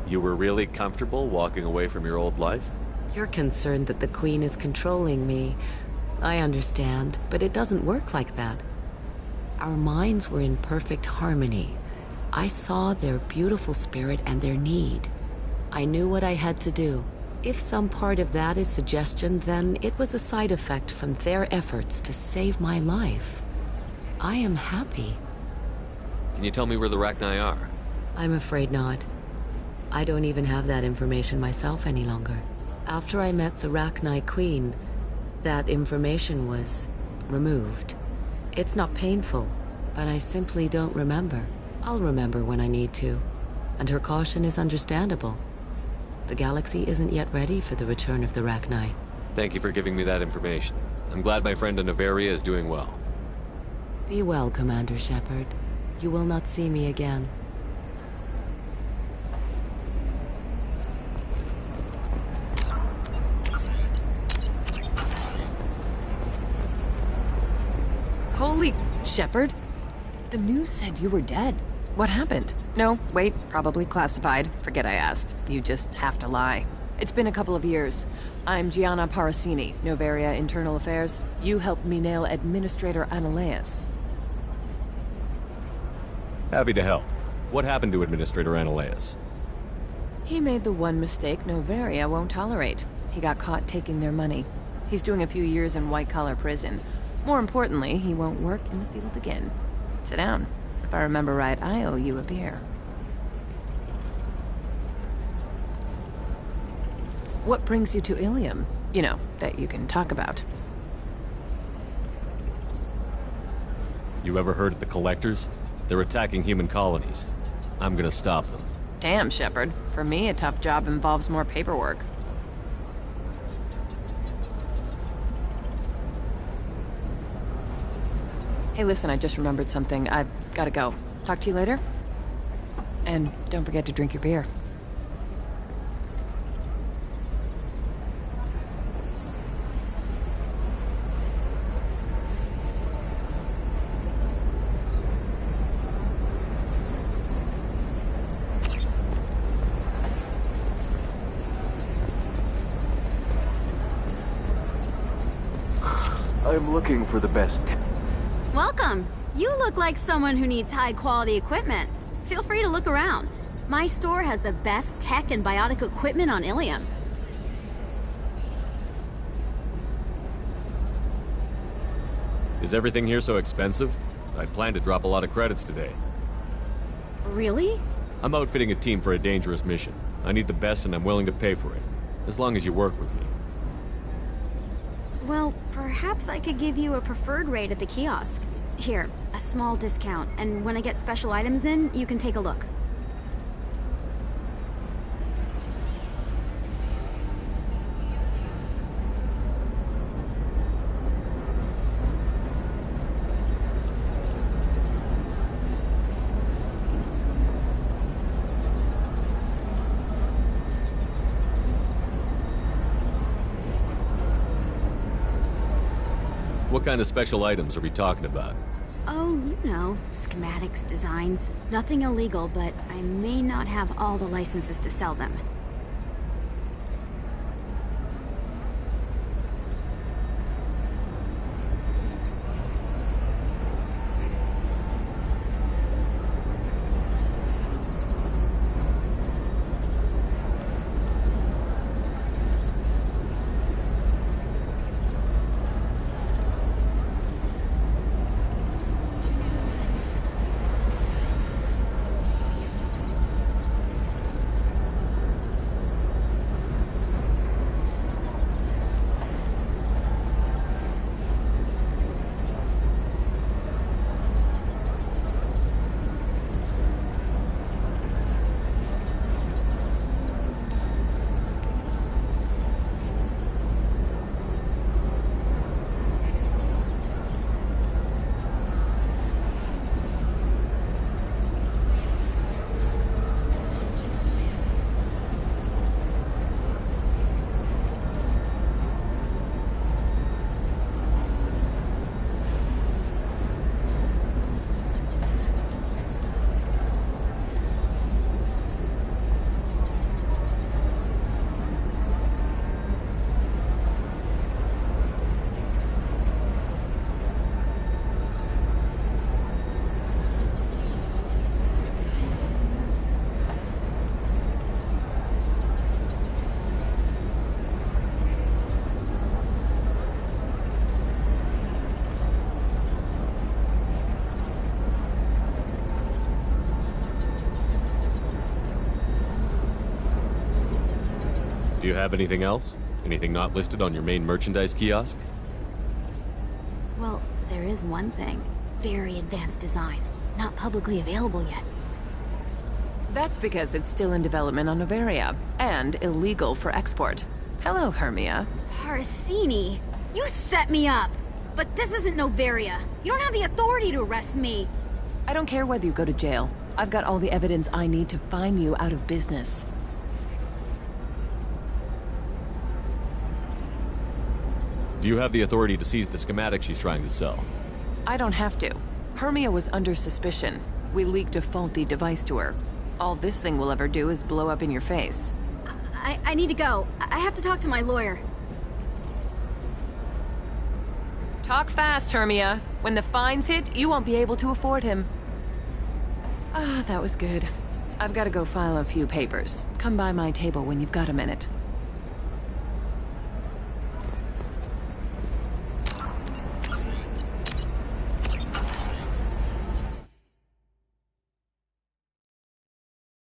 You were really comfortable walking away from your old life? You're concerned that the Queen is controlling me. I understand, but it doesn't work like that. Our minds were in perfect harmony. I saw their beautiful spirit and their need. I knew what I had to do. If some part of that is suggestion, then it was a side effect from their efforts to save my life. I am happy. Can you tell me where the Rachni are? I'm afraid not. I don't even have that information myself any longer. After I met the Rachni Queen, that information was removed. It's not painful, but I simply don't remember. I'll remember when I need to, and her caution is understandable. The galaxy isn't yet ready for the return of the Rachni. Thank you for giving me that information. I'm glad my friend in Noveria is doing well. Be well, Commander Shepard. You will not see me again. Holy... Shepard? The news said you were dead. What happened? No, wait, probably classified. Forget I asked. You just have to lie. It's been a couple of years. I'm Gianna Parasini, Noveria Internal Affairs. You helped me nail Administrator Analeas. Happy to help. What happened to Administrator Analeas? He made the one mistake Noveria won't tolerate. He got caught taking their money. He's doing a few years in white-collar prison. More importantly, he won't work in the field again. Sit down. If I remember right, I owe you a beer. What brings you to Ilium? You know, that you can talk about. You ever heard of the Collectors? They're attacking human colonies. I'm gonna stop them. Damn, Shepard. For me, a tough job involves more paperwork. Hey, listen, I just remembered something. I've gotta go. Talk to you later? And don't forget to drink your beer. I'm looking for the best... Welcome. You look like someone who needs high-quality equipment. Feel free to look around. My store has the best tech and biotic equipment on Ilium. Is everything here so expensive? I plan to drop a lot of credits today. Really? I'm outfitting a team for a dangerous mission. I need the best and I'm willing to pay for it. As long as you work with me. Well, perhaps I could give you a preferred rate at the kiosk. Here, a small discount, and when I get special items in, you can take a look. What kind of special items are we talking about? Oh, you know, schematics, designs. Nothing illegal, but I may not have all the licenses to sell them. Do you have anything else? Anything not listed on your main merchandise kiosk? Well, there is one thing. Very advanced design. Not publicly available yet. That's because it's still in development on Noveria, and illegal for export. Hello, Hermia. Parsini! You set me up! But this isn't Noveria. You don't have the authority to arrest me. I don't care whether you go to jail. I've got all the evidence I need to find you out of business. Do you have the authority to seize the schematic she's trying to sell? I don't have to. Hermia was under suspicion. We leaked a faulty device to her. All this thing will ever do is blow up in your face. I need to go. I have to talk to my lawyer. Talk fast, Hermia. When the fines hit, you won't be able to afford him. Ah, that was good. I've got to go file a few papers. Come by my table when you've got a minute.